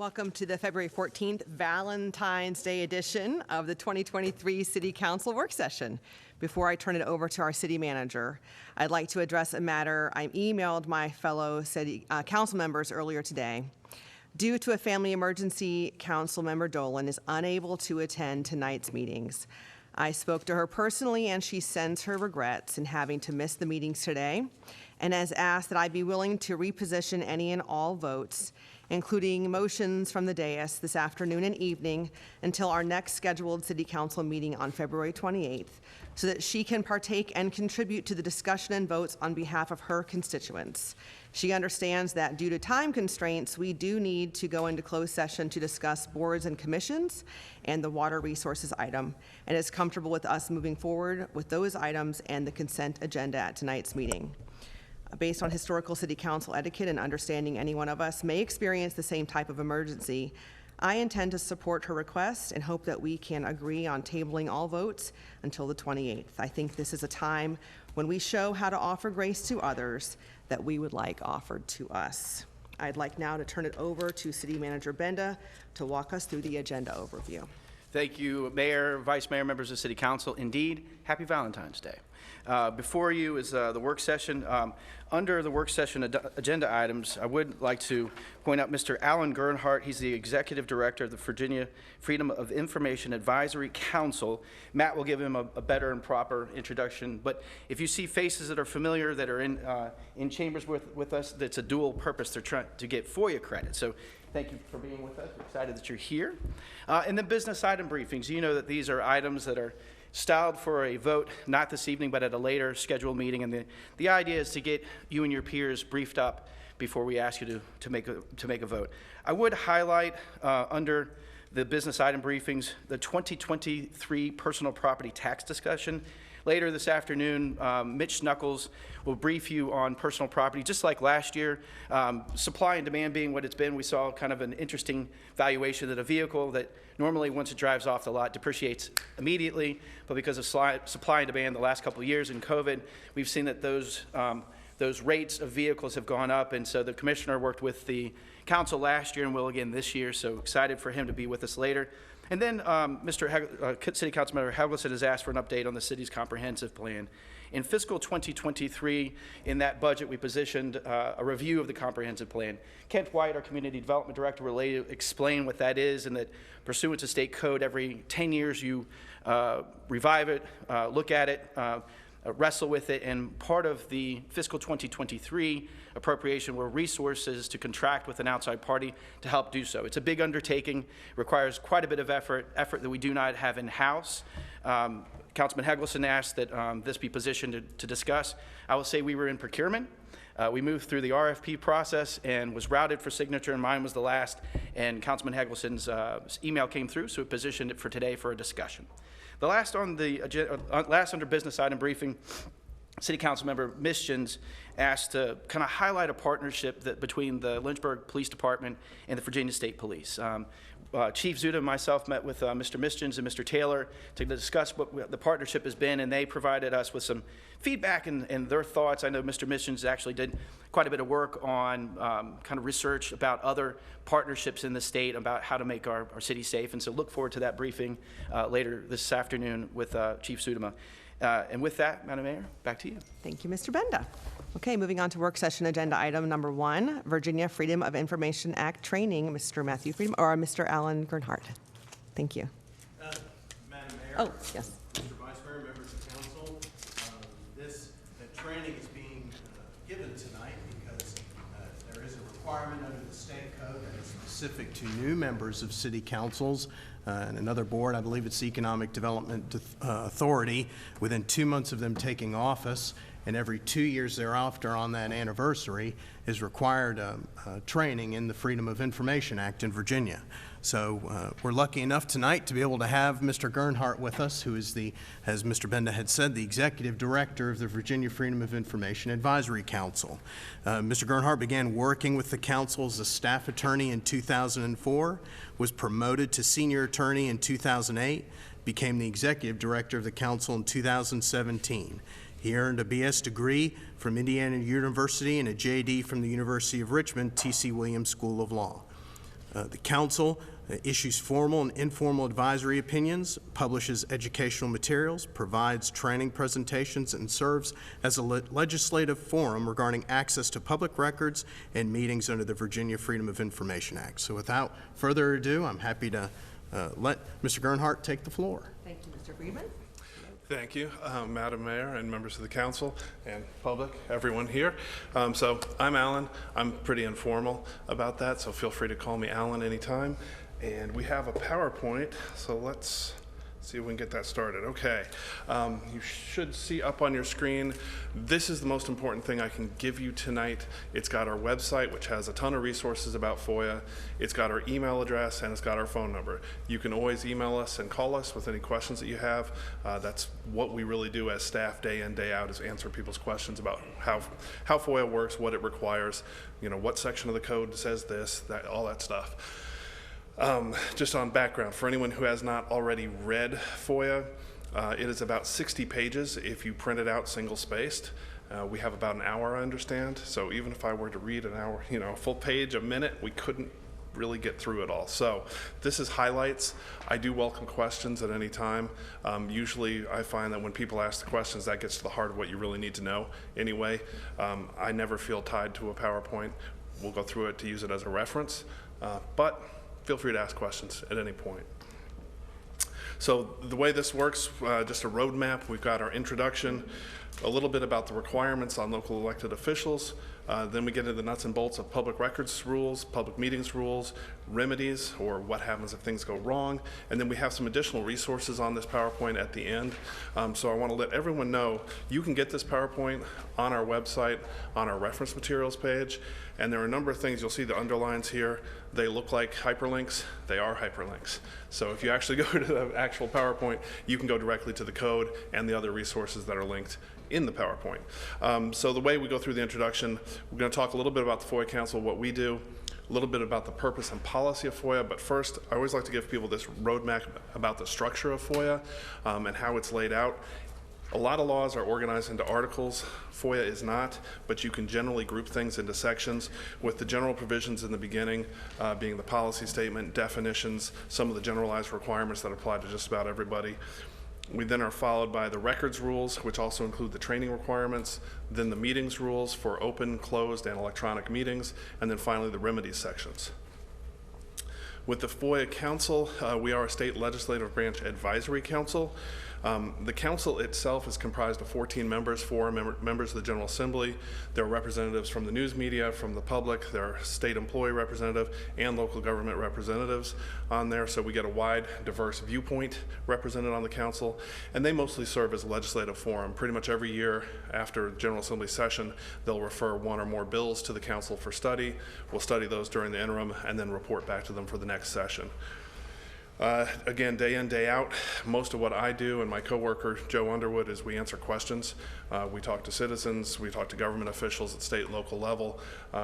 Welcome to the February 14th Valentine's Day edition of the 2023 City Council Work Session. Before I turn it over to our city manager, I'd like to address a matter I emailed my fellow city council members earlier today. Due to a family emergency, Council Member Dolan is unable to attend tonight's meetings. I spoke to her personally, and she sends her regrets in having to miss the meetings today, and has asked that I be willing to reposition any and all votes, including motions from the dais this afternoon and evening, until our next scheduled City Council meeting on February 28th, so that she can partake and contribute to the discussion and votes on behalf of her constituents. She understands that due to time constraints, we do need to go into closed session to discuss boards and commissions and the water resources item, and is comfortable with us moving forward with those items and the consent agenda at tonight's meeting. Based on historical city council etiquette and understanding any one of us may experience the same type of emergency, I intend to support her request and hope that we can agree on tabling all votes until the 28th. I think this is a time when we show how to offer grace to others that we would like offered to us. I'd like now to turn it over to City Manager Benda to walk us through the agenda overview. Thank you, Mayor, Vice Mayor, members of City Council. Indeed, happy Valentine's Day. Before you is the work session. Under the work session agenda items, I would like to point out Mr. Alan Gernhardt. He's the Executive Director of the Virginia Freedom of Information Advisory Council. Matt will give him a better and proper introduction, but if you see faces that are familiar that are in chambers with us, that's a dual purpose. They're trying to get FOIA credit. So thank you for being with us. We're excited that you're here. And then business item briefings. You know that these are items that are styled for a vote, not this evening, but at a later scheduled meeting. And the idea is to get you and your peers briefed up before we ask you to make a vote. I would highlight under the business item briefings, the 2023 personal property tax discussion. Later this afternoon, Mitch Knuckles will brief you on personal property. Just like last year, supply and demand being what it's been, we saw kind of an interesting valuation that a vehicle that normally once it drives off the lot depreciates immediately, but because of supply and demand the last couple of years in COVID, we've seen that those rates of vehicles have gone up, and so the commissioner worked with the council last year and will again this year, so excited for him to be with us later. And then City Council Member Helgeson has asked for an update on the city's comprehensive plan. In fiscal 2023, in that budget, we positioned a review of the comprehensive plan. Kent White, our Community Development Director, will later explain what that is, and that pursuant to state code, every 10 years you revive it, look at it, wrestle with it, and part of the fiscal 2023 appropriation were resources to contract with an outside party to help do so. It's a big undertaking, requires quite a bit of effort that we do not have in-house. Councilman Helgeson asked that this be positioned to discuss. I will say we were in procurement. We moved through the RFP process and was routed for signature, and mine was the last, and Councilman Helgeson's email came through, so we positioned it for today for a discussion. The last on the agenda, last under business item briefing, City Council Member Mischens asked to kind of highlight a partnership between the Lynchburg Police Department and the Virginia State Police. Chief Zuda and myself met with Mr. Mischens and Mr. Taylor to discuss what the partnership has been, and they provided us with some feedback and their thoughts. I know Mr. Mischens actually did quite a bit of work on kind of research about other partnerships in the state about how to make our city safe, and so look forward to that briefing later this afternoon with Chief Zudema. And with that, Madam Mayor, back to you. Thank you, Mr. Benda. Okay, moving on to work session agenda item number 1, Virginia Freedom of Information Act training, Mr. Matthew Freedom, or Mr. Alan Gernhardt. Thank you. Madam Mayor. Oh, yes. Mr. Vice Mayor, members of council, this training is being given tonight because there is a requirement under the state code that is specific to new members of city councils and another board. I believe it's the Economic Development Authority, within 2 months of them taking office, and every 2 years thereafter on that anniversary is required training in the Freedom of Information Act in Virginia. So we're lucky enough tonight to be able to have Mr. Gernhardt with us, who is the, as Mr. Benda had said, the Executive Director of the Virginia Freedom of Information Advisory Council. Mr. Gernhardt began working with the council as a staff attorney in 2004, was promoted to senior attorney in 2008, became the Executive Director of the council in 2017. He earned a BS degree from Indiana University and a JD from the University of Richmond, T.C. Williams School of Law. The council issues formal and informal advisory opinions, publishes educational materials, provides training presentations, and serves as a legislative forum regarding access to public records and meetings under the Virginia Freedom of Information Act. So without further ado, I'm happy to let Mr. Gernhardt take the floor. Thank you, Mr. Friedman. Thank you, Madam Mayor and members of the council and public, everyone here. So I'm Alan. I'm pretty informal about that, so feel free to call me Alan anytime. And we have a PowerPoint, so let's see if we can get that started. Okay, you should see up on your screen, this is the most important thing I can give you tonight. It's got our website, which has a ton of resources about FOIA. It's got our email address, and it's got our phone number. You can always email us and call us with any questions that you have. That's what we really do as staff day in, day out, is answer people's questions about how FOIA works, what it requires, what section of the code says this, that, all that stuff. Just on background, for anyone who has not already read FOIA, it is about 60 pages if you print it out single-spaced. We have about an hour, I understand, so even if I were to read an hour, a full page a minute, we couldn't really get through it all. So this is highlights. I do welcome questions at any time. Usually I find that when people ask the questions, that gets to the heart of what you really need to know anyway. I never feel tied to a PowerPoint. We'll go through it to use it as a reference, but feel free to ask questions at any point. So the way this works, just a roadmap, we've got our introduction, a little bit about the requirements on local elected officials, then we get into the nuts and bolts of public records rules, public meetings rules, remedies, or what happens if things go wrong, and then we have some additional resources on this PowerPoint at the end. So I want to let everyone know you can get this PowerPoint on our website, on our reference materials page, and there are a number of things. You'll see the underlines here. They look like hyperlinks. They are hyperlinks. So if you actually go to the actual PowerPoint, you can go directly to the code and the other resources that are linked in the PowerPoint. So the way we go through the introduction, we're going to talk a little bit about the FOIA Council, what we do, a little bit about the purpose and policy of FOIA, but first, I always like to give people this roadmap about the structure of FOIA and how it's laid out. A lot of laws are organized into articles. FOIA is not, but you can generally group things into sections, with the general provisions in the beginning being the policy statement, definitions, some of the generalized requirements that apply to just about everybody. We then are followed by the records rules, which also include the training requirements, then the meetings rules for open, closed, and electronic meetings, and then finally the remedies sections. With the FOIA Council, we are a state legislative branch advisory council. The council itself is comprised of 14 members, 4 members of the General Assembly. There are representatives from the news media, from the public. There are state employee representative and local government representatives on there. So we get a wide, diverse viewpoint represented on the council. And they mostly serve as a legislative forum. Pretty much every year after General Assembly session, they'll refer one or more bills to the council for study. We'll study those during the interim and then report back to them for the next session. Again, day in, day out, most of what I do and my coworker, Joe Underwood, is we answer questions. We talk to citizens, we talk to government officials at state and local level,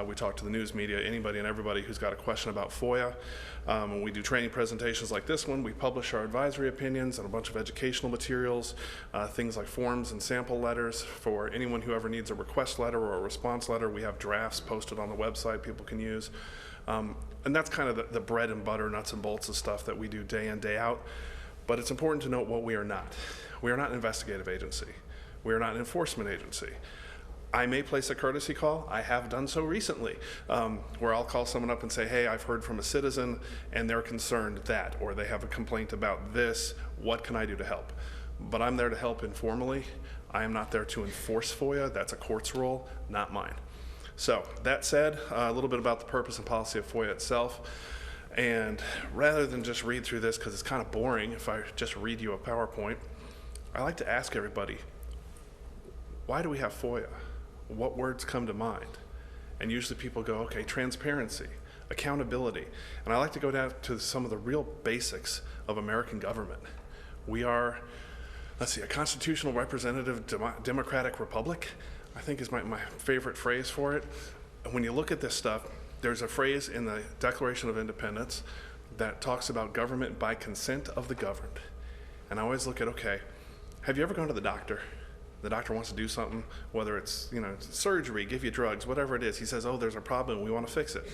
we talk to the news media, anybody and everybody who's got a question about FOIA. When we do training presentations like this one, we publish our advisory opinions and a bunch of educational materials, things like forms and sample letters. For anyone who ever needs a request letter or a response letter, we have drafts posted on the website people can use. And that's kind of the bread and butter, nuts and bolts of stuff that we do day in, day out. But it's important to note what we are not. We are not an investigative agency. We are not an enforcement agency. I may place a courtesy call. I have done so recently, where I'll call someone up and say, hey, I've heard from a citizen and they're concerned that, or they have a complaint about this. What can I do to help? But I'm there to help informally. I am not there to enforce FOIA. That's a court's role, not mine. So that said, a little bit about the purpose and policy of FOIA itself. And rather than just read through this, because it's kind of boring if I just read you a PowerPoint, I like to ask everybody, why do we have FOIA? What words come to mind? And usually people go, okay, transparency, accountability. And I like to go down to some of the real basics of American government. We are, let's see, a constitutional representative democratic republic, I think is my favorite phrase for it. And when you look at this stuff, there's a phrase in the Declaration of Independence that talks about government by consent of the governed. And I always look at, okay, have you ever gone to the doctor? The doctor wants to do something, whether it's surgery, give you drugs, whatever it is. He says, oh, there's a problem, we want to fix it.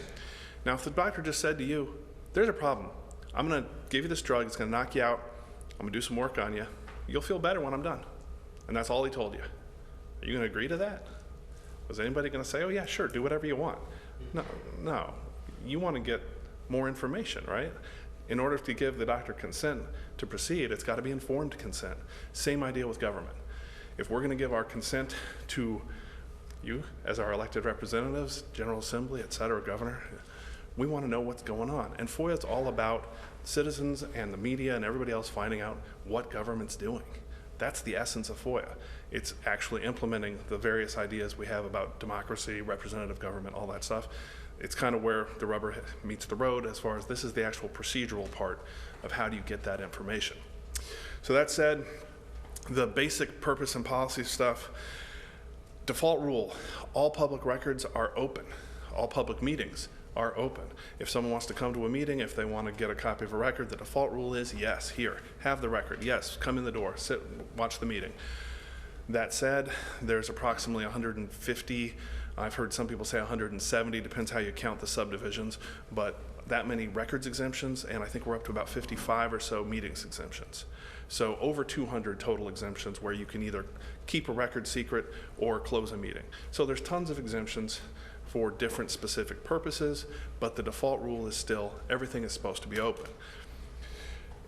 Now, if the doctor just said to you, there's a problem. I'm going to give you this drug. It's going to knock you out. I'm going to do some work on you. You'll feel better when I'm done. And that's all he told you. Are you going to agree to that? Was anybody going to say, oh yeah, sure, do whatever you want? No. You want to get more information, right? In order to give the doctor consent to proceed, it's got to be informed consent. Same idea with government. If we're going to give our consent to you as our elected representatives, General Assembly, et cetera, Governor, we want to know what's going on. And FOIA is all about citizens and the media and everybody else finding out what government's doing. That's the essence of FOIA. It's actually implementing the various ideas we have about democracy, representative government, all that stuff. It's kind of where the rubber meets the road as far as this is the actual procedural part of how do you get that information. So that said, the basic purpose and policy stuff, default rule, all public records are open. All public meetings are open. If someone wants to come to a meeting, if they want to get a copy of a record, the default rule is yes, here, have the record. Yes, come in the door, sit, watch the meeting. That said, there's approximately 150, I've heard some people say 170, depends how you count the subdivisions, but that many records exemptions, and I think we're up to about 55 or so meetings exemptions. So over 200 total exemptions where you can either keep a record secret or close a meeting. So there's tons of exemptions for different specific purposes, but the default rule is still everything is supposed to be open.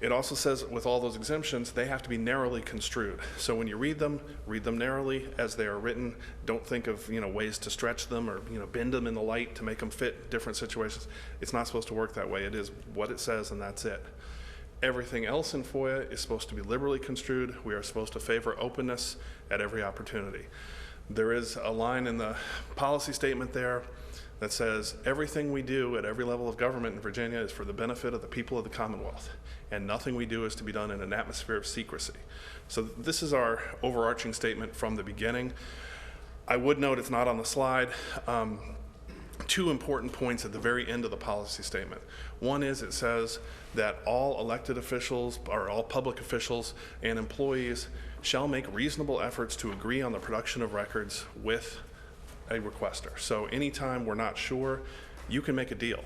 It also says with all those exemptions, they have to be narrowly construed. So when you read them narrowly as they are written. Don't think of ways to stretch them or bend them in the light to make them fit different situations. It's not supposed to work that way. It is what it says and that's it. Everything else in FOIA is supposed to be liberally construed. We are supposed to favor openness at every opportunity. There is a line in the policy statement there that says everything we do at every level of government in Virginia is for the benefit of the people of the Commonwealth, and nothing we do is to be done in an atmosphere of secrecy. So this is our overarching statement from the beginning. I would note it's not on the slide. Two important points at the very end of the policy statement. One is it says that all elected officials or all public officials and employees shall make reasonable efforts to agree on the production of records with a requester. So anytime we're not sure, you can make a deal.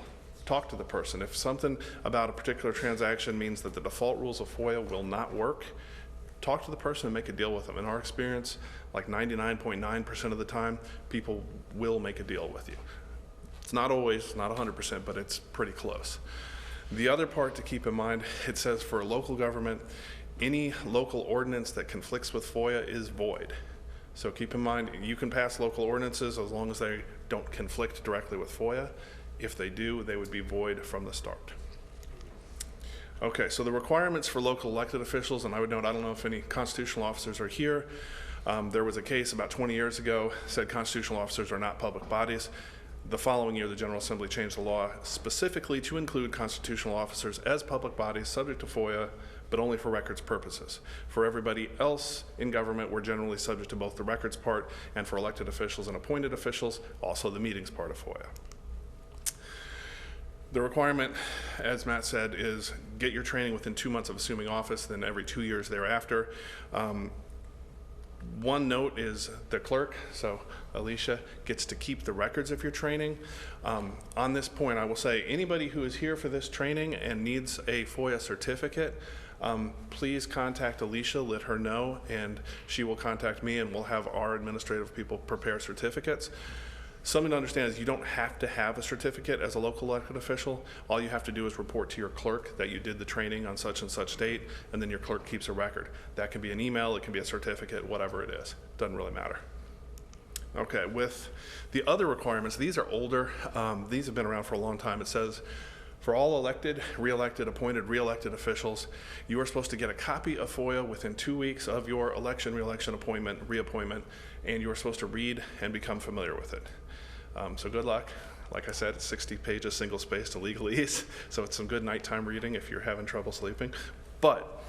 Talk to the person. If something about a particular transaction means that the default rules of FOIA will not work, talk to the person and make a deal with them. In our experience, like 99.9% of the time, people will make a deal with you. It's not always, not 100%, but it's pretty close. The other part to keep in mind, it says for a local government, any local ordinance that conflicts with FOIA is void. So keep in mind, you can pass local ordinances as long as they don't conflict directly with FOIA. If they do, they would be void from the start. Okay, so the requirements for local elected officials, and I would note, I don't know if any constitutional officers are here. There was a case about 20 years ago, said constitutional officers are not public bodies. The following year, the General Assembly changed the law specifically to include constitutional officers as public bodies subject to FOIA, but only for records purposes. For everybody else in government, we're generally subject to both the records part, and for elected officials and appointed officials, also the meetings part of FOIA. The requirement, as Matt said, is get your training within 2 months of assuming office, then every 2 years thereafter. One note is the clerk, so Alicia, gets to keep the records of your training. On this point, I will say anybody who is here for this training and needs a FOIA certificate, please contact Alicia, let her know, and she will contact me and we'll have our administrative people prepare certificates. Something to understand is you don't have to have a certificate as a local elected official. All you have to do is report to your clerk that you did the training on such and such date, and then your clerk keeps a record. That can be an email, it can be a certificate, whatever it is. Doesn't really matter. Okay, with the other requirements, these are older. These have been around for a long time. It says, for all elected, re-elected, appointed, re-elected officials, you are supposed to get a copy of FOIA within 2 weeks of your election, re-election, appointment, reappointment, and you are supposed to read and become familiar with it. So good luck. Like I said, it's 60 pages, single-spaced, legalese, so it's some good nighttime reading if you're having trouble sleeping. But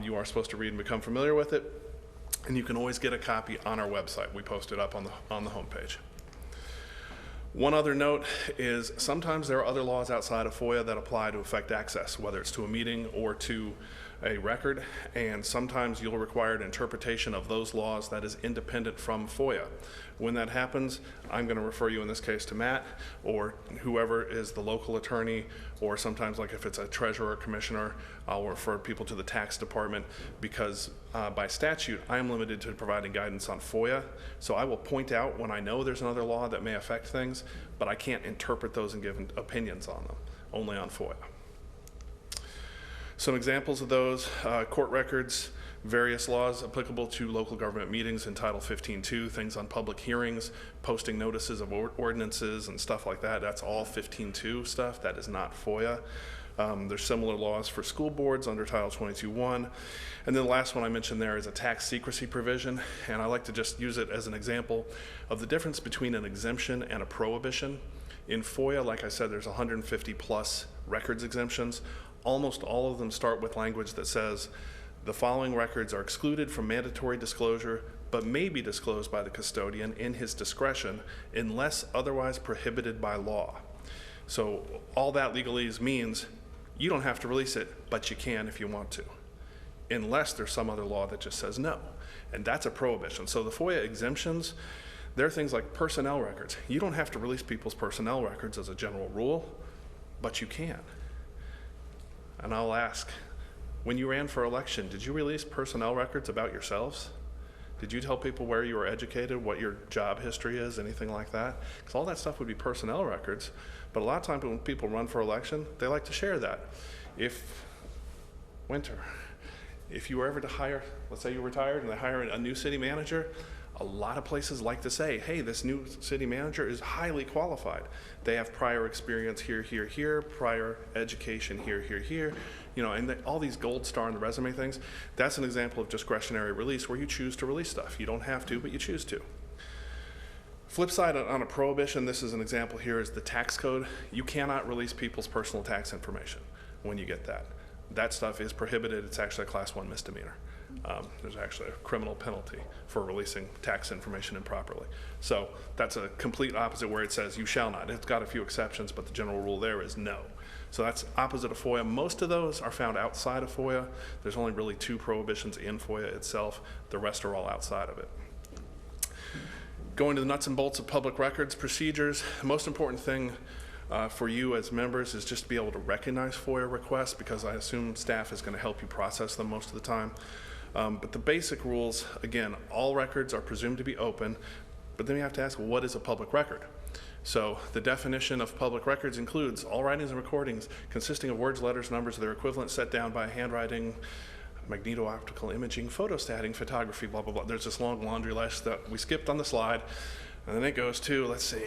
you are supposed to read and become familiar with it, and you can always get a copy on our website. We post it up on the homepage. One other note is sometimes there are other laws outside of FOIA that apply to affect access, whether it's to a meeting or to a record, and sometimes you'll require an interpretation of those laws that is independent from FOIA. When that happens, I'm going to refer you in this case to Matt or whoever is the local attorney, or sometimes like if it's a treasurer or commissioner, I'll refer people to the tax department, because by statute, I am limited to providing guidance on FOIA. So I will point out when I know there's another law that may affect things, but I can't interpret those and give opinions on them, only on FOIA. Some examples of those, court records, various laws applicable to local government meetings in Title 15.2, things on public hearings, posting notices of ordinances and stuff like that. That's all 15.2 stuff. That is not FOIA. There's similar laws for school boards under Title 22.1. And then the last one I mentioned there is a tax secrecy provision, and I like to just use it as an example of the difference between an exemption and a prohibition. In FOIA, like I said, there's 150 plus records exemptions. Almost all of them start with language that says, the following records are excluded from mandatory disclosure, but may be disclosed by the custodian in his discretion unless otherwise prohibited by law. So all that legalese means you don't have to release it, but you can if you want to, unless there's some other law that just says no. And that's a prohibition. So the FOIA exemptions, there are things like personnel records. You don't have to release people's personnel records as a general rule, but you can. And I'll ask, when you ran for election, did you release personnel records about yourselves? Did you tell people where you were educated, what your job history is, anything like that? Because all that stuff would be personnel records. But a lot of times when people run for election, they like to share that. If you were ever to hire, let's say you retired and they hire a new city manager, a lot of places like to say, hey, this new city manager is highly qualified. They have prior experience here, here, here, prior education here, here, here, and all these gold star on the resume things. That's an example of discretionary release where you choose to release stuff. You don't have to, but you choose to. Flip side on a prohibition, this is an example here, is the tax code. You cannot release people's personal tax information when you get that. That stuff is prohibited. It's actually a Class 1 misdemeanor. There's actually a criminal penalty for releasing tax information improperly. So that's a complete opposite where it says you shall not. It's got a few exceptions, but the general rule there is no. So that's opposite of FOIA. Most of those are found outside of FOIA. There's only really 2 prohibitions in FOIA itself. The rest are all outside of it. Going to the nuts and bolts of public records procedures, the most important thing for you as members is just to be able to recognize FOIA requests, because I assume staff is going to help you process them most of the time. But the basic rules, again, all records are presumed to be open, but then you have to ask, what is a public record? So the definition of public records includes all writings and recordings consisting of words, letters, numbers, or their equivalent set down by handwriting, magneto-optical imaging, photostatting, photography, blah, blah, blah. There's this long laundry list that we skipped on the slide. And then it goes to, let's see,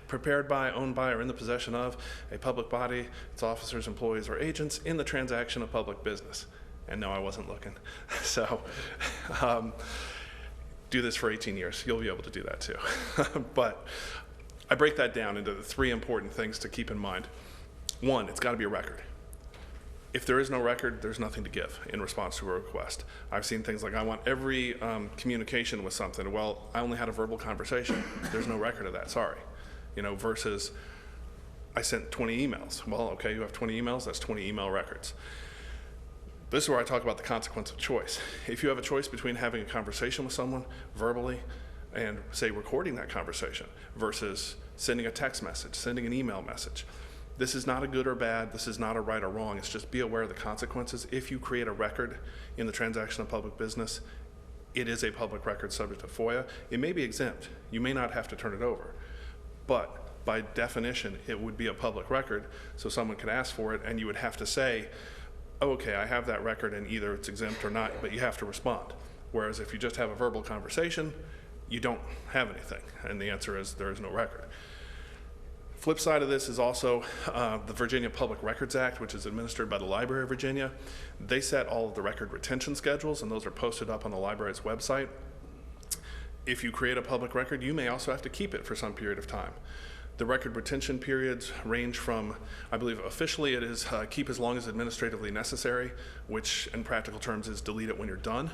prepared by, owned by, or in the possession of a public body, its officers, employees, or agents in the transaction of public business. And no, I wasn't looking. So do this for 18 years. You'll be able to do that too. But I break that down into the 3 important things to keep in mind. 1, it's got to be a record. If there is no record, there's nothing to give in response to a request. I've seen things like, I want every communication with something. Well, I only had a verbal conversation. There's no record of that, sorry. Versus I sent 20 emails. Well, okay, you have 20 emails, that's 20 email records. This is where I talk about the consequence of choice. If you have a choice between having a conversation with someone verbally and, say, recording that conversation versus sending a text message, sending an email message, this is not a good or bad, this is not a right or wrong, it's just be aware of the consequences. If you create a record in the transaction of public business, it is a public record subject to FOIA. It may be exempt, you may not have to turn it over, but by definition, it would be a public record, so someone could ask for it and you would have to say, oh, okay, I have that record and either it's exempt or not, but you have to respond. Whereas if you just have a verbal conversation, you don't have anything, and the answer is there is no record. Flip side of this is also the Virginia Public Records Act, which is administered by the Library of Virginia. They set all of the record retention schedules, and those are posted up on the library's website. If you create a public record, you may also have to keep it for some period of time. The record retention periods range from, I believe officially it is keep as long as administratively necessary, which in practical terms is delete it when you're done,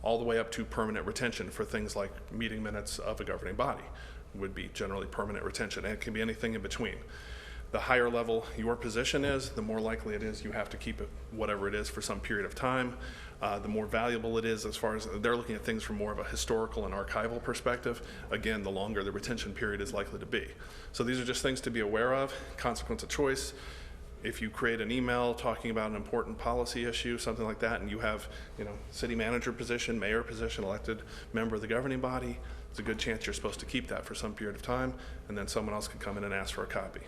all the way up to permanent retention for things like meeting minutes of a governing body would be generally permanent retention, and it can be anything in between. The higher level your position is, the more likely it is you have to keep it whatever it is for some period of time. The more valuable it is, as far as they're looking at things from more of a historical and archival perspective. Again, the longer the retention period is likely to be. So these are just things to be aware of. Consequence of choice. If you create an email talking about an important policy issue, something like that, and you have, city manager position, mayor position, elected member of the governing body, it's a good chance you're supposed to keep that for some period of time, and then someone else could come in and ask for a copy.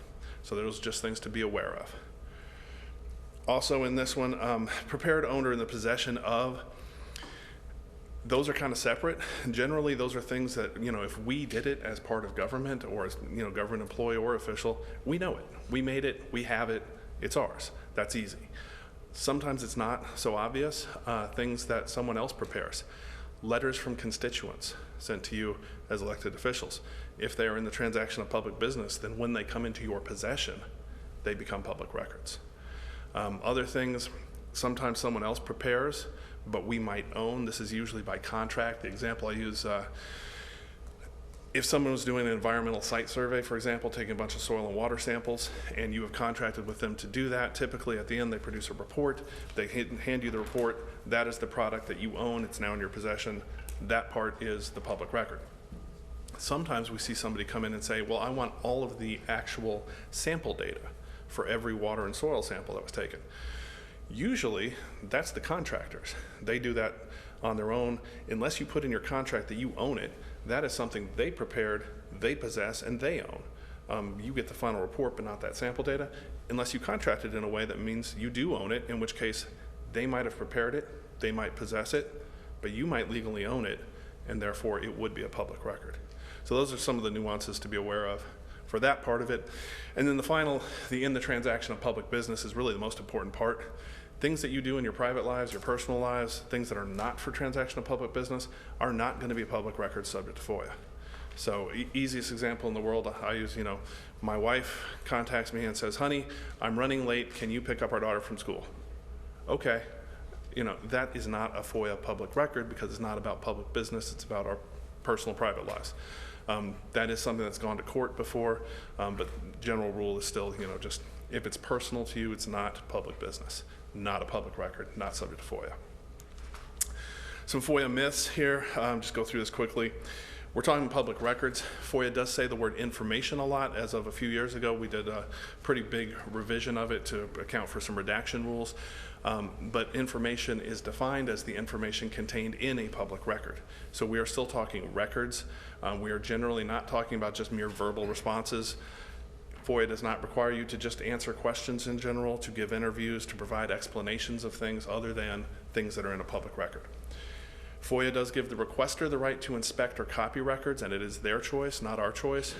So those are just things to be aware of. Also in this one, prepared owner in the possession of, those are kind of separate. Generally, those are things that, if we did it as part of government or as, government employee or official, we know it. We made it, we have it, it's ours. That's easy. Sometimes it's not so obvious. Things that someone else prepares. Letters from constituents sent to you as elected officials. If they are in the transaction of public business, then when they come into your possession, they become public records. Other things, sometimes someone else prepares, but we might own. This is usually by contract. The example I use, if someone was doing an environmental site survey, for example, taking a bunch of soil and water samples, and you have contracted with them to do that, typically at the end they produce a report. They hand you the report. That is the product that you own. It's now in your possession. That part is the public record. Sometimes we see somebody come in and say, well, I want all of the actual sample data for every water and soil sample that was taken. Usually, that's the contractors. They do that on their own. Unless you put in your contract that you own it, that is something they prepared, they possess, and they own. You get the final report, but not that sample data, unless you contract it in a way that means you do own it, in which case they might have prepared it, they might possess it, but you might legally own it, and therefore it would be a public record. So those are some of the nuances to be aware of for that part of it. And then the final, in the transaction of public business is really the most important part. Things that you do in your private lives, your personal lives, things that are not for transaction of public business are not going to be public records subject to FOIA. So easiest example in the world I use, my wife contacts me and says, honey, I'm running late. Can you pick up our daughter from school? Okay. That is not a FOIA public record because it's not about public business. It's about our personal private lives. That is something that's gone to court before, but general rule is still, just if it's personal to you, it's not public business, not a public record, not subject to FOIA. Some FOIA myths here, just go through this quickly. We're talking public records. FOIA does say the word information a lot. As of a few years ago, we did a pretty big revision of it to account for some redaction rules. But information is defined as the information contained in a public record. So we are still talking records. We are generally not talking about just mere verbal responses. FOIA does not require you to just answer questions in general, to give interviews, to provide explanations of things other than things that are in a public record. FOIA does give the requester the right to inspect or copy records, and it is their choice, not our choice.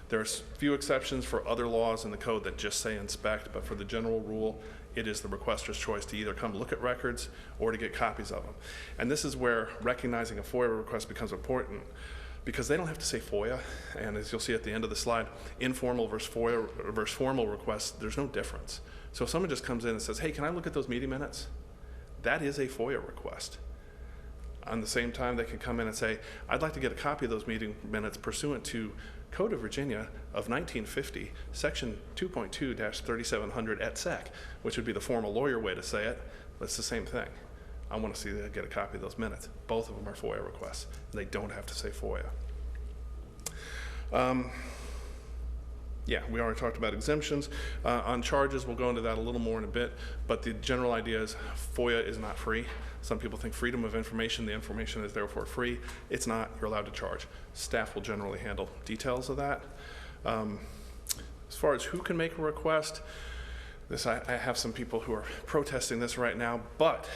There's few exceptions for other laws in the code that just say inspect, but for the general rule, it is the requester's choice to either come look at records or to get copies of them. And this is where recognizing a FOIA request becomes important, because they don't have to say FOIA, and as you'll see at the end of the slide, informal versus FOIA versus formal requests, there's no difference. So if someone just comes in and says, hey, can I look at those meeting minutes? That is a FOIA request. On the same time, they can come in and say, I'd like to get a copy of those meeting minutes pursuant to Code of Virginia of 1950, Section 2.2-3700 et sec, which would be the formal lawyer way to say it, but it's the same thing. I want to see that, get a copy of those minutes. Both of them are FOIA requests. They don't have to say FOIA. Yeah, we already talked about exemptions. On charges, we'll go into that a little more in a bit, but the general idea is FOIA is not free. Some people think freedom of information, the information is therefore free. It's not, you're allowed to charge. Staff will generally handle details of that. As far as who can make a request, I have some people who are protesting this right now, but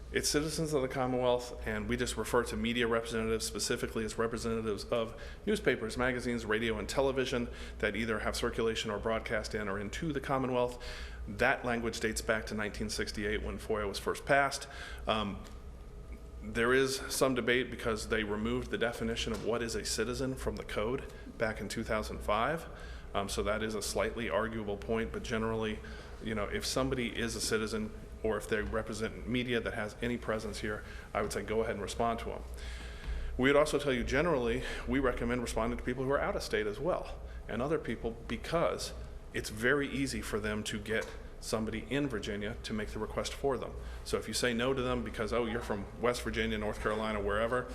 it's citizens of the Commonwealth, and we just refer to media representatives specifically as representatives of newspapers, magazines, radio, and television that either have circulation or broadcast in or into the Commonwealth. That language dates back to 1968 when FOIA was first passed. There is some debate because they removed the definition of what is a citizen from the code back in 2005. So that is a slightly arguable point, but generally, if somebody is a citizen, or if they represent media that has any presence here, I would say go ahead and respond to them. We would also tell you generally, we recommend responding to people who are out of state as well, and other people, because it's very easy for them to get somebody in Virginia to make the request for them. So if you say no to them because, oh, you're from West Virginia, North Carolina, wherever,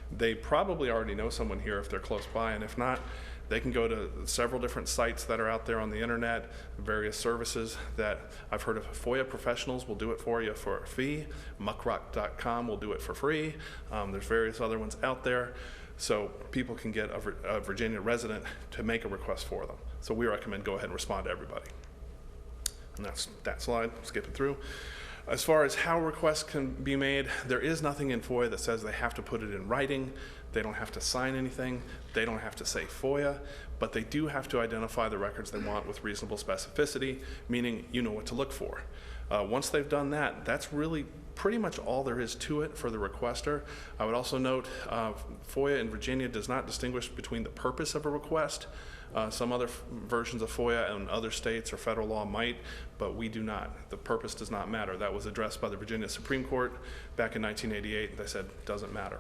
they probably already know someone here if they're close by, and if not, they can go to several different sites that are out there on the internet, various services that I've heard of. FOIA Professionals will do it for you for a fee. Muckrock.com will do it for free. There's various other ones out there. So people can get a Virginia resident to make a request for them. So we recommend go ahead and respond to everybody. And that's that slide, skip it through. As far as how requests can be made, there is nothing in FOIA that says they have to put it in writing. They don't have to sign anything. They don't have to say FOIA, but they do have to identify the records they want with reasonable specificity, meaning you know what to look for. Once they've done that, that's really pretty much all there is to it for the requester. I would also note FOIA in Virginia does not distinguish between the purpose of a request. Some other versions of FOIA and other states or federal law might, but we do not. The purpose does not matter. That was addressed by the Virginia Supreme Court back in 1988. They said it doesn't matter.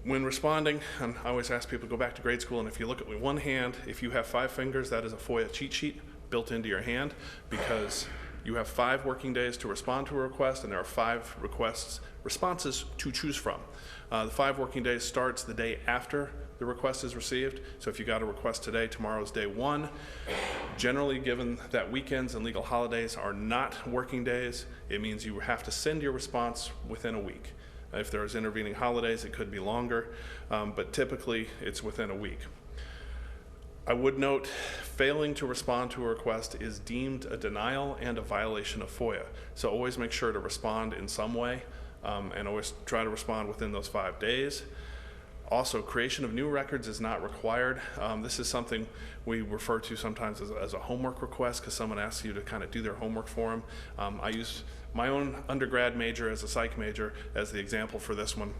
When responding, and I always ask people to go back to grade school, and if you look at one hand, if you have 5 fingers, that is a FOIA cheat sheet built into your hand, because you have 5 working days to respond to a request, and there are 5 responses to choose from. The 5 working days starts the day after the request is received. So if you got a request today, tomorrow's day 1. Generally, given that weekends and legal holidays are not working days, it means you have to send your response within a week. If there's intervening holidays, it could be longer, but typically it's within a week. I would note, failing to respond to a request is deemed a denial and a violation of FOIA. So always make sure to respond in some way, and always try to respond within those 5 days. Also, creation of new records is not required. This is something we refer to sometimes as a homework request, because someone asks you to kind of do their homework for them. I use my own undergrad major as a psych major as the example for this one.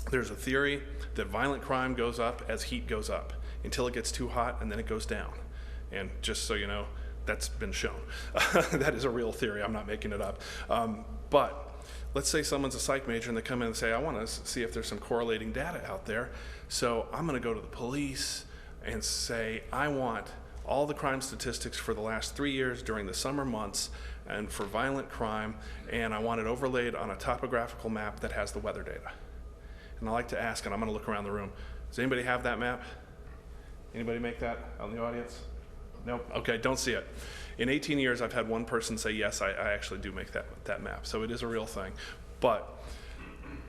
There's a theory that violent crime goes up as heat goes up until it gets too hot, and then it goes down. And just so you know, that's been shown. That is a real theory. I'm not making it up. But let's say someone's a psych major and they come in and say, I want to see if there's some correlating data out there. So I'm going to go to the police and say, I want all the crime statistics for the last 3 years during the summer months and for violent crime, and I want it overlaid on a topographical map that has the weather data. And I like to ask, and I'm going to look around the room, does anybody have that map? Anybody make that out in the audience? Nope. Okay, don't see it. In 18 years, I've had one person say, yes, I actually do make that map. So it is a real thing. But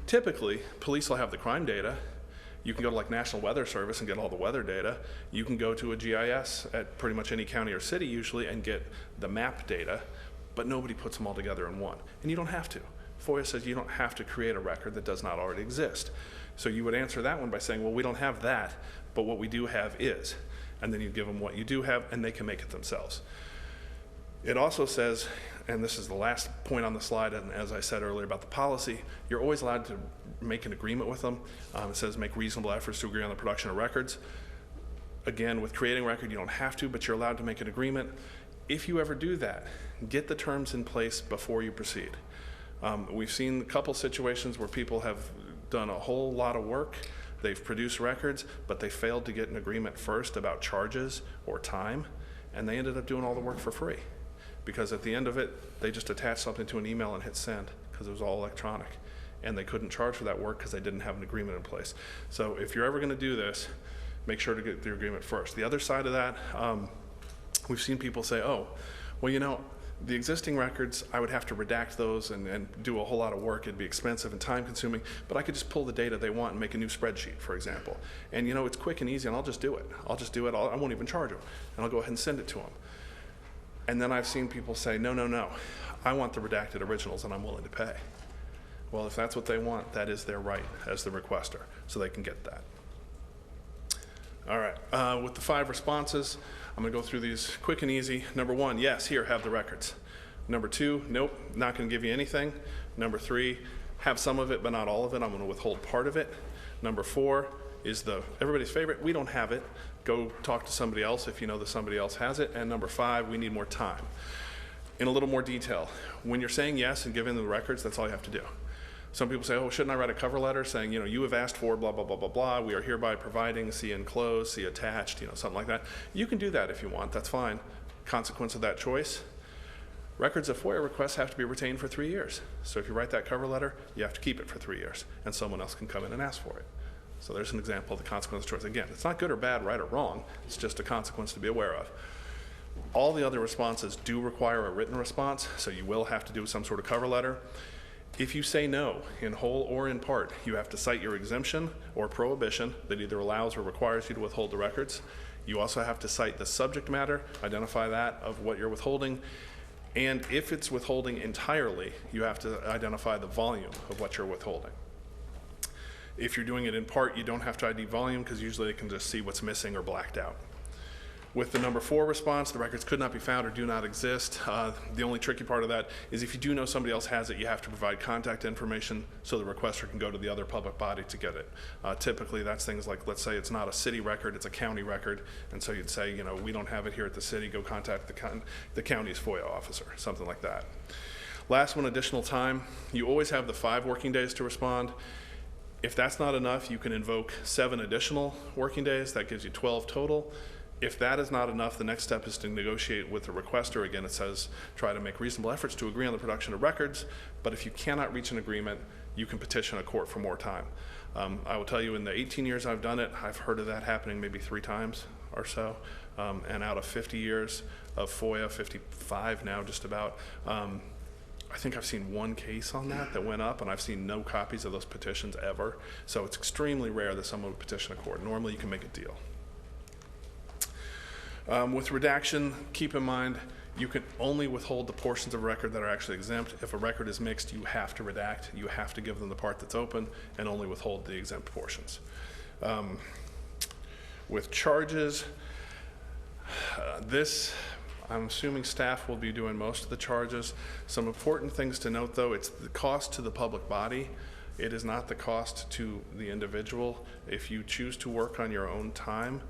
typically, police will have the crime data. You can go to like National Weather Service and get all the weather data. You can go to a GIS at pretty much any county or city usually and get the map data, but nobody puts them all together in one. And you don't have to. FOIA says you don't have to create a record that does not already exist. So you would answer that one by saying, well, we don't have that, but what we do have is. And then you give them what you do have, and they can make it themselves. It also says, and this is the last point on the slide, and as I said earlier about the policy, you're always allowed to make an agreement with them. It says make reasonable efforts to agree on the production of records. Again, with creating a record, you don't have to, but you're allowed to make an agreement. If you ever do that, get the terms in place before you proceed. We've seen a couple situations where people have done a whole lot of work. They've produced records, but they failed to get an agreement first about charges or time, and they ended up doing all the work for free. Because at the end of it, they just attached something to an email and hit send because it was all electronic. And they couldn't charge for that work because they didn't have an agreement in place. So if you're ever going to do this, make sure to get the agreement first. The other side of that, we've seen people say, oh, well, you know, the existing records, I would have to redact those and do a whole lot of work. It'd be expensive and time consuming, but I could just pull the data they want and make a new spreadsheet, for example. And you know, it's quick and easy, and I'll just do it. I won't even charge them, and I'll go ahead and send it to them. And then I've seen people say, no, no, no, I want the redacted originals and I'm willing to pay. Well, if that's what they want, that is their right as the requester, so they can get that. All right, with the 5 responses, I'm gonna go through these quick and easy. Number 1, yes, here, have the records. Number 2, nope, not gonna give you anything. Number 3, have some of it, but not all of it. I'm gonna withhold part of it. Number 4 is everybody's favorite, we don't have it. Go talk to somebody else if you know that somebody else has it. And number 5, we need more time. In a little more detail, when you're saying yes and giving them the records, that's all you have to do. Some people say, oh, shouldn't I write a cover letter saying, you have asked for blah, blah, blah, blah, blah. We are hereby providing, see enclosed, see attached, something like that. You can do that if you want. That's fine. Consequence of that choice. Records of FOIA requests have to be retained for 3 years. So if you write that cover letter, you have to keep it for 3 years, and someone else can come in and ask for it. So there's an example of the consequence of choice. Again, it's not good or bad, right or wrong. It's just a consequence to be aware of. All the other responses do require a written response, so you will have to do some sort of cover letter. If you say no, in whole or in part, you have to cite your exemption or prohibition that either allows or requires you to withhold the records. You also have to cite the subject matter, identify that of what you're withholding. And if it's withholding entirely, you have to identify the volume of what you're withholding. If you're doing it in part, you don't have to ID volume because usually they can just see what's missing or blacked out. With the number 4 response, the records could not be found or do not exist. The only tricky part of that is if you do know somebody else has it, you have to provide contact information so the requester can go to the other public body to get it. Typically, that's things like, let's say it's not a city record, it's a county record, and so you'd say, we don't have it here at the city, go contact the county's FOIA officer, something like that. Last one, additional time. You always have the 5 working days to respond. If that's not enough, you can invoke 7 additional working days. That gives you 12 total. If that is not enough, the next step is to negotiate with the requester. Again, it says try to make reasonable efforts to agree on the production of records, but if you cannot reach an agreement, you can petition a court for more time. I will tell you, in the 18 years I've done it, I've heard of that happening maybe 3 times or so, and out of 50 years of FOIA, 55 now just about, I think I've seen 1 case on that went up, and I've seen no copies of those petitions ever, so it's extremely rare that someone would petition a court. Normally you can make a deal. With redaction, keep in mind, you can only withhold the portions of a record that are actually exempt. If a record is mixed, you have to redact. You have to give them the part that's open and only withhold the exempt portions. With charges, I'm assuming staff will be doing most of the charges. Some important things to note, though, it's the cost to the public body. It is not the cost to the individual. If you choose to work on your own time,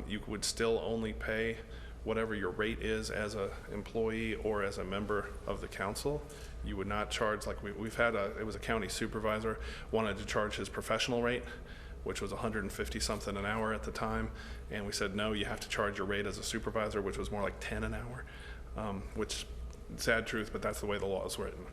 you would still only pay whatever your rate is as an employee or as a member of the council. You would not charge, like we've had it was a county supervisor wanted to charge his professional rate, which was 150 something an hour at the time. And we said, no, you have to charge your rate as a supervisor, which was more like 10 an hour, which sad truth, but that's the way the law is written.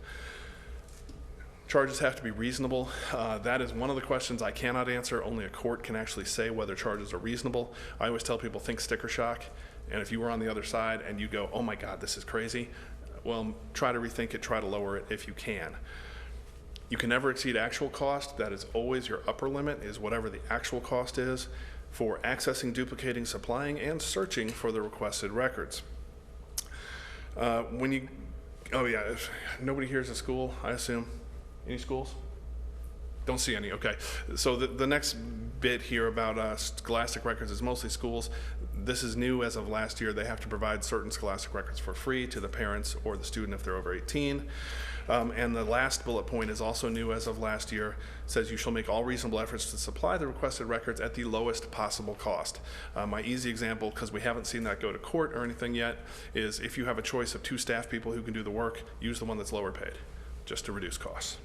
Charges have to be reasonable. That is one of the questions I cannot answer. Only a court can actually say whether charges are reasonable. I always tell people, think sticker shock. And if you were on the other side and you go, oh my God, this is crazy, well, try to rethink it, try to lower it if you can. You can never exceed actual cost. That is always your upper limit, is whatever the actual cost is for accessing, duplicating, supplying, and searching for the requested records. Oh yeah, nobody here is at school, I assume. Any schools? Don't see any, okay. So the next bit here about scholastic records is mostly schools. This is new as of last year. They have to provide certain scholastic records for free to the parents or the student if they're over 18. And the last bullet point is also new as of last year. It says you shall make all reasonable efforts to supply the requested records at the lowest possible cost. My easy example, because we haven't seen that go to court or anything yet, is if you have a choice of 2 staff people who can do the work, use the one that's lower paid, just to reduce costs.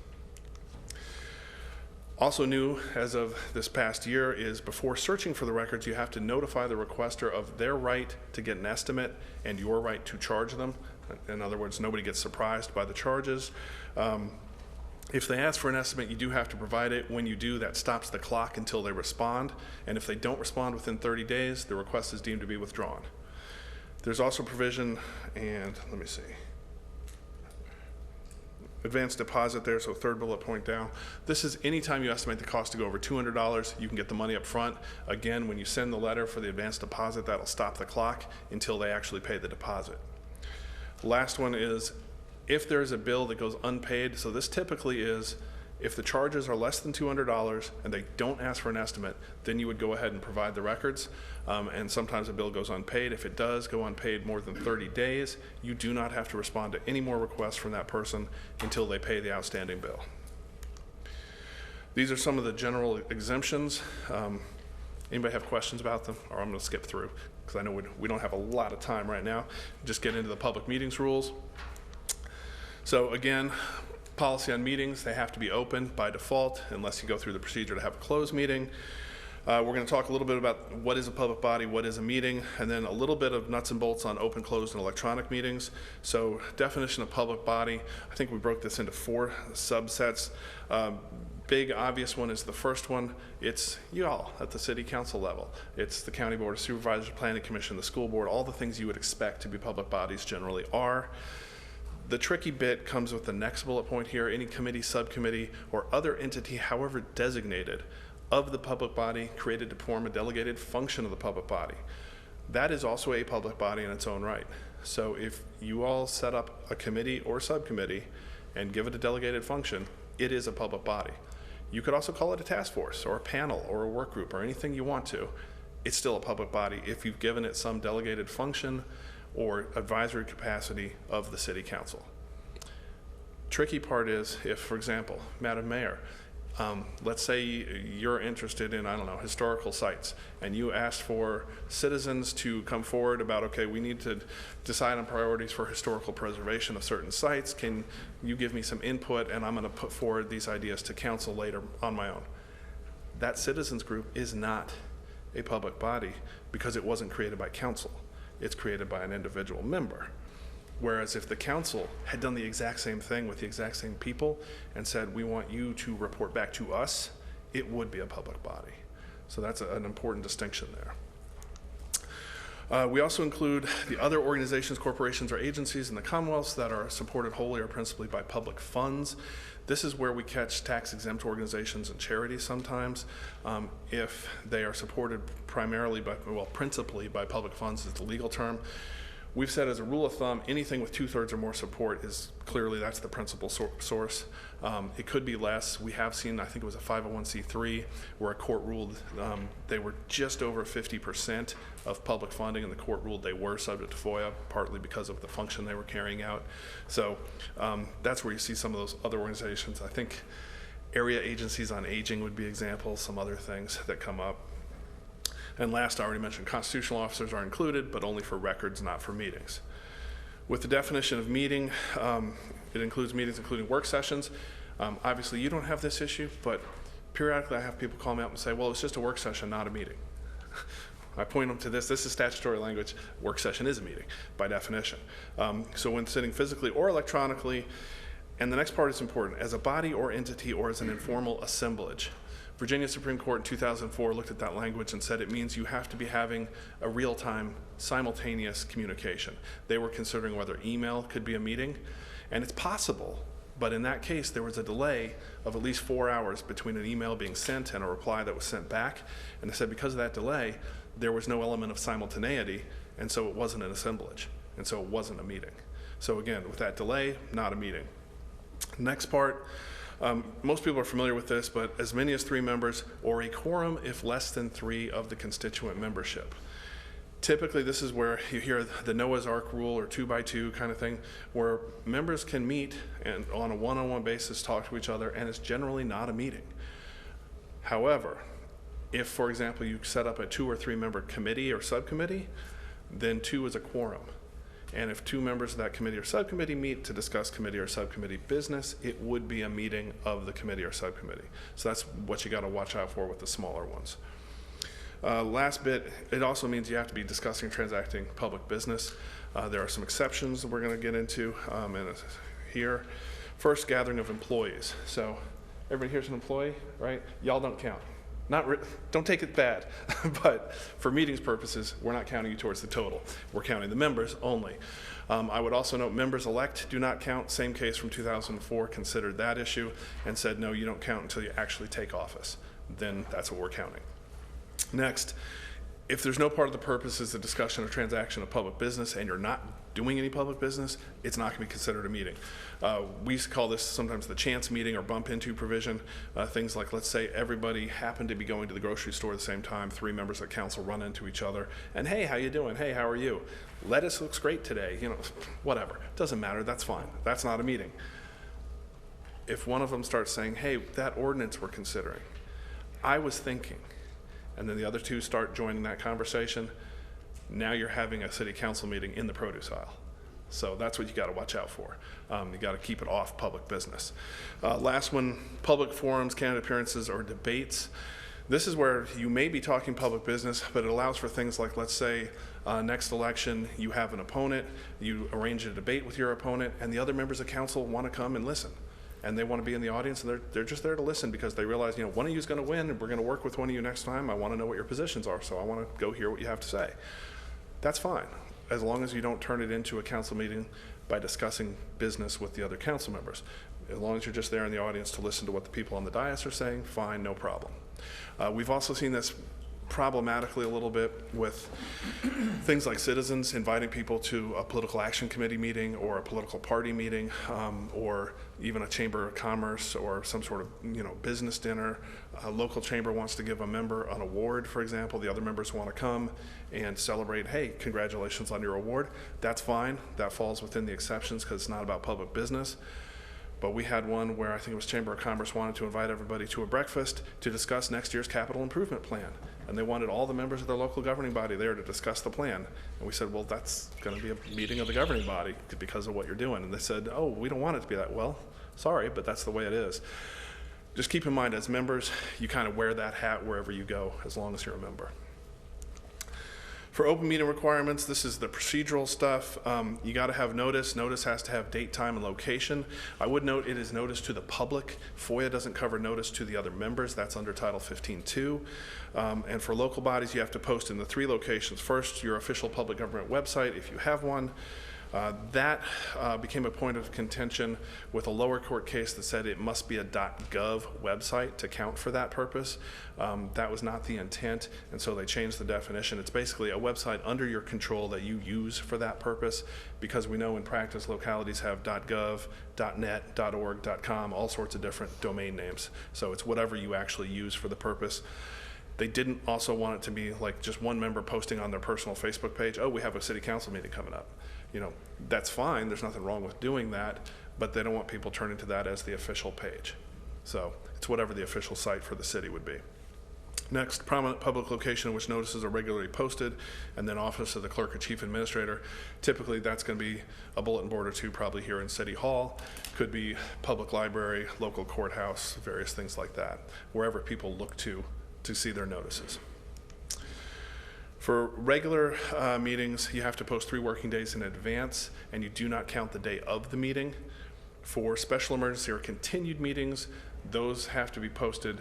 Also new as of this past year is before searching for the records, you have to notify the requester of their right to get an estimate and your right to charge them. In other words, nobody gets surprised by the charges. If they ask for an estimate, you do have to provide it. When you do, that stops the clock until they respond. And if they don't respond within 30 days, the request is deemed to be withdrawn. There's also provision, and let me see. Advanced deposit there, so 3rd bullet point down. This is anytime you estimate the cost to go over $200, you can get the money up front. Again, when you send the letter for the advanced deposit, that'll stop the clock until they actually pay the deposit. Last one is if there is a bill that goes unpaid, so this typically is if the charges are less than $200 and they don't ask for an estimate, then you would go ahead and provide the records. And sometimes a bill goes unpaid. If it does go unpaid more than 30 days, you do not have to respond to any more requests from that person until they pay the outstanding bill. These are some of the general exemptions. Anybody have questions about them? Or I'm going to skip through because I know we don't have a lot of time right now. Just get into the public meetings rules. So again, Policy on meetings, they have to be open by default unless you go through the procedure to have a closed meeting. We're going to talk a little bit about what is a public body, what is a meeting, and then a little bit of nuts and bolts on open, closed, and electronic meetings. So definition of public body, I think we broke this into 4 subsets. Big obvious one is the first one. It's you all at the city council level. It's the county board of supervisors, planning commission, the school board, all the things you would expect to be public bodies generally are. The tricky bit comes with the next bullet point here. Any committee, subcommittee, or other entity, however designated, of the public body created to perform a delegated function of the public body. That is also a public body in its own right. So if you all set up a committee or subcommittee and give it a delegated function, it is a public body. You could also call it a task force or a panel or a work group or anything you want to. It's still a public body if you've given it some delegated function or advisory capacity of the city council. Tricky part is if, for example, Madam Mayor, let's say you're interested in, I don't know, historical sites, and you asked for citizens to come forward about, okay, we need to decide on priorities for historical preservation of certain sites. Can you give me some input, and I'm going to put forward these ideas to council later on my own. That citizens group is not a public body because it wasn't created by council. It's created by an individual member. Whereas if the council had done the exact same thing with the exact same people and said, we want you to report back to us, it would be a public body. So that's an important distinction there. We also include the other organizations, corporations, or agencies in the Commonwealth that are supported wholly or principally by public funds. This is where we catch tax-exempt organizations and charities sometimes. If they are supported primarily by, well, principally by public funds is the legal term. We've said as a rule of thumb, anything with 2/3 or more support is clearly, that's the principal source. It could be less. We have seen, I think it was a 501c3, where a court ruled they were just over 50% of public funding, and the court ruled they were subject to FOIA, partly because of the function they were carrying out. So that's where you see some of those other organizations. I think area agencies on aging would be examples, some other things that come up. And last, I already mentioned constitutional officers are included, but only for records, not for meetings. With the definition of meeting, it includes meetings including work sessions. Obviously, you don't have this issue, but periodically I have people call me up and say, well, it's just a work session, not a meeting. I point them to this. This is statutory language. Work session is a meeting by definition. So when sitting physically or electronically, and the next part is important, as a body or entity or as an informal assemblage. Virginia Supreme Court in 2004 looked at that language and said it means you have to be having a real-time, simultaneous communication. They were considering whether email could be a meeting, and it's possible, but in that case there was a delay of at least 4 hours between an email being sent and a reply that was sent back, and they said because of that delay, there was no element of simultaneity, and so it wasn't an assemblage, and so it wasn't a meeting. So again, with that delay, not a meeting. Next part, most people are familiar with this, but as many as 3 members or a quorum if less than 3 of the constituent membership. Typically, this is where you hear the Noah's Ark rule or 2x2 kind of thing, where members can meet and on a one-on-one basis talk to each other, and it's generally not a meeting. However, if, for example, you set up a 2 or 3 member committee or subcommittee, then 2 is a quorum. And if 2 members of that committee or subcommittee meet to discuss committee or subcommittee business, it would be a meeting of the committee or subcommittee. So that's what you got to watch out for with the smaller ones. Last bit, it also means you have to be discussing and transacting public business. There are some exceptions that we're going to get into here. First, gathering of employees. So everybody here's an employee, right? Y'all don't count. Don't take it bad, but for meetings purposes, we're not counting you towards the total. We're counting the members only. I would also note members-elect do not count. Same case from 2004 considered that issue and said, no, you don't count until you actually take office. Then that's what we're counting. Next, if there's no part of the purpose is the discussion or transaction of public business and you're not doing any public business, it's not going to be considered a meeting. We used to call this sometimes the chance meeting or bump into provision. Things like, let's say everybody happened to be going to the grocery store at the same time, 3 members of council run into each other, and hey, how you doing? Hey, how are you? Lettuce looks great today. You know, whatever. Doesn't matter. That's fine. That's not a meeting. If one of them starts saying, hey, that ordinance we're considering, I was thinking, and then the other 2 start joining that conversation, now you're having a city council meeting in the produce aisle. So that's what you got to watch out for. You got to keep it off public business. Last one, public forums, candidate appearances, or debates. This is where you may be talking public business, but it allows for things like, let's say, next election, you have an opponent, you arrange a debate with your opponent, and the other members of council want to come and listen. And they want to be in the audience, and they're just there to listen because they realize, one of you is going to win, and we're going to work with one of you next time. I want to know what your positions are, so I want to go hear what you have to say. That's fine, as long as you don't turn it into a council meeting by discussing business with the other council members. As long as you're just there in the audience to listen to what the people on the dais are saying, fine, no problem. We've also seen this problematically a little bit with things like citizens inviting people to a political action committee meeting or a political party meeting, or even a chamber of commerce or some sort of business dinner. A local chamber wants to give a member an award, for example. The other members want to come and celebrate, hey, congratulations on your award. That's fine. That falls within the exceptions because it's not about public business. But we had one where I think it was Chamber of Commerce wanted to invite everybody to a breakfast to discuss next year's capital improvement plan. And they wanted all the members of their local governing body there to discuss the plan. And we said, well, that's going to be a meeting of the governing body because of what you're doing. And they said, oh, we don't want it to be that. Well, sorry, but that's the way it is. Just keep in mind, as members, you kind of wear that hat wherever you go, as long as you're a member. For open meeting requirements, this is the procedural stuff. You got to have notice. Notice has to have date, time, and location. I would note it is notice to the public. FOIA doesn't cover notice to the other members. That's under Title 15.2. And for local bodies, you have to post in the 3 locations. First, your official public government website, if you have one. That became a point of contention with a lower court case that said it must be a .gov website to count for that purpose. That was not the intent, and so they changed the definition. It's basically a website under your control that you use for that purpose, because we know in practice localities have .gov, .net, .org, .com, all sorts of different domain names. So it's whatever you actually use for the purpose. They didn't also want it to be like just one member posting on their personal Facebook page, oh, we have a city council meeting coming up. That's fine, there's nothing wrong with doing that, but they don't want people turning to that as the official page. So it's whatever the official site for the city would be. Next, prominent public location in which notices are regularly posted, and then office of the clerk or chief administrator. Typically that's going to be a bulletin board or 2 probably here in City Hall. Could be public library, local courthouse, various things like that, wherever people look to see their notices. For regular meetings, you have to post 3 working days in advance, and you do not count the day of the meeting. For special emergency or continued meetings, those have to be posted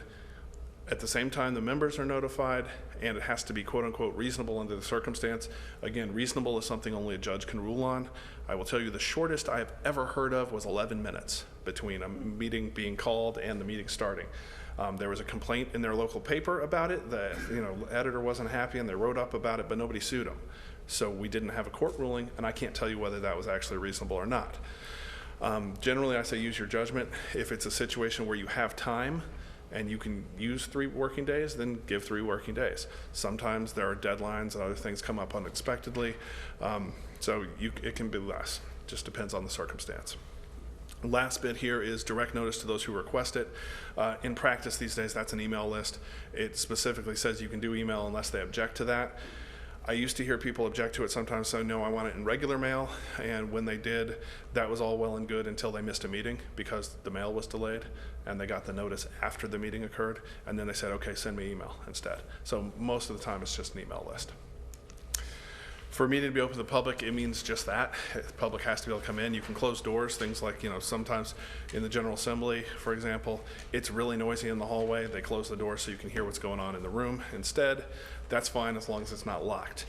at the same time the members are notified, and it has to be quote unquote reasonable under the circumstance. Again, reasonable is something only a judge can rule on. I will tell you the shortest I have ever heard of was 11 minutes between a meeting being called and the meeting starting. There was a complaint in their local paper about it. The editor wasn't happy, and they wrote up about it, but nobody sued them. So we didn't have a court ruling, and I can't tell you whether that was actually reasonable or not. Generally, I say use your judgment. If it's a situation where you have time and you can use 3 working days, then give 3 working days. Sometimes there are deadlines and other things come up unexpectedly, so it can be less. Just depends on the circumstance. Last bit here is direct notice to those who request it. In practice these days, that's an email list. It specifically says you can do email unless they object to that. I used to hear people object to it sometimes, so no, I want it in regular mail. And when they did, that was all well and good until they missed a meeting because the mail was delayed and they got the notice after the meeting occurred. And then they said, okay, send me email instead. So most of the time it's just an email list. For a meeting to be open to the public, it means just that. The public has to be able to come in. You can close doors, things like, sometimes in the General Assembly, for example, it's really noisy in the hallway. They close the door so you can hear what's going on in the room instead. That's fine as long as it's not locked.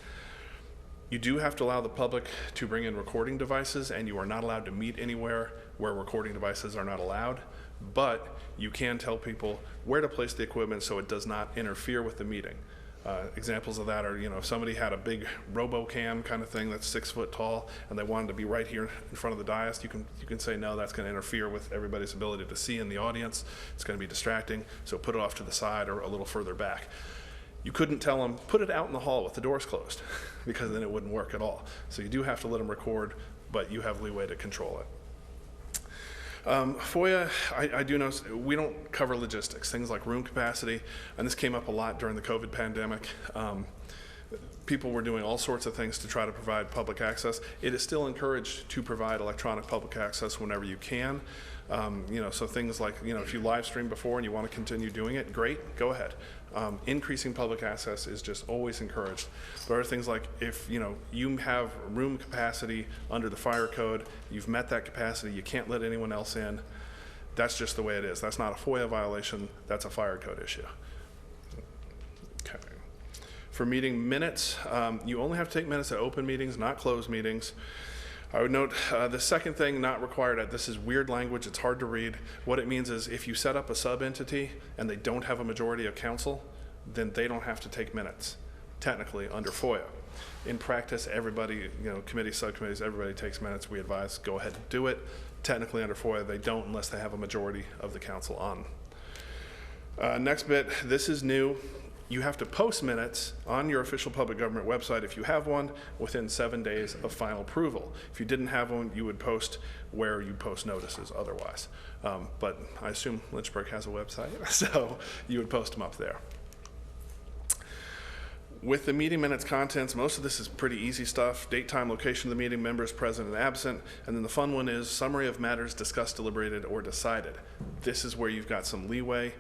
You do have to allow the public to bring in recording devices, and you are not allowed to meet anywhere where recording devices are not allowed, but you can tell people where to place the equipment so it does not interfere with the meeting. Examples of that are, if somebody had a big RoboCam kind of thing that's 6 foot tall and they wanted to be right here in front of the dais, you can say, no, that's going to interfere with everybody's ability to see in the audience. It's going to be distracting, so put it off to the side or a little further back. You couldn't tell them, put it out in the hall with the doors closed, because then it wouldn't work at all. So you do have to let them record, but you have leeway to control it. FOIA, I do know we don't cover logistics, things like room capacity, and this came up a lot during the COVID pandemic. people were doing all sorts of things to try to provide public access. It is still encouraged to provide electronic public access whenever you can. So things like, if you live stream before and you want to continue doing it, great, go ahead. Increasing public access is just always encouraged. There are things like if you have room capacity under the fire code, you've met that capacity, you can't let anyone else in. That's just the way it is. That's not a FOIA violation, that's a fire code issue. Okay. For meeting minutes, you only have to take minutes at open meetings, not closed meetings. I would note the second thing, not required. This is weird language, it's hard to read. What it means is if you set up a sub-entity and they don't have a majority of council, then they don't have to take minutes, technically, under FOIA. In practice, everybody, committees, subcommittees, everybody takes minutes. We advise, go ahead and do it. Technically, under FOIA, they don't unless they have a majority of the council on. Next bit, this is new. You have to post minutes on your official public government website if you have one within 7 days of final approval. If you didn't have one, you would post where you post notices otherwise. But I assume Lynchburg has a website, so you would post them up there. With the meeting minutes contents, most of this is pretty easy stuff. Date, time, location of the meeting, members present and absent. And then the fun one is summary of matters discussed, deliberated, or decided. This is where you've got some leeway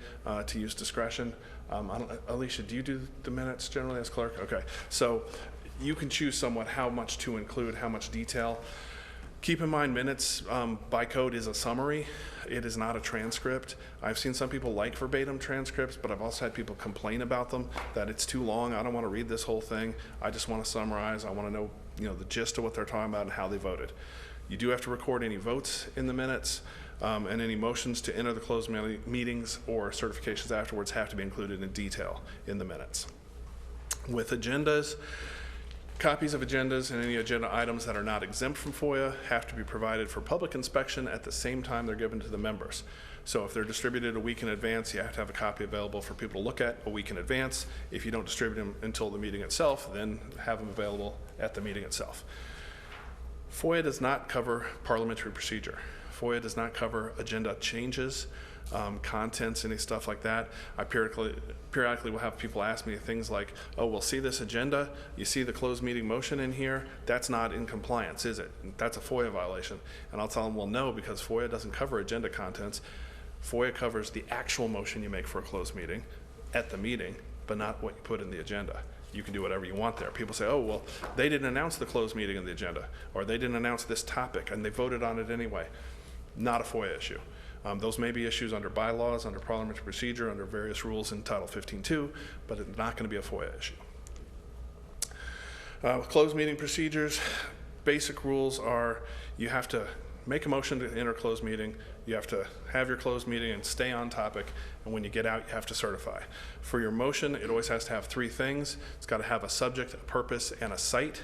to use discretion. Alicia, do you do the minutes generally as clerk? Okay, so you can choose somewhat how much to include, how much detail. Keep in mind, minutes by code is a summary. It is not a transcript. I've seen some people like verbatim transcripts, but I've also had people complain about them, that it's too long. I don't want to read this whole thing. I just want to summarize. I want to know, the gist of what they're talking about and how they voted. You do have to record any votes in the minutes, and any motions to enter the closed meetings or certifications afterwards have to be included in detail in the minutes. With agendas, copies of agendas and any agenda items that are not exempt from FOIA have to be provided for public inspection at the same time they're given to the members. So if they're distributed a week in advance, you have to have a copy available for people to look at a week in advance. If you don't distribute them until the meeting itself, then have them available at the meeting itself. FOIA does not cover parliamentary procedure. FOIA does not cover agenda changes, contents, any stuff like that. I periodically will have people ask me things like, oh, we'll see this agenda, you see the closed meeting motion in here, that's not in compliance, is it? That's a FOIA violation. And I'll tell them, well, no, because FOIA doesn't cover agenda contents. FOIA covers the actual motion you make for a closed meeting at the meeting, but not what you put in the agenda. You can do whatever you want there. People say, oh, well, they didn't announce the closed meeting in the agenda, or they didn't announce this topic, and they voted on it anyway. Not a FOIA issue. Those may be issues under bylaws, under parliamentary procedure, under various rules in Title 15.2, but it's not going to be a FOIA issue. Closed meeting procedures, basic rules are you have to make a motion to enter a closed meeting, you have to have your closed meeting and stay on topic, and when you get out, you have to certify. For your motion, it always has to have three things. It's got to have a subject, a purpose, and a site.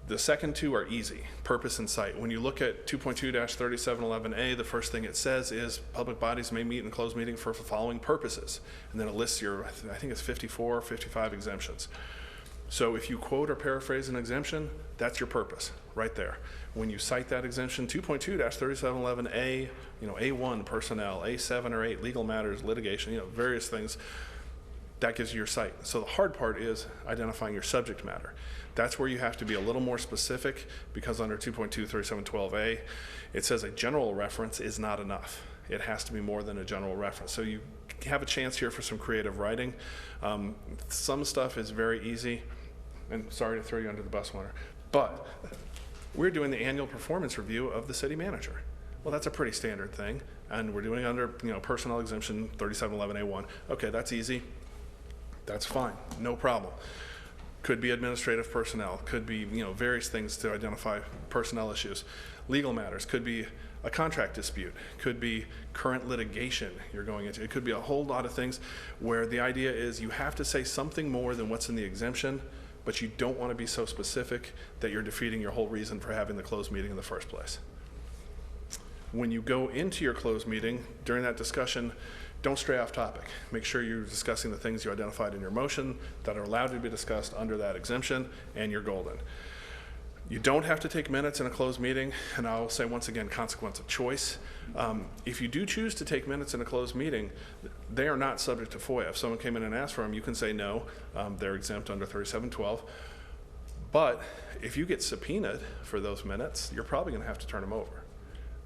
The second two are easy, purpose and site. When you look at 2.2-3711A, the first thing it says is public bodies may meet in closed meeting for the following purposes. And then it lists your, I think it's 54 or 55 exemptions. So if you quote or paraphrase an exemption, that's your purpose right there. When you cite that exemption, 2.2-3711A, A1 personnel, A7 or 8 legal matters, litigation, various things, that gives you your site. So the hard part is identifying your subject matter. That's where you have to be a little more specific, because under 2.2-3712A, it says a general reference is not enough. It has to be more than a general reference. So you have a chance here for some creative writing. Some stuff is very easy, and sorry to throw you under the bus, Warner, but we're doing the annual performance review of the city manager. Well, that's a pretty standard thing, and we're doing under personnel exemption 3711A1. Okay, that's easy. That's fine, no problem. Could be administrative personnel, could be various things to identify personnel issues. Legal matters, could be a contract dispute, could be current litigation you're going into. It could be a whole lot of things where the idea is you have to say something more than what's in the exemption, but you don't want to be so specific that you're defeating your whole reason for having the closed meeting in the first place. When you go into your closed meeting, during that discussion, don't stray off topic. Make sure you're discussing the things you identified in your motion that are allowed to be discussed under that exemption, and you're golden. You don't have to take minutes in a closed meeting, and I'll say once again, consequence of choice. If you do choose to take minutes in a closed meeting, they are not subject to FOIA. If someone came in and asked for them, you can say no, they're exempt under 3712. But if you get subpoenaed for those minutes, you're probably gonna have to turn them over.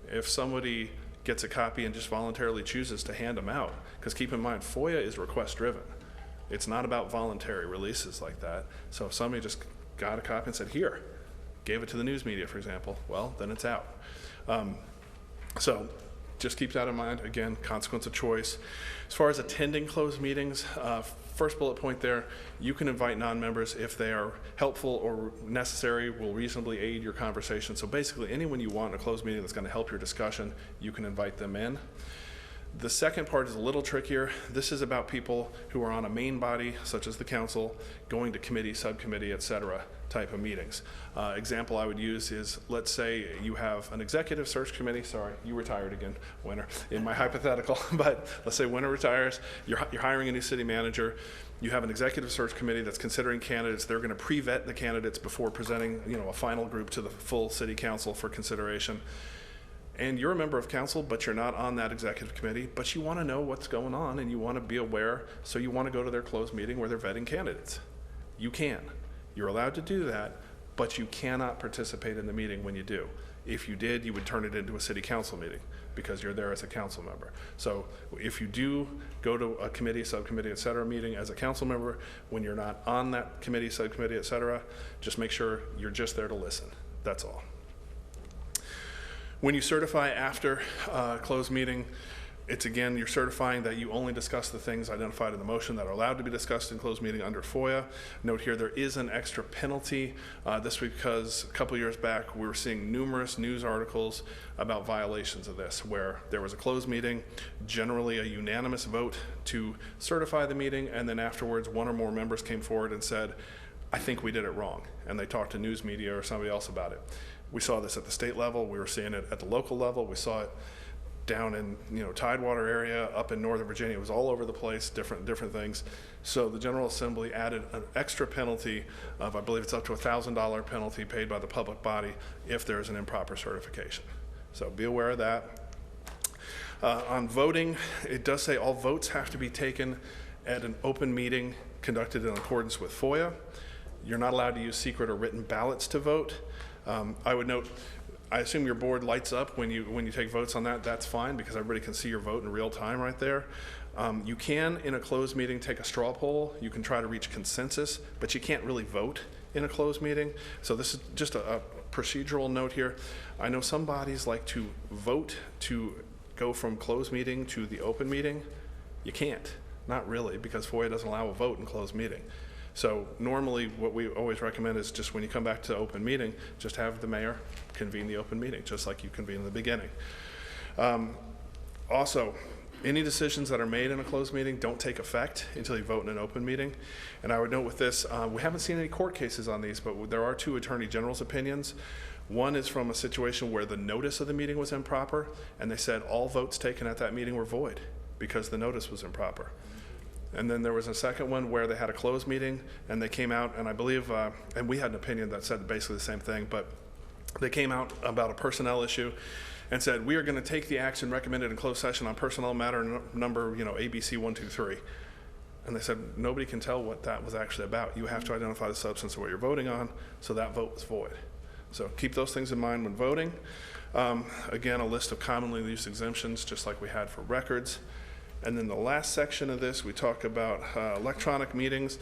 If somebody gets a copy and just voluntarily chooses to hand them out, because keep in mind, FOIA is request driven. It's not about voluntary releases like that. So if somebody just got a copy and said, here, gave it to the news media, for example, well, then it's out. So just keep that in mind. Again, consequence of choice. As far as attending closed meetings, first bullet point there, you can invite non-members if they are helpful or necessary, will reasonably aid your conversation. So basically, anyone you want in a closed meeting that's going to help your discussion, you can invite them in. The second part is a little trickier. This is about people who are on a main body, such as the council, going to committee, subcommittee, et cetera, type of meetings. Example I would use is, let's say you have an executive search committee. Sorry, you retired again, Winter, in my hypothetical, but let's say Winter retires, you're hiring a new city manager, you have an executive search committee that's considering candidates. They're gonna pre-vet the candidates before presenting, a final group to the full city council for consideration. And you're a member of council, but you're not on that executive committee, but you want to know what's going on and you want to be aware, so you want to go to their closed meeting where they're vetting candidates. You can. You're allowed to do that, but you cannot participate in the meeting when you do. If you did, you would turn it into a city council meeting because you're there as a council member. So if you do go to a committee, subcommittee, et cetera meeting as a council member, when you're not on that committee, subcommittee, et cetera, just make sure you're just there to listen. That's all. When you certify after a closed meeting, it's again, you're certifying that you only discuss the things identified in the motion that are allowed to be discussed in closed meeting under FOIA. Note here, there is an extra penalty. This because a couple years back, we were seeing numerous news articles about violations of this, where there was a closed meeting, generally a unanimous vote to certify the meeting, and then afterwards, one or more members came forward and said, I think we did it wrong. And they talked to news media or somebody else about it. We saw this at the state level. We were seeing it at the local level. We saw it down in Tidewater area, up in Northern Virginia. It was all over the place, different things. So the General Assembly added an extra penalty of, I believe it's up to $1,000 penalty paid by the public body if there is an improper certification. So be aware of that. On voting, it does say all votes have to be taken at an open meeting conducted in accordance with FOIA. You're not allowed to use secret or written ballots to vote. I would note, I assume your board lights up when you take votes on that. That's fine because everybody can see your vote in real time right there. You can, in a closed meeting, take a straw poll. You can try to reach consensus, but you can't really vote in a closed meeting. So this is just a procedural note here. I know some bodies like to vote to go from closed meeting to the open meeting. You can't, not really, because FOIA doesn't allow a vote in closed meeting. So normally what we always recommend is just when you come back to open meeting, just have the mayor convene the open meeting, just like you convene in the beginning. Also, any decisions that are made in a closed meeting don't take effect until you vote in an open meeting. And I would note with this, we haven't seen any court cases on these, but there are two attorney general's opinions. One is from a situation where the notice of the meeting was improper, and they said all votes taken at that meeting were void because the notice was improper. And then there was a second one where they had a closed meeting and they came out, and I believe, and we had an opinion that said basically the same thing, but they came out about a personnel issue and said, we are going to take the action recommended in closed session on personnel matter number, ABC 123. And they said, nobody can tell what that was actually about. You have to identify the substance of what you're voting on, so that vote was void. So keep those things in mind when voting. Again, a list of commonly used exemptions, just like we had for records. And then the last section of this, we talk about electronic meetings.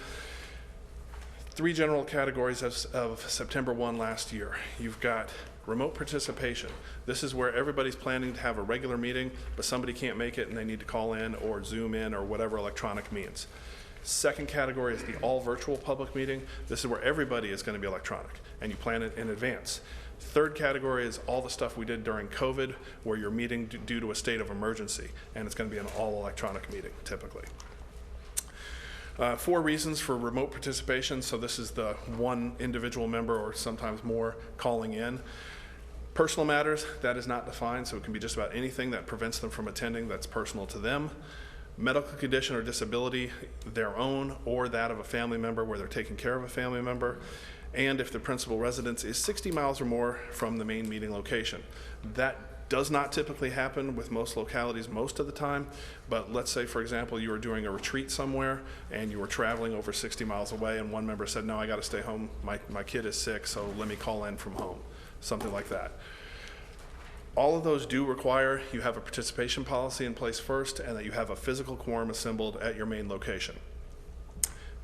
3 general categories of September 1 last year. You've got remote participation. This is where everybody's planning to have a regular meeting, but somebody can't make it and they need to call in or Zoom in or whatever electronic means. Second category is the all virtual public meeting. This is where everybody is going to be electronic and you plan it in advance. Third category is all the stuff we did during COVID, where you're meeting due to a state of emergency, and it's going to be an all electronic meeting, typically. 4 reasons for remote participation. So this is the one individual member or sometimes more calling in. Personal matters, that is not defined, so it can be just about anything that prevents them from attending that's personal to them. Medical condition or disability, their own or that of a family member where they're taking care of a family member. and if the principal residence is 60 miles or more from the main meeting location. That does not typically happen with most localities most of the time, but let's say, for example, you were doing a retreat somewhere and you were traveling over 60 miles away and one member said, no, I got to stay home, my kid is sick, so let me call in from home, something like that. All of those do require you have a participation policy in place first and that you have a physical quorum assembled at your main location.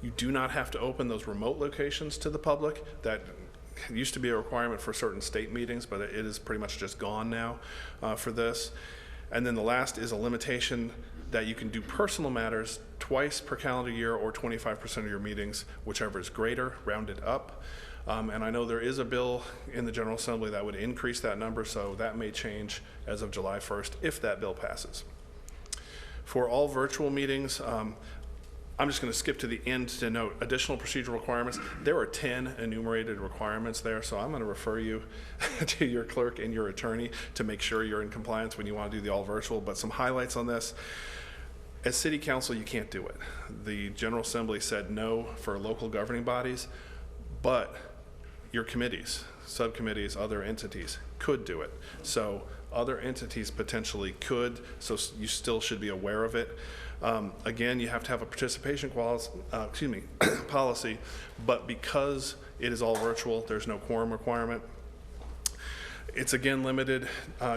You do not have to open those remote locations to the public. That used to be a requirement for certain state meetings, but it is pretty much just gone now for this. And then the last is a limitation that you can do personal matters twice per calendar year or 25% of your meetings, whichever is greater, rounded up. And I know there is a bill in the General Assembly that would increase that number, so that may change as of July 1st if that bill passes. For all virtual meetings, I'm just going to skip to the end to note additional procedural requirements. There are 10 enumerated requirements there, so I'm going to refer you to your clerk and your attorney to make sure you're in compliance when you want to do the all virtual. But some highlights on this. As City Council, you can't do it. The General Assembly said no for local governing bodies, but your committees, subcommittees, other entities could do it. So other entities potentially could, so you still should be aware of it. Again, you have to have a participation policy, but because it is all virtual, there's no quorum requirement. It's again limited,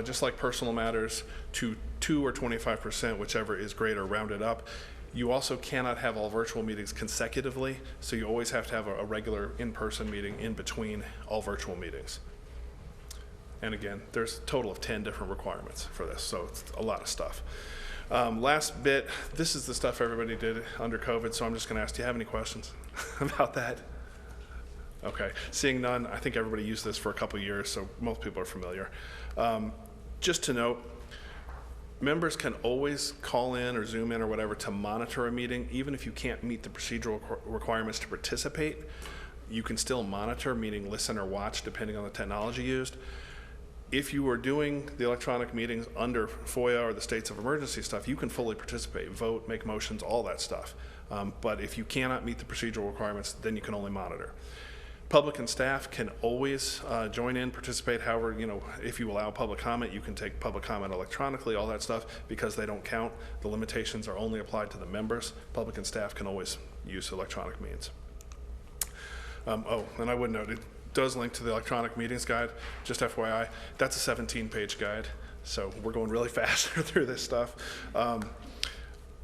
just like personal matters, to 2 or 25%, whichever is greater, rounded up. You also cannot have all virtual meetings consecutively, so you always have to have a regular in-person meeting in between all virtual meetings. And again, there's a total of 10 different requirements for this, so it's a lot of stuff. Last bit, this is the stuff everybody did under COVID, so I'm just going to ask, do you have any questions about that? Okay, seeing none, I think everybody used this for a couple years, so most people are familiar. Just to note, members can always call in or Zoom in or whatever to monitor a meeting, even if you can't meet the procedural requirements to participate. You can still monitor, meaning listen or watch, depending on the technology used. If you are doing the electronic meetings under FOIA or the states of emergency stuff, you can fully participate, vote, make motions, all that stuff. But if you cannot meet the procedural requirements, then you can only monitor. Public and staff can always join in, participate. However, if you allow public comment, you can take public comment electronically, all that stuff, because they don't count. The limitations are only applied to the members. Public and staff can always use electronic means. And I would note, it does link to the electronic meetings guide. Just FYI, that's a 17-page guide, so we're going really fast through this stuff.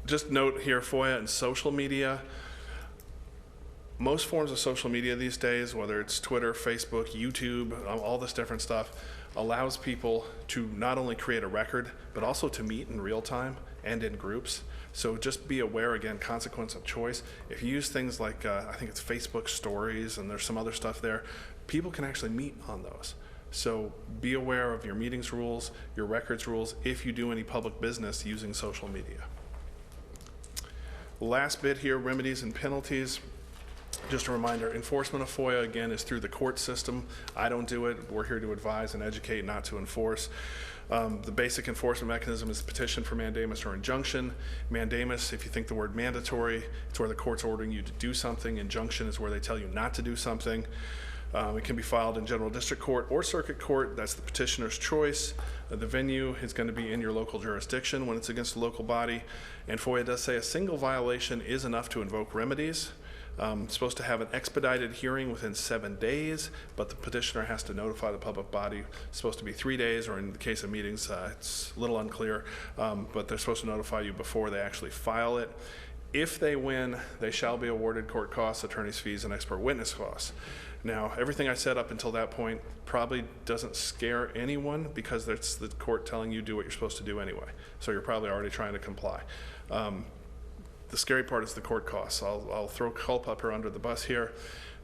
Just note here, FOIA and social media. Most forms of social media these days, whether it's Twitter, Facebook, YouTube, all this different stuff, allows people to not only create a record, but also to meet in real time and in groups. So just be aware, again, consequence of choice. If you use things like, I think it's Facebook stories and there's some other stuff there, people can actually meet on those. So be aware of your meetings rules, your records rules, if you do any public business using social media. Last bit here, remedies and penalties. Just a reminder, enforcement of FOIA, again, is through the court system. I don't do it. We're here to advise and educate, not to enforce. The basic enforcement mechanism is petition for mandamus or injunction. Mandamus, if you think the word mandatory, it's where the court's ordering you to do something. Injunction is where they tell you not to do something. It can be filed in general district court or circuit court. That's the petitioner's choice. The venue is going to be in your local jurisdiction when it's against a local body. And FOIA does say a single violation is enough to invoke remedies. It's supposed to have an expedited hearing within 7 days, but the petitioner has to notify the public body. It's supposed to be 3 days, or in the case of meetings, it's a little unclear, but they're supposed to notify you before they actually file it. If they win, they shall be awarded court costs, attorney's fees, and expert witness costs. Now, everything I said up until that point probably doesn't scare anyone because that's the court telling you do what you're supposed to do anyway. So you're probably already trying to comply. The scary part is the court costs. I'll throw Culpepper under the bus here.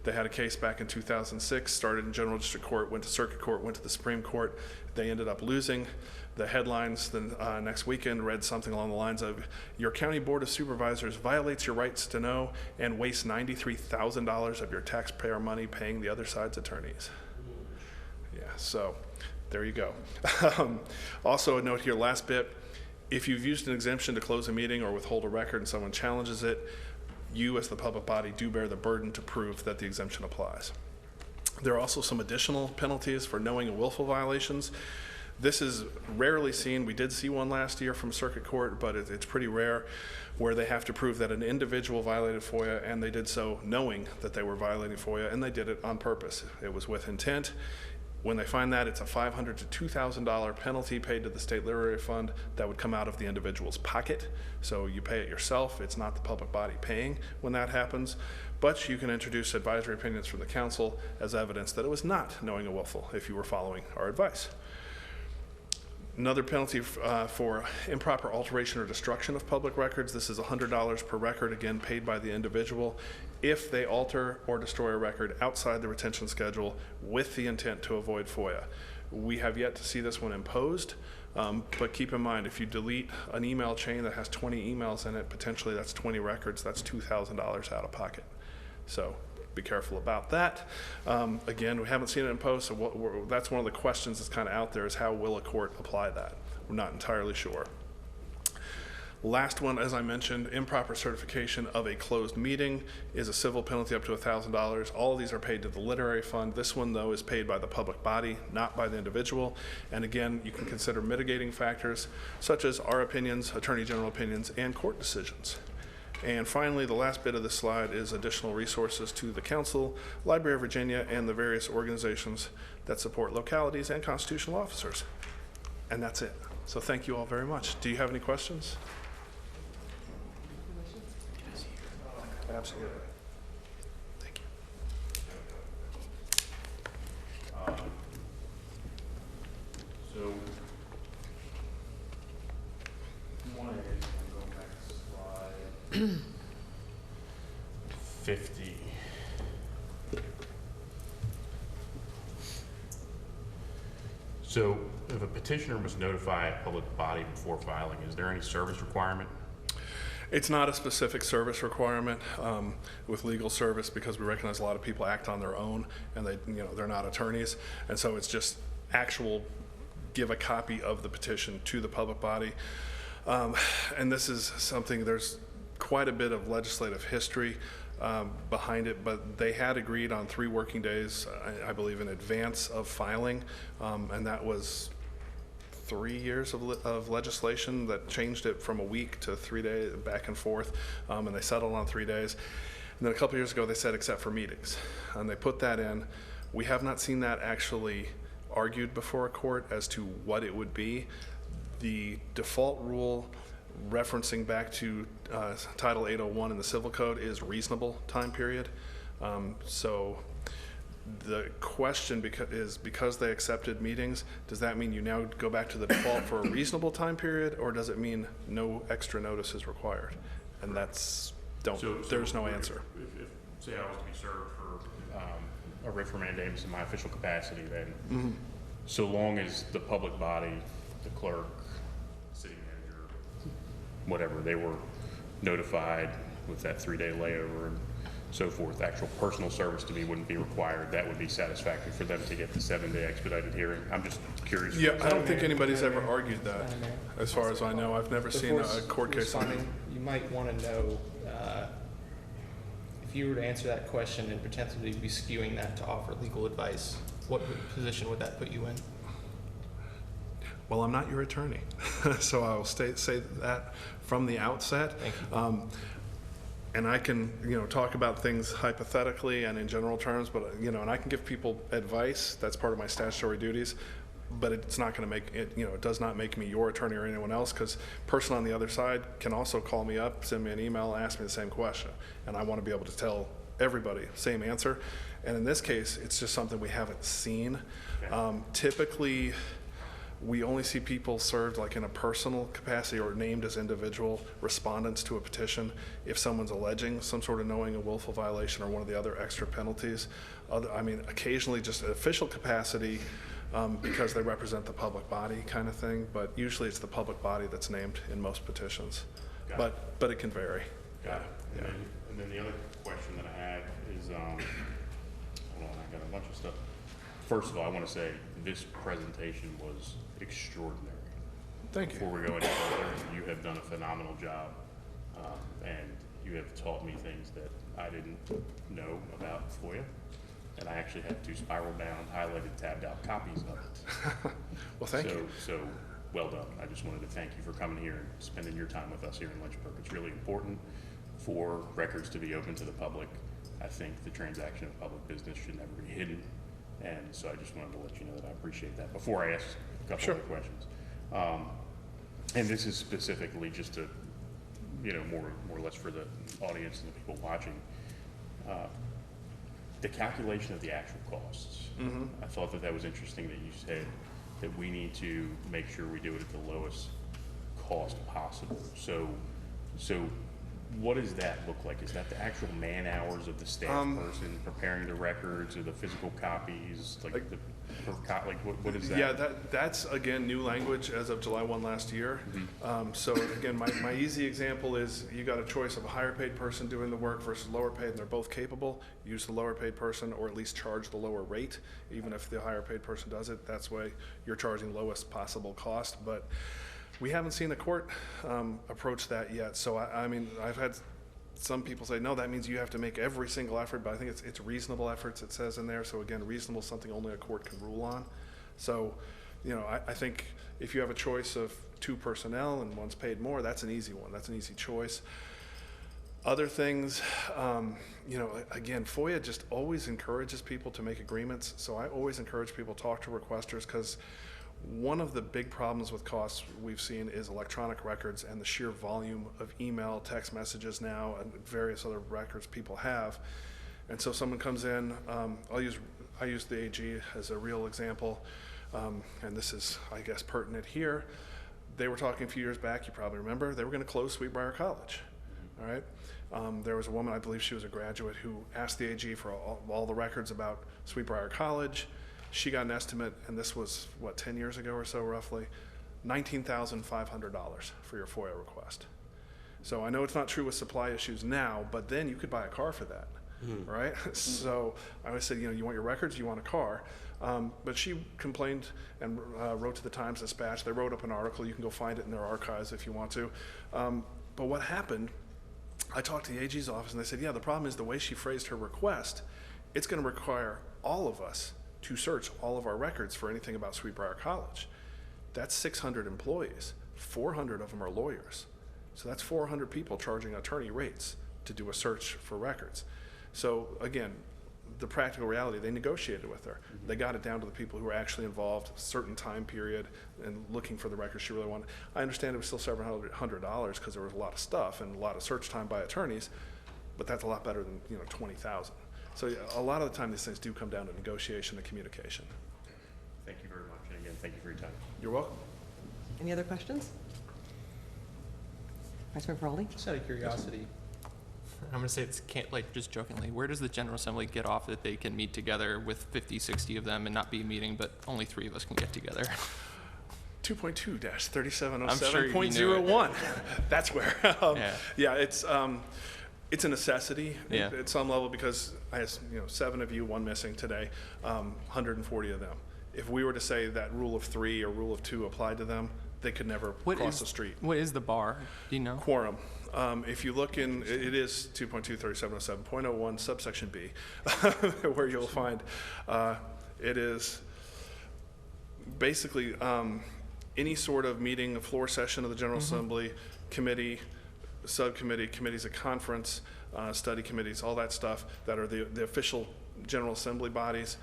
They had a case back in 2006, started in general district court, went to circuit court, went to the Supreme Court. They ended up losing. The headlines the next weekend read something along the lines of, your county board of supervisors violates your rights to know and wastes $93,000 of your taxpayer money paying the other side's attorneys. Yeah, so there you go. Also a note here, last bit, if you've used an exemption to close a meeting or withhold a record and someone challenges it, you as the public body do bear the burden to prove that the exemption applies. There are also some additional penalties for knowing and willful violations. This is rarely seen. We did see one last year from circuit court, but it's pretty rare, where they have to prove that an individual violated FOIA, and they did so knowing that they were violating FOIA, and they did it on purpose. It was with intent. When they find that, it's a $500 to $2,000 penalty paid to the State Literary Fund that would come out of the individual's pocket. So you pay it yourself. It's not the public body paying when that happens. But you can introduce advisory opinions from the council as evidence that it was not knowing and willful if you were following our advice. Another penalty for improper alteration or destruction of public records. This is $100 per record, again, paid by the individual if they alter or destroy a record outside the retention schedule with the intent to avoid FOIA. We have yet to see this one imposed, but keep in mind, if you delete an email chain that has 20 emails in it, potentially that's 20 records, that's $2,000 out of pocket. So be careful about that. Again, we haven't seen it imposed, so that's one of the questions that's kind of out there, is how will a court apply that? We're not entirely sure. Last one, as I mentioned, improper certification of a closed meeting is a civil penalty up to $1,000. All of these are paid to the literary fund. This one, though, is paid by the public body, not by the individual. And again, you can consider mitigating factors such as our opinions, Attorney General opinions, and court decisions. And finally, the last bit of this slide is additional resources to the Council, Library of Virginia, and the various organizations that support localities and constitutional officers. And that's it. So thank you all very much. Do you have any questions? Absolutely. Thank you. So, one is, I'm going back to slide 50. So, if a petitioner must notify a public body before filing, is there any service requirement? It's not a specific service requirement with legal service, because we recognize a lot of people act on their own and they're not attorneys, and so it's just actual give a copy of the petition to the public body. And this is something, there's quite a bit of legislative history behind it, but they had agreed on 3 working days, I believe, in advance of filing, and that was 3 years of legislation that changed it from a week to 3 days, back and forth, and they settled on 3 days. And then a couple years ago, they said except for meetings, and they put that in. We have not seen that actually argued before a court as to what it would be. The default rule, referencing back to Title 801 in the Civil Code, is reasonable time period. So the question is, because they accepted meetings, does that mean you now go back to the default for a reasonable time period, or does it mean no extra notice is required? And that's, there's no answer. If say I was to be served for a writ for mandamus in my official capacity, then so long as the public body, the clerk, city manager, whatever, they were notified with that 3-day layover and so forth, actual personal service to me wouldn't be required. That would be satisfactory for them to get the 7-day expedited hearing. I'm just curious. Yeah, I don't think anybody's ever argued that, as far as I know. I've never seen a court case on it. You might want to know, if you were to answer that question and potentially be skewing that to offer legal advice, what position would that put you in? Well, I'm not your attorney, so I will say that from the outset. Thank you. And I can, talk about things hypothetically and in general terms, but, and I can give people advice. That's part of my statutory duties, but it's not going to make it, it does not make me your attorney or anyone else, because person on the other side can also call me up, send me an email, ask me the same question. And I want to be able to tell everybody same answer. And in this case, it's just something we haven't seen. Okay. Typically, we only see people served like in a personal capacity or named as individual respondents to a petition if someone's alleging some sort of knowing and willful violation or one of the other extra penalties. Occasionally just an official capacity because they represent the public body kind of thing, but usually it's the public body that's named in most petitions. But it can vary. Got it. And then the other question that I had is, hold on, I got a bunch of stuff. First of all, I want to say this presentation was extraordinary. Thank you. Before we go any further, you have done a phenomenal job, and you have taught me things that I didn't know about FOIA. and I actually have 2 spiral bound, highlighted, tabbed out copies of it. Well, thank you. So, well done. I just wanted to thank you for coming here and spending your time with us here in Lynchburg. It's really important for records to be open to the public. I think the transaction of public business should never be hidden, and so I just wanted to let you know that I appreciate that before I ask a couple other questions. And this is specifically just to, more or less for the audience and the people watching. The calculation of the actual costs. I thought that was interesting that you said that we need to make sure we do it at the lowest cost possible. So what does that look like? Is that the actual man hours of the staff person preparing the records or the physical copies? What is that? Yeah, that's again new language as of July 1 last year. So again, my easy example is you got a choice of a higher paid person doing the work versus lower paid, and they're both capable. Use the lower paid person, or at least charge the lower rate, even if the higher paid person does it. That's why you're charging lowest possible cost. But we haven't seen the court approach that yet. So I mean, I've had some people say, no, that means you have to make every single effort, but I think it's reasonable efforts, it says in there. So again, reasonable is something only a court can rule on. So, I think if you have a choice of 2 personnel and one's paid more, that's an easy one. That's an easy choice. Other things, again, FOIA just always encourages people to make agreements. So I always encourage people to talk to requesters, because one of the big problems with costs we've seen is electronic records and the sheer volume of email, text messages now, and various other records people have. And so someone comes in, I use the AG as a real example, and this is, I guess, pertinent here. They were talking a few years back, you probably remember, they were going to close Sweetbriar College. All right. There was a woman, I believe she was a graduate, who asked the AG for all the records about Sweetbriar College. She got an estimate, and this was, 10 years ago or so roughly, $19,500 for your FOIA request. So I know it's not true with supply issues now, but then you could buy a car for that, right? So I always said, you want your records, you want a car. But she complained and wrote to the Times-Dispatch. They wrote up an article. You can go find it in their archives if you want to. But what happened, I talked to the AG's office, and they said, the problem is the way she phrased her request, it's going to require all of us to search all of our records for anything about Sweetbriar College. That's 600 employees. 400 of them are lawyers. So that's 400 people charging attorney rates to do a search for records. So again, the practical reality, they negotiated with her. They got it down to the people who were actually involved, a certain time period, and looking for the records she really wanted. I understand it was still several $100 because there was a lot of stuff and a lot of search time by attorneys, but that's a lot better than 20,000. So a lot of the time, these things do come down to negotiation and communication. Thank you very much. And again, thank you for your time. You're welcome. Any other questions? Vice Mayor Feraldi? Just out of curiosity, I'm going to say it's just jokingly, where does the General Assembly get off that they can meet together with 50, 60 of them and not be a meeting, but only 3 of us can get together? 2.2-3707.01. That's where. It's a necessity at some level, because I have 7 of you, 1 missing today, 140 of them. If we were to say that rule of 3 or rule of 2 applied to them, they could never cross the street. What is the bar? Do you know? Quorum. If you look in, it is 2.2-3707.01 subsection B, where you'll find it is basically any sort of meeting, a floor session of the General Assembly, committee, subcommittee, committees of conference, study committees, all that stuff that are the official General Assembly bodies.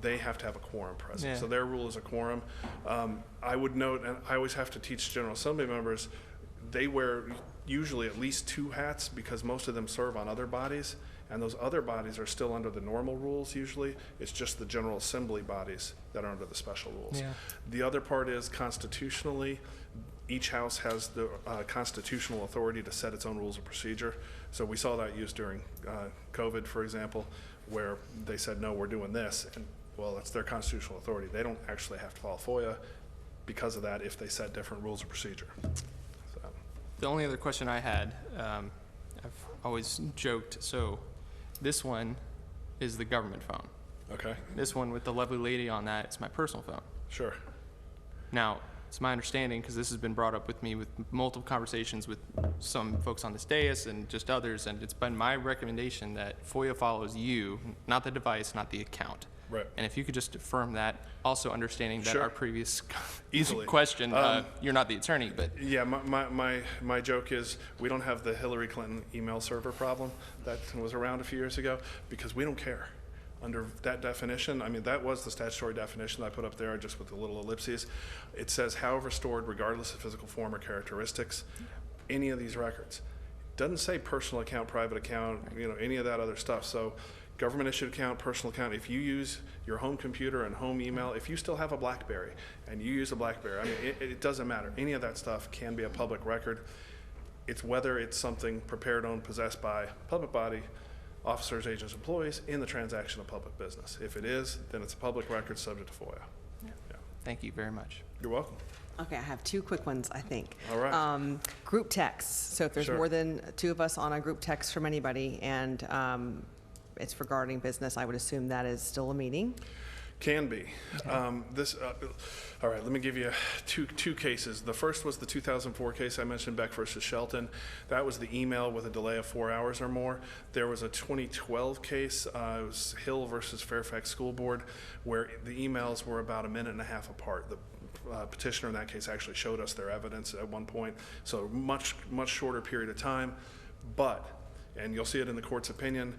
They have to have a quorum present. So their rule is a quorum. I would note, and I always have to teach General Assembly members, they wear usually at least 2 hats, because most of them serve on other bodies, and those other bodies are still under the normal rules usually. It's just the General Assembly bodies that are under the special rules. The other part is constitutionally, each house has the constitutional authority to set its own rules of procedure. So we saw that used during COVID, for example, where they said, no, we're doing this. And well, that's their constitutional authority. They don't actually have to follow FOIA because of that if they set different rules of procedure. So. The only other question I had, I've always joked, so this one is the government phone. Okay. This one with the lovely lady on that, it's my personal phone. Sure. Now, It's my understanding, because this has been brought up with me with multiple conversations with some folks on this dais and just others, and it's been my recommendation that FOIA follows you, not the device, not the account. Right. And if you could just affirm that, also understanding that Sure. our previous Easily. question, you're not the attorney, but Yeah, my joke is we don't have the Hillary Clinton email server problem that was around a few years ago because we don't care. Under that definition, I mean, that was the statutory definition I put up there just with the little ellipses. It says, however stored, regardless of physical form or characteristics, any of these records. It doesn't say personal account, private account, any of that other stuff. So government issued account, personal account, if you use your home computer and home email, if you still have a BlackBerry and you use a BlackBerry, I mean, it doesn't matter. Any of that stuff can be a public record. It's whether it's something prepared, owned, possessed by public body, officers, agents, employees in the transaction of public business. If it is, then it's a public record subject to FOIA. Yeah. thank you very much. You're welcome. Okay, I have two quick ones, I think. All right. Group texts. So if there's Sure. more than two of us on a group text from anybody and it's regarding business, I would assume that is still a meeting. Can be. All right, let me give you two cases. The first was the 2004 case I mentioned, Beck versus Shelton. That was the email with a delay of 4 hours or more. There was a 2012 case, it was Hill versus Fairfax School Board, where the emails were about a minute and a half apart. The petitioner in that case actually showed us their evidence at one point, so much shorter period of time. But, and you'll see it in the court's opinion,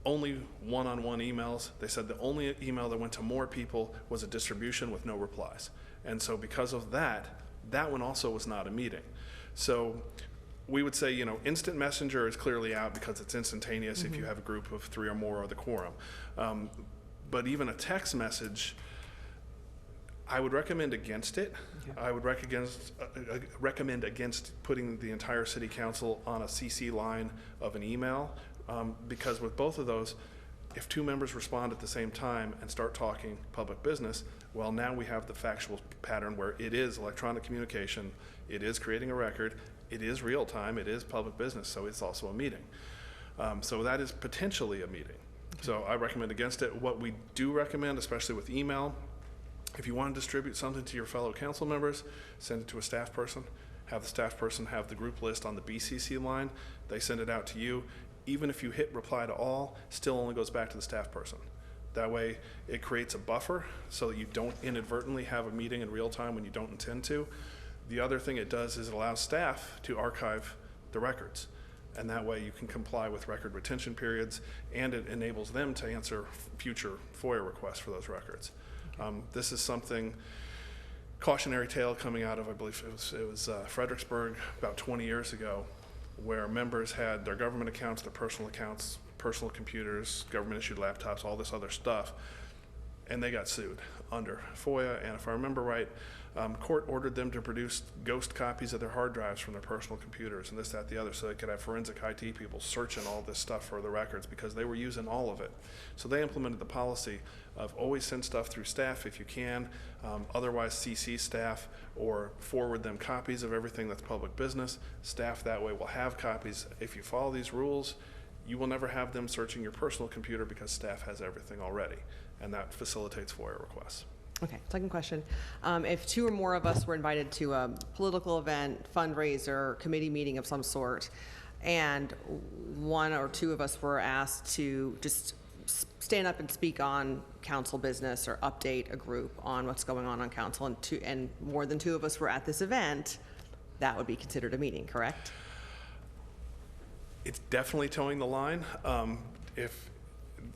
only one-on-one emails. They said the only email that went to more people was a distribution with no replies. And so because of that one also was not a meeting. So we would say, instant messenger is clearly out because it's instantaneous if you have a group of 3 or more or the quorum. But even a text message, I would recommend against it. Okay. I would recommend against putting the entire city council on a CC line of an email. Because with both of those, if 2 members respond at the same time and start talking public business, well, now we have the factual pattern where it is electronic communication, it is creating a record, it is real time, it is public business, so it's also a meeting. So that is potentially a meeting. So I recommend against it. What we do recommend, especially with email, if you want to distribute something to your fellow council members, send it to a staff person. Have the staff person have the group list on the BCC line. They send it out to you. Even if you hit reply to all, still only goes back to the staff person. That way it creates a buffer so that you don't inadvertently have a meeting in real time when you don't intend to. The other thing it does is it allows staff to archive the records. And that way you can comply with record retention periods, and it enables them to answer future FOIA requests for those records. Okay. This is something, cautionary tale coming out of, I believe it was Fredericksburg about 20 years ago, where members had their government accounts, their personal accounts, personal computers, government-issued laptops, all this other stuff, and they got sued under FOIA. And if I remember right, court ordered them to produce ghost copies of their hard drives from their personal computers and this, that, the other, so they could have forensic IT people searching all this stuff for the records because they were using all of it. So they implemented the policy of always send stuff through staff if you can, otherwise CC staff or forward them copies of everything that's public business. Staff that way will have copies. If you follow these rules, you will never have them searching your personal computer because staff has everything already, and that facilitates FOIA requests. Okay, second question. If 2 or more of us were invited to a political event, fundraiser, committee meeting of some sort, and 1 or 2 of us were asked to just stand up and speak on council business or update a group on what's going on council, and more than 2 of us were at this event, that would be considered a meeting, correct? It's definitely towing the line. If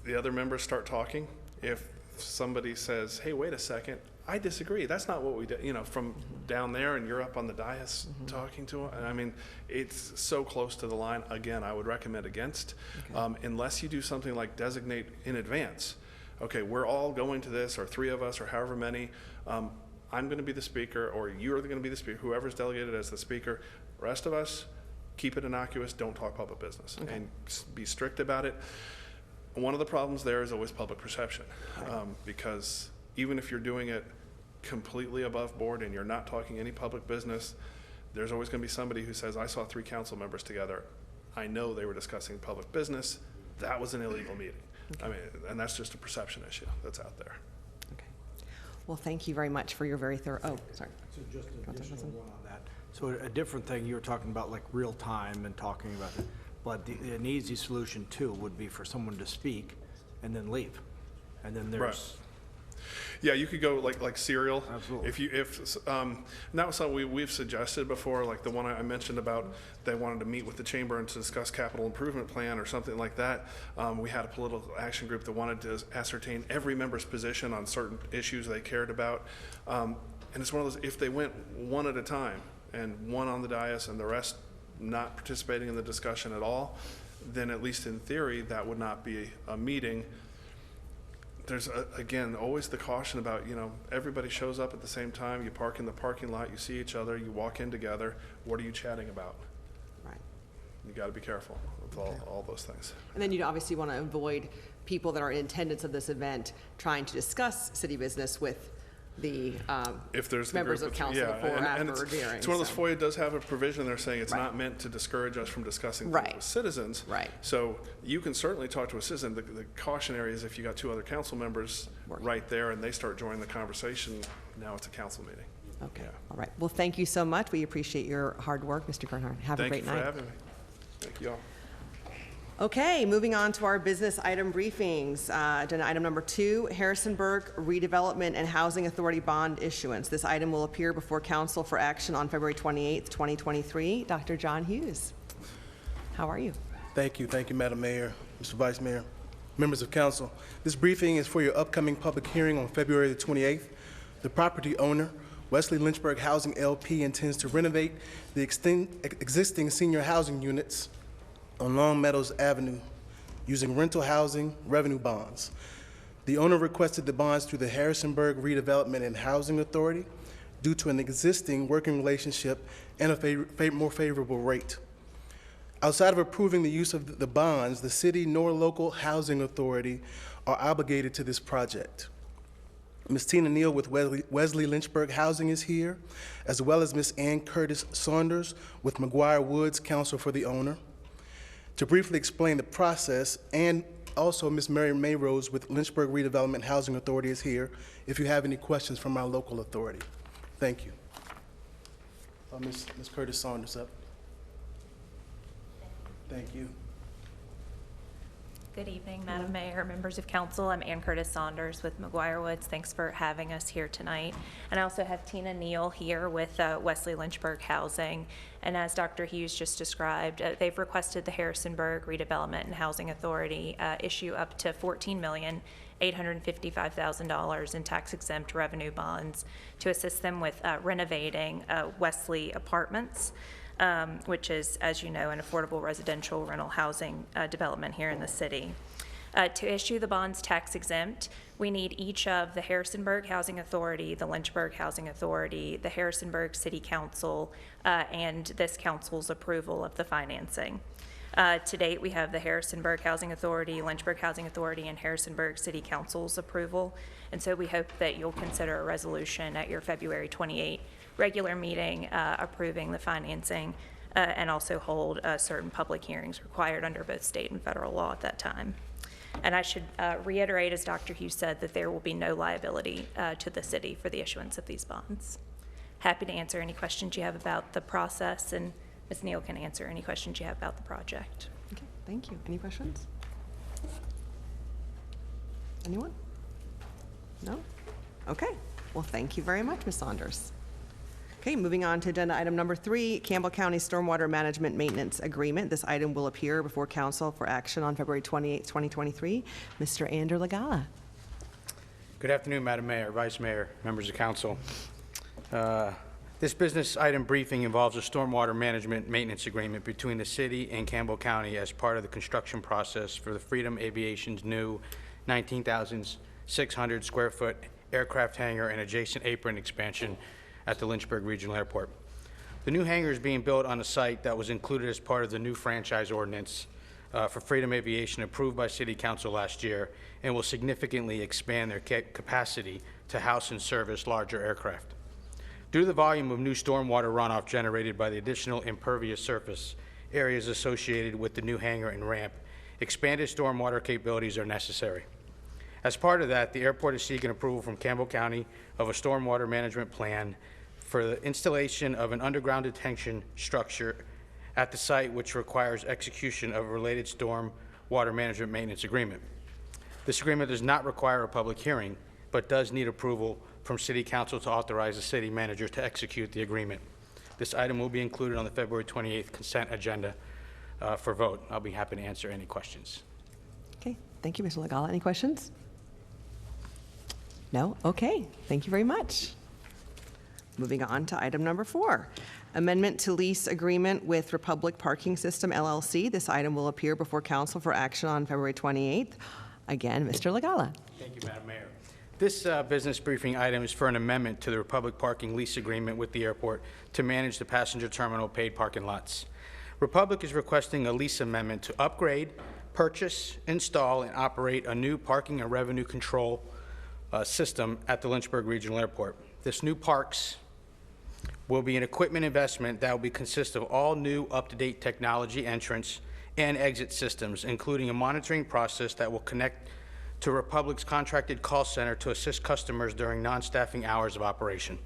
the other members start talking, if somebody says, hey, wait a second, I disagree, that's not what we did, from down there and you're up on the dais talking to them. I mean, it's so close to the line. Again, I would recommend against, unless you do something like designate in advance. Okay, we're all going to this, or 3 of us, or however many. I'm going to be the speaker, or you're going to be the speaker, whoever's delegated as the speaker. The rest of us, keep it innocuous, don't talk public business, and be strict about it. One of the problems there is always public perception, because even if you're doing it completely above board and you're not talking any public business, there's always going to be somebody who says, I saw 3 council members together. I know they were discussing public business. That was an illegal meeting. I mean, and that's just a perception issue that's out there. Okay. Well, thank you very much for your very thorough, oh, sorry. So just an Want to say additional something? one on that. So a different thing, you were talking about like real time and talking about it, but an easy solution too would be for someone to speak and then leave. And then there's, Yeah, you could go like serial. Absolutely. And that was something we've suggested before, like the one I mentioned about they wanted to meet with the chamber and to discuss capital improvement plan or something like that. We had a political action group that wanted to ascertain every member's position on certain issues they cared about. And it's one of those, if they went one at a time and one on the dais and the rest not participating in the discussion at all, then at least in theory, that would not be a meeting. There's, again, always the caution about, everybody shows up at the same time, you park in the parking lot, you see each other, you walk in together, what are you chatting about? Right. You gotta be careful with all those things. And then you'd obviously want to avoid people that are in attendance of this event trying to discuss city business with the If there's the members group of council yeah, before, and after, or during. it's one of those, so. FOIA does have a provision there saying it's Right. not meant to discourage us from discussing things Right. with citizens. Right. So you can certainly talk to a citizen. The cautionary is if you got two other council members Working. right there and they start joining the conversation, now it's a council meeting. Okay, Yeah. all right. Well, thank you so much. We appreciate your hard work, Mr. Gernhardt. Have a Thank you great for night. having me. Thank you all. Okay, moving on to our business item briefings. Agenda item number 2, Harrisonburg Redevelopment and Housing Authority bond issuance. This item will appear before council for action on February 28th, 2023. Dr. John Hughes, how are you? Thank you, Madam Mayor, Mr. Vice Mayor, members of council. This briefing is for your upcoming public hearing on February the 28th. The property owner, Wesley Lynchburg Housing LP, intends to renovate the existing senior housing units on Long Meadows Avenue using rental housing revenue bonds. The owner requested the bonds through the Harrisonburg Redevelopment and Housing Authority due to an existing working relationship and a more favorable rate. Outside of approving the use of the bonds, the city nor local housing authority are obligated to this project. Ms. Tina Neal with Wesley Lynchburg Housing is here, as well as Ms. Ann Curtis Saunders with McGuire Woods, counsel for the owner. To briefly explain the process, and also Ms. Mary Mayrose with Lynchburg Redevelopment Housing Authority is here if you have any questions from our local authority. Thank you. Ms. Curtis Saunders up. Thank you. Good evening, Madam Mayor, members of council. I'm Ann Curtis Saunders with McGuire Woods. Thanks for having us here tonight. And I also have Tina Neal here with Wesley Lynchburg Housing. And as Dr. Hughes just described, they've requested the Harrisonburg Redevelopment and Housing Authority issue up to $14,855,000 in tax-exempt revenue bonds to assist them with renovating Wesley Apartments. Which is, as you know, an affordable residential rental housing development here in the city. To issue the bonds tax exempt, we need each of the Harrisonburg Housing Authority, the Lynchburg Housing Authority, the Harrisonburg City Council, and this council's approval of the financing. To date, we have the Harrisonburg Housing Authority, Lynchburg Housing Authority, and Harrisonburg City Council's approval. And so we hope that you'll consider a resolution at your February 28 regular meeting approving the financing and also hold certain public hearings required under both state and federal law at that time. And I should reiterate, as Dr. Hughes said, that there will be no liability to the city for the issuance of these bonds. Happy to answer any questions you have about the process, and Ms. Neal can answer any questions you have about the project. Okay, thank you. Any questions? Anyone? No? Okay. Well, thank you very much, Ms. Saunders. Okay, moving on to agenda item number 3, Campbell County Stormwater Management Maintenance Agreement. This item will appear before council for action on February 28, 2023. Mr. Andrew Lagala. Good afternoon, Madam Mayor, Vice Mayor, members of council. This business item briefing involves a stormwater management maintenance agreement between the city and Campbell County as part of the construction process for the Freedom Aviation's new 19,600 square foot aircraft hangar and adjacent apron expansion at the Lynchburg Regional Airport. The new hangar is being built on a site that was included as part of the new franchise ordinance for Freedom Aviation approved by City Council last year and will significantly expand their capacity to house and service larger aircraft. Due to the volume of new stormwater runoff generated by the additional impervious surface areas associated with the new hangar and ramp, expanded stormwater capabilities are necessary. As part of that, the airport is seeking approval from Campbell County of a stormwater management plan for the installation of an underground detention structure at the site, which requires execution of a related storm water management maintenance agreement. This agreement does not require a public hearing, but does need approval from City Council to authorize the city manager to execute the agreement. This item will be included on the February 28th consent agenda for vote. I'll be happy to answer any questions. Okay, thank you, Mr. Legala. Any questions? No? Okay, thank you very much. Moving on to item number 4, amendment to lease agreement with Republic Parking System LLC. This item will appear before council for action on February 28th. Again, Mr. Legala. Thank you, Madam Mayor. This business briefing item is for an amendment to the Republic Parking lease agreement with the airport to manage the passenger terminal paid parking lots. Republic is requesting a lease amendment to upgrade, purchase, install, and operate a new parking and revenue control system at the Lynchburg Regional Airport. This new parks will be an equipment investment that will consist of all new up-to-date technology entrance and exit systems, including a monitoring process that will connect to Republic's contracted call center to assist customers during non-staffing hours of operation.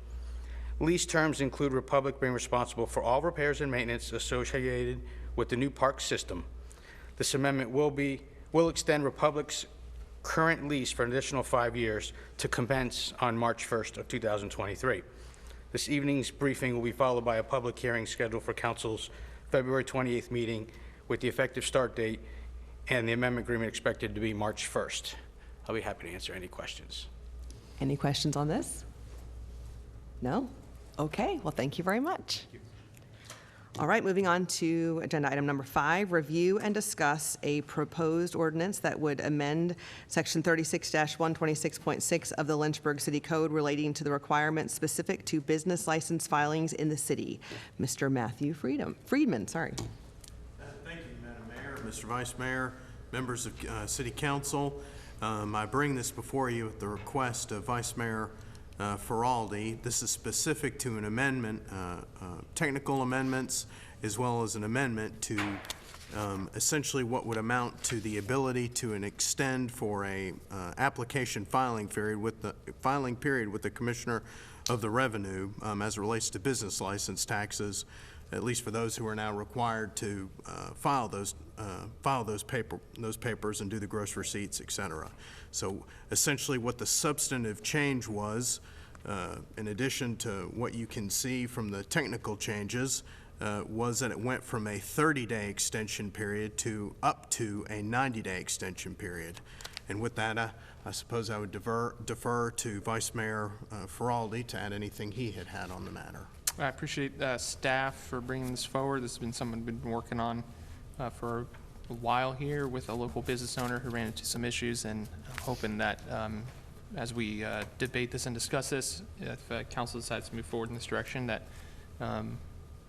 Lease terms include Republic being responsible for all repairs and maintenance associated with the new park system. This amendment will extend Republic's current lease for an additional 5 years to commence on March 1st of 2023. This evening's briefing will be followed by a public hearing scheduled for Council's February 28th meeting with the effective start date and the amendment agreement expected to be March 1st. I'll be happy to answer any questions. Any questions on this? No? Okay, well, thank you very much. All right, moving on to agenda item number 5, review and discuss a proposed ordinance that would amend section 36-126.6 of the Lynchburg City Code relating to the requirements specific to business license filings in the city. Mr. Matthew Friedman, sorry. Thank you, Madam Mayor, Mr. Vice Mayor, members of City Council. I bring this before you at the request of Vice Mayor Feraldi. This is specific to an amendment, technical amendments, as well as an amendment to essentially what would amount to the ability to extend for a application filing period with the Commissioner of the Revenue as it relates to business license taxes, at least for those who are now required to file those papers and do the gross receipts, et cetera. So essentially what the substantive change was, in addition to what you can see from the technical changes, was that it went from a 30-day extension period to up to a 90-day extension period. And with that, I suppose I would defer to Vice Mayor Feraldi to add anything he had on the matter. I appreciate staff for bringing this forward. This has been something we've been working on for a while here with a local business owner who ran into some issues, and I'm hoping that as we debate this and discuss this, if council decides to move forward in this direction, that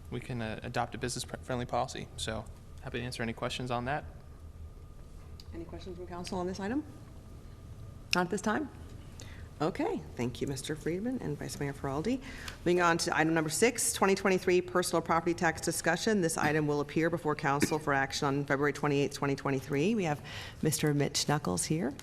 we can adopt a business-friendly policy. So happy to answer any questions on that. Any questions from council on this item? Not at this time? Okay, thank you, Mr. Friedman and Vice Mayor Feraldi. Moving on to item number 6, 2023 personal property tax discussion. This item will appear before council for action on February 28th, 2023. We have Mr. Mitch Knuckles here.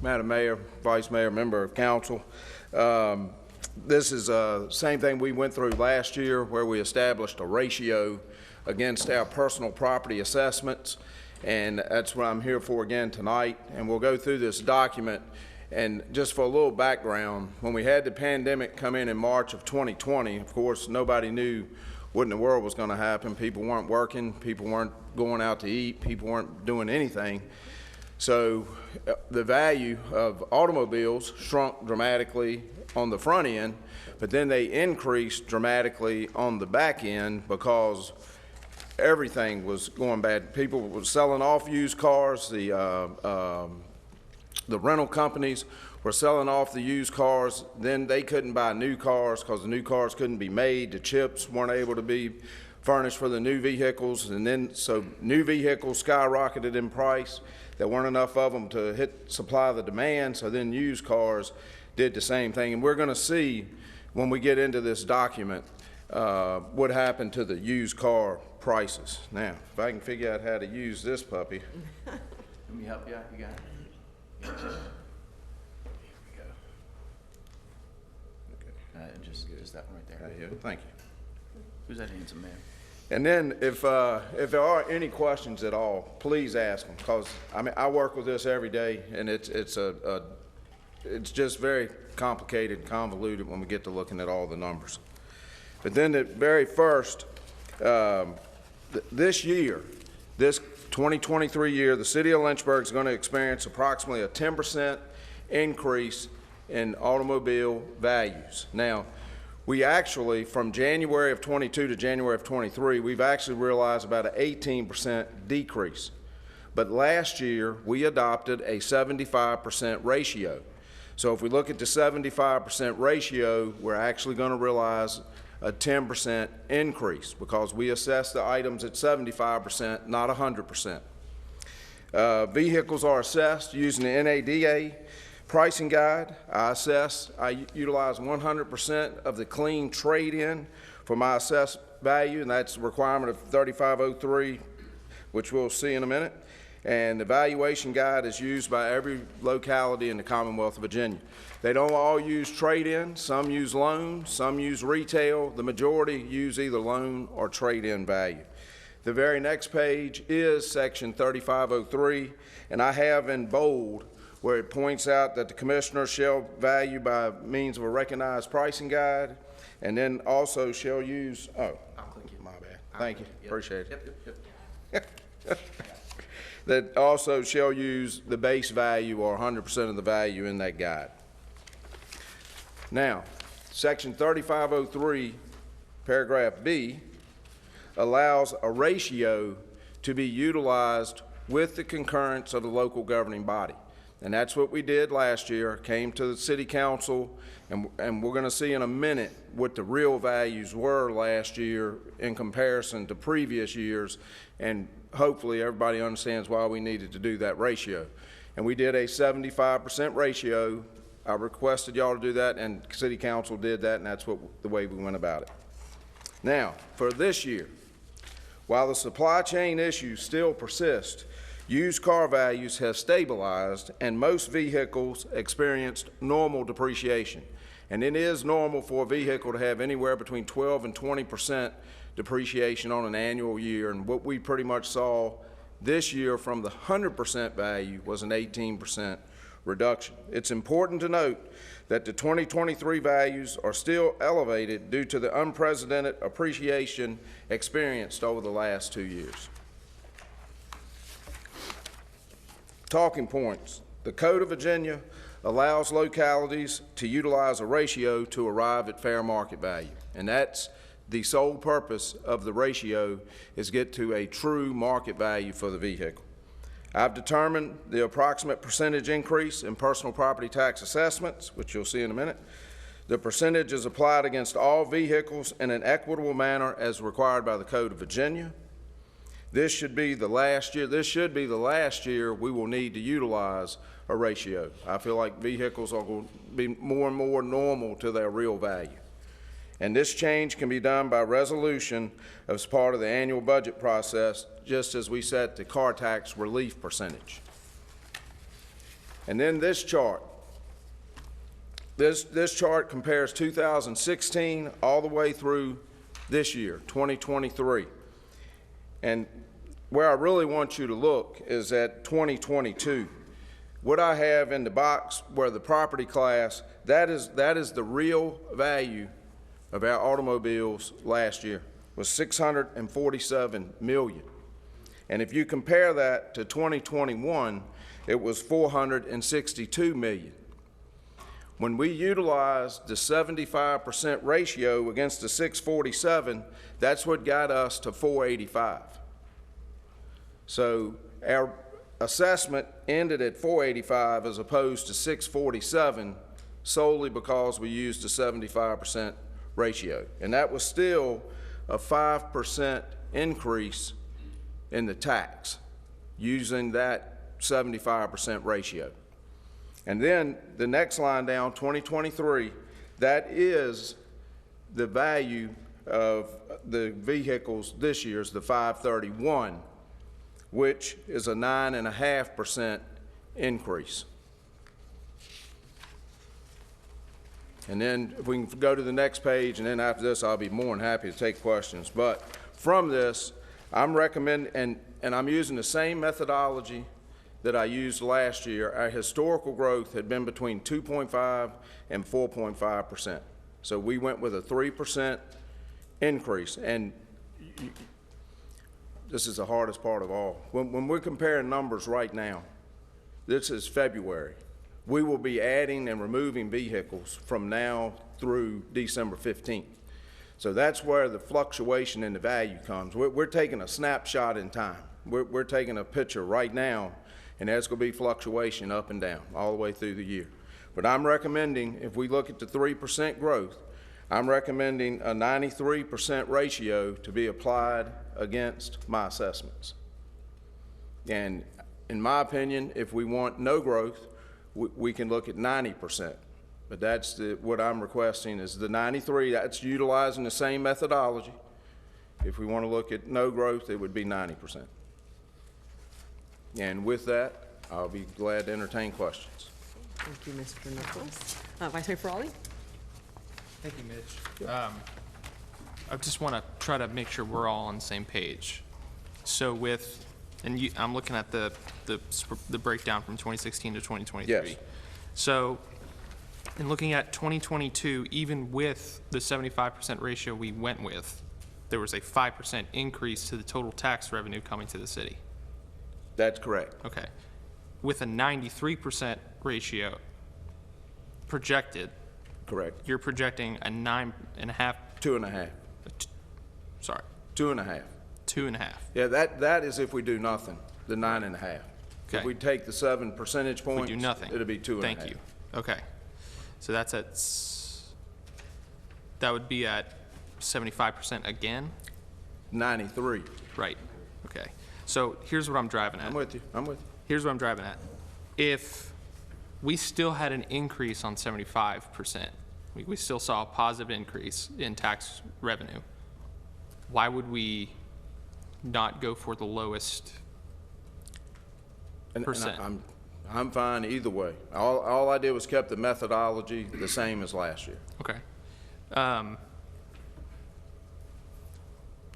Madam Mayor, Vice Mayor, member of council. This is the same thing we went through last year where we established a ratio against our personal property assessments, and that's what I'm here for again tonight. And we'll go through this document. And just for a little background, when we had the pandemic come in March of 2020, of course, nobody knew what in the world was going to happen. People weren't working, people weren't going out to eat, people weren't doing anything. So the value of automobiles shrunk dramatically on the front end, but then they increased dramatically on the back end because everything was going bad. People were selling off used cars. The rental companies were selling off the used cars. Then they couldn't buy new cars because the new cars couldn't be made. The chips weren't able to be furnished for the new vehicles. And then so new vehicles skyrocketed in price. There weren't enough of them to supply the demand. So then used cars did the same thing. And we're going to see when we get into this document, what happened to the used car prices. Now, if I can figure out how to use this puppy. Let me help you out. You got it? Here we go. Okay. Just that one right there. Right here. Thank you. Who's that handsome man? And then if there are any questions at all, please ask them, because I mean, I work with this every day, and it's just very complicated and convoluted when we get to looking at all the numbers. But then the very first, this year, this 2023 year, the city of Lynchburg is going to experience approximately a 10% increase in automobile values. Now, we actually, from January of 22 to January of 23, we've actually realized about an 18% decrease. But last year, we adopted a 75% ratio. So if we look at the 75% ratio, we're actually going to realize a 10% increase because we assess the items at 75%, not 100%. Vehicles are assessed using the NADA pricing guide. I utilize 100% of the clean trade-in for my assessed value, and that's a requirement of 3503, which we'll see in a minute. And the valuation guide is used by every locality in the Commonwealth of Virginia. They don't all use trade-in. Some use loan, some use retail. The majority use either loan or trade-in value. The very next page is section 3503, and I have in bold where it points out that the commissioner shall value by means of a recognized pricing guide, and then also shall use, oh, I'll click you. my bad. Thank you, appreciate it. Yep. That also shall use the base value or 100% of the value in that guide. Now, section 3503, paragraph B, allows a ratio to be utilized with the concurrence of the local governing body. And that's what we did last year, came to the city council, and we're going to see in a minute what the real values were last year in comparison to previous years, and hopefully everybody understands why we needed to do that ratio. And we did a 75% ratio. I requested y'all to do that, and city council did that, and that's the way we went about it. Now, for this year, while the supply chain issues still persist, used car values have stabilized and most vehicles experienced normal depreciation. And it is normal for a vehicle to have anywhere between 12 and 20% depreciation on an annual year. And what we pretty much saw this year from the 100% value was an 18% reduction. It's important to note that the 2023 values are still elevated due to the unprecedented appreciation experienced over the last 2 years. Talking points. The Code of Virginia allows localities to utilize a ratio to arrive at fair market value. And that's the sole purpose of the ratio, is get to a true market value for the vehicle. I've determined the approximate percentage increase in personal property tax assessments, which you'll see in a minute. The percentage is applied against all vehicles in an equitable manner as required by the Code of Virginia. This should be the last year we will need to utilize a ratio. I feel like vehicles are going to be more and more normal to their real value. And this change can be done by resolution as part of the annual budget process, just as we set the car tax relief percentage. And then this chart. This chart compares 2016 all the way through this year, 2023. And where I really want you to look is at 2022. What I have in the box where the property class, that is the real value of our automobiles last year, was $647 million. And if you compare that to 2021, it was $462 million. When we utilized the 75% ratio against the 647, that's what got us to 485. So our assessment ended at 485 as opposed to 647 solely because we used a 75% ratio. And that was still a 5% increase in the tax using that 75% ratio. And then the next line down, 2023, that is the value of the vehicles this year is the 531, which is a 9.5% increase. And then if we can go to the next page, and then after this, I'll be more than happy to take questions. But from this, I'm recommending, and I'm using the same methodology that I used last year. Our historical growth had been between 2.5 and 4.5%. So we went with a 3% increase. And this is the hardest part of all. When we're comparing numbers right now, this is February. We will be adding and removing vehicles from now through December 15th. So that's where the fluctuation in the value comes. We're taking a snapshot in time. We're taking a picture right now, and there's going to be fluctuation up and down all the way through the year. But I'm recommending, if we look at the 3% growth, I'm recommending a 93% ratio to be applied against my assessments. And in my opinion, if we want no growth, we can look at 90%. But that's what I'm requesting is the 93. That's utilizing the same methodology. If we want to look at no growth, it would be 90%. And with that, I'll be glad to entertain questions. Thank you, Mr. Nichols. Vice Mayor Ferralli? Thank you, Mitch. I just want to try to make sure we're all on the same page. So with, I'm looking at the breakdown from 2016 to 2023. Yes. So in looking at 2022, even with the 75% ratio we went with, there was a 5% increase to the total tax revenue coming to the city. That's correct. Okay. With a 93% ratio projected, Correct. you're projecting a 9.5. 2.5. Sorry, 2.5. 2.5. Yeah, that is if we do nothing, the 9.5. Okay. If we take the 7 percentage points, We do nothing. it'll be 2.5. Thank you. Okay. So that's that would be at 75% again? 93. Right. Okay. So here's what I'm driving at. I'm with you. I'm with you. Here's what I'm driving at. If we still had an increase on 75%, we still saw a positive increase in tax revenue, why would we not go for the lowest percent? I'm fine either way. All I did was kept the methodology the same as last year. Okay.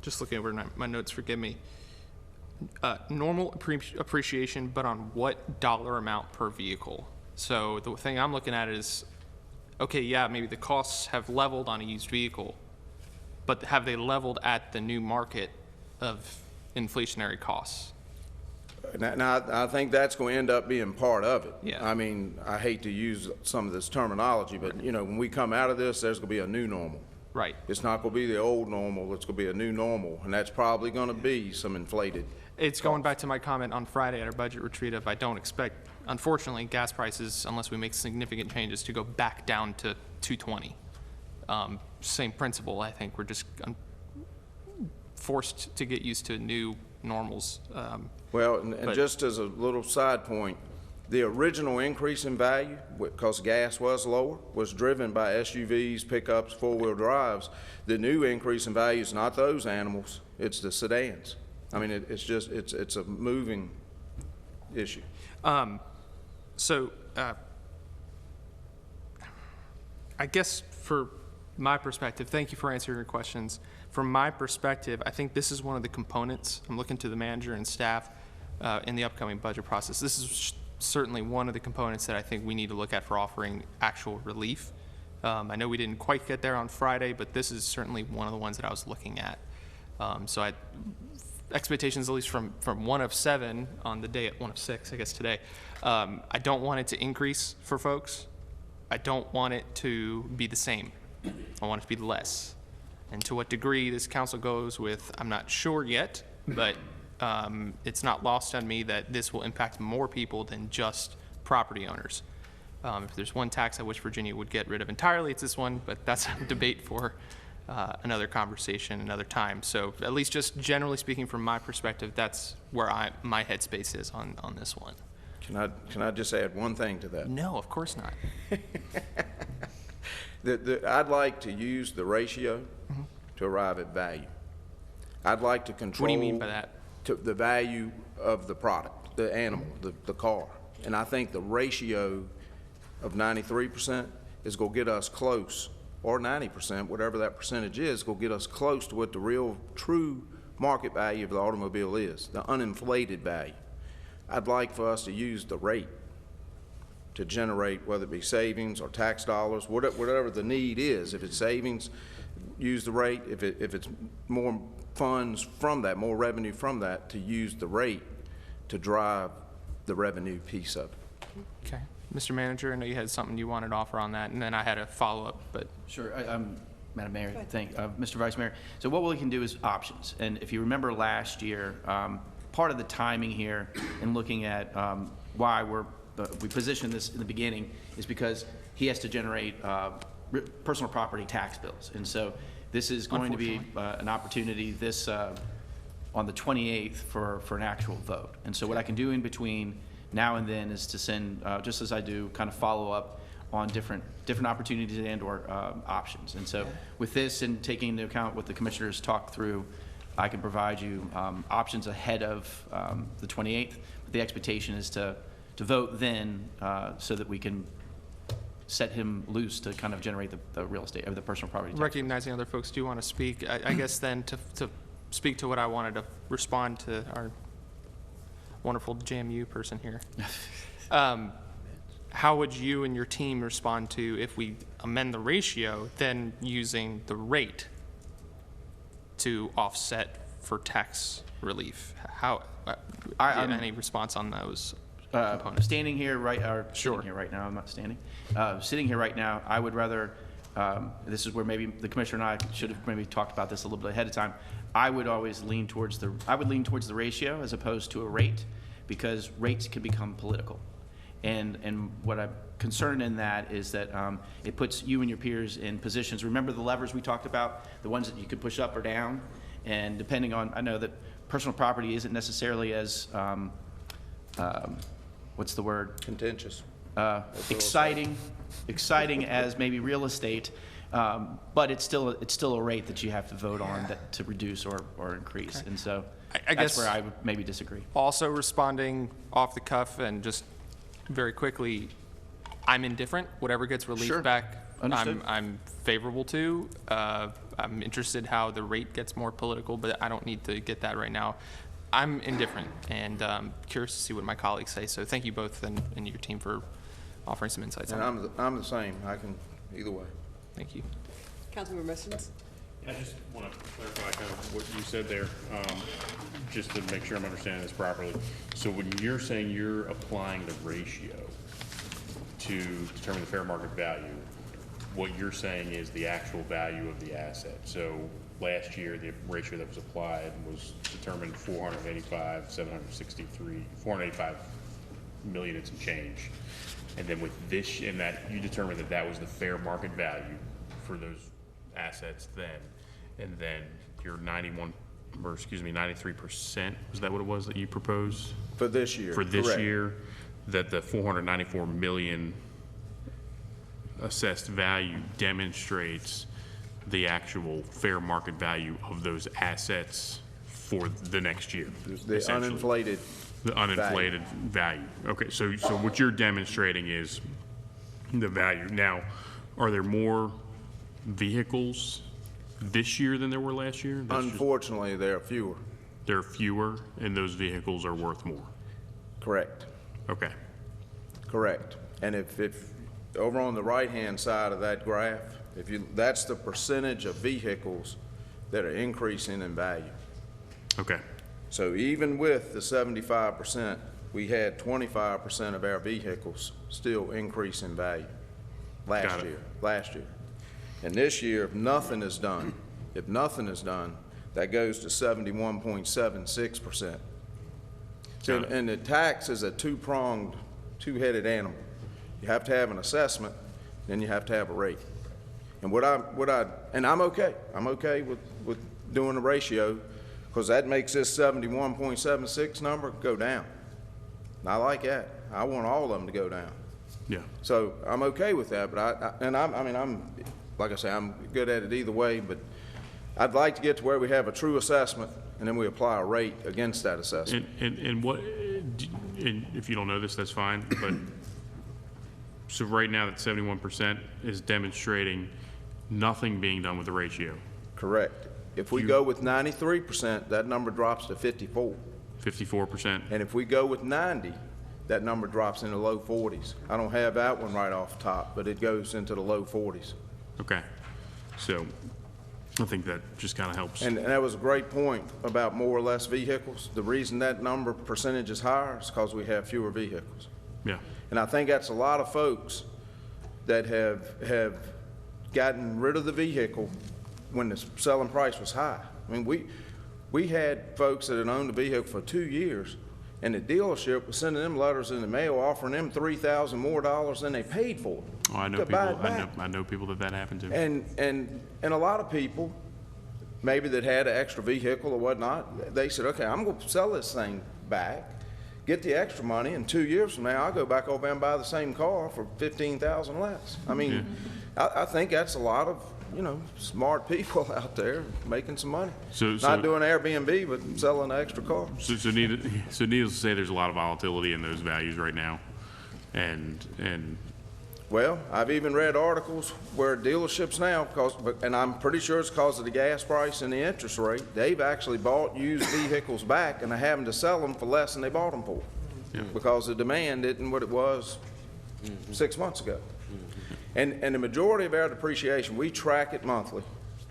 Just looking over my notes, forgive me. Normal appreciation, but on what dollar amount per vehicle? So the thing I'm looking at is, okay, yeah, maybe the costs have leveled on a used vehicle, but have they leveled at the new market of inflationary costs? Now, I think that's going to end up being part of it. Yeah. I mean, I hate to use some of this terminology, but, you know, when we come out of this, there's going to be a new normal. Right. It's not going to be the old normal. It's going to be a new normal, and that's probably going to be some inflated. It's going back to my comment on Friday at our budget retreat of I don't expect, unfortunately, gas prices, unless we make significant changes, to go back down to $2.20. Same principle. I think we're just forced to get used to new normals. Well, and but- just as a little side point, the original increase in value, because gas was lower, was driven by SUVs, pickups, four-wheel drives. The new increase in value is not those animals, it's the sedans. I mean, it's a moving issue. So I guess for my perspective, thank you for answering your questions. From my perspective, I think this is one of the components. I'm looking to the manager and staff in the upcoming budget process. This is certainly one of the components that I think we need to look at for offering actual relief. I know we didn't quite get there on Friday, but this is certainly one of the ones that I was looking at. So expectations, at least from 1 of 7 on the day at 1 of 6, I guess today. I don't want it to increase for folks. I don't want it to be the same. I want it to be less. And to what degree this council goes with, I'm not sure yet, but it's not lost on me that this will impact more people than just property owners. If there's one tax I wish Virginia would get rid of entirely, it's this one, but that's a debate for another conversation, another time. So at least just generally speaking from my perspective, that's where my headspace is on this one. Can I just add one thing to that? No, of course not. I'd like to use the ratio to arrive at value. I'd like to control. What do you mean by that? The value of the product, the animal, the car. And I think the ratio of 93% is going to get us close, or 90%, whatever that percentage is, going to get us close to what the real, true market value of the automobile is, the uninflated value. I'd like for us to use the rate to generate, whether it be savings or tax dollars, whatever the need is. If it's savings, use the rate. If it's more funds from that, more revenue from that, to use the rate to drive the revenue piece of it. Okay. Mr. Manager, I know you had something you wanted to offer on that, and then I had a follow-up, but. Sure. Madam Mayor, Mr. Vice Mayor. So what we can do is options. And if you remember last year, part of the timing here in looking at why we positioned this in the beginning is because he has to generate personal property tax bills. And so this is going to be an opportunity on the 28th for an actual vote. And so what I can do in between now and then is to send, just as I do, kind of follow up on different opportunities and or options. And so with this and taking into account what the commissioners talked through, I can provide you options ahead of the 28th. But the expectation is to vote then so that we can set him loose to kind of generate the real estate, or the personal property tax. Recognizing other folks do want to speak, I guess then to speak to what I wanted to respond to our wonderful JMU person here. How would you and your team respond to if we amend the ratio, then using the rate to offset for tax relief? How, any response on those components? Standing here right, or Sure. sitting here right now, I'm not standing. Sitting here right now, I would rather, this is where maybe the commissioner and I should have maybe talked about this a little bit ahead of time. I would always lean towards the ratio as opposed to a rate, because rates can become political. And what I'm concerned in that is that it puts you and your peers in positions. Remember the levers we talked about, the ones that you could push up or down? And depending on, I know that personal property isn't necessarily as, what's the word? Contentious. Exciting as maybe real estate, but it's still a rate that you have to vote on to reduce or increase. And so I that's guess where I would maybe disagree. Also responding off the cuff and just very quickly, I'm indifferent. Whatever gets relief Sure. back, Understood. I'm favorable to. I'm interested how the rate gets more political, but I don't need to get that right now. I'm indifferent and curious to see what my colleagues say. So thank you both and your team for offering some insights And on that. I'm the same. I can, either way. Thank you. Councilmember Missions? I just want to clarify kind of what you said there, just to make sure I'm understanding this properly. So when you're saying you're applying the ratio to determine the fair market value, what you're saying is the actual value of the asset. So last year, the ratio that was applied was determined 485 million and some change. And then with this, in that, you determined that that was the fair market value for those assets then. And then your 93%, was that what it was that you proposed? For this year. For this correct. year, that the 494 million assessed value demonstrates the actual fair market value of those assets for the next year. The essentially. uninflated. The uninflated value. Okay, so what you're demonstrating is the value. Now, are there more vehicles this year than there were last year? Unfortunately, there are fewer. There are fewer, and those vehicles are worth more. Correct. Okay. Correct. And if over on the right-hand side of that graph, that's the percentage of vehicles that are increasing in value. Okay. So even with the 75%, we had 25% of our vehicles still increase in value last year. And this year, if nothing is done, that goes to 71.76%. So, and the tax is a two-headed animal. You have to have an assessment, then you have to have a rate. And I'm okay with doing a ratio, because that makes this 71.76 number go down. And I like that. I want all of them to go down. Yeah. So I'm okay with that, but like I say, I'm good at it either way, but I'd like to get to where we have a true assessment, and then we apply a rate against that assessment. And what, and if you don't know this, that's fine, but, so right now that 71% is demonstrating nothing being done with the ratio. Correct. If we go with 93%, that number drops to 54. 54%. And if we go with 90, that number drops into the low 40s. I don't have that one right off the top, but it goes into the low 40s. Okay. So I think that just kind of helps. And that was a great point about more or less vehicles. The reason that number percentage is higher is because we have fewer vehicles. Yeah. And I think that's a lot of folks that have gotten rid of the vehicle when the selling price was high. I mean, we had folks that had owned the vehicle for 2 years, and the dealership was sending them letters in the mail offering them $3,000 more than they paid for it. Oh, I know to buy people. it back. I know people that happened to. And a lot of people, maybe that had an extra vehicle or whatnot, they said, okay, I'm going to sell this thing back, get the extra money, and 2 years from now, I'll go back over and buy the same car for $15,000 less. I mean, I think that's a lot of, smart people out there making some money. Not doing Airbnb, but selling an extra car. So needless to say, there's a lot of volatility in those values right now, and Well, I've even read articles where dealerships now, and I'm pretty sure it's because of the gas price and the interest rate, they've actually bought used vehicles back and are having to sell them for less than they bought them for. Because the demand isn't what it was 6 months ago. And the majority of our depreciation, we track it monthly.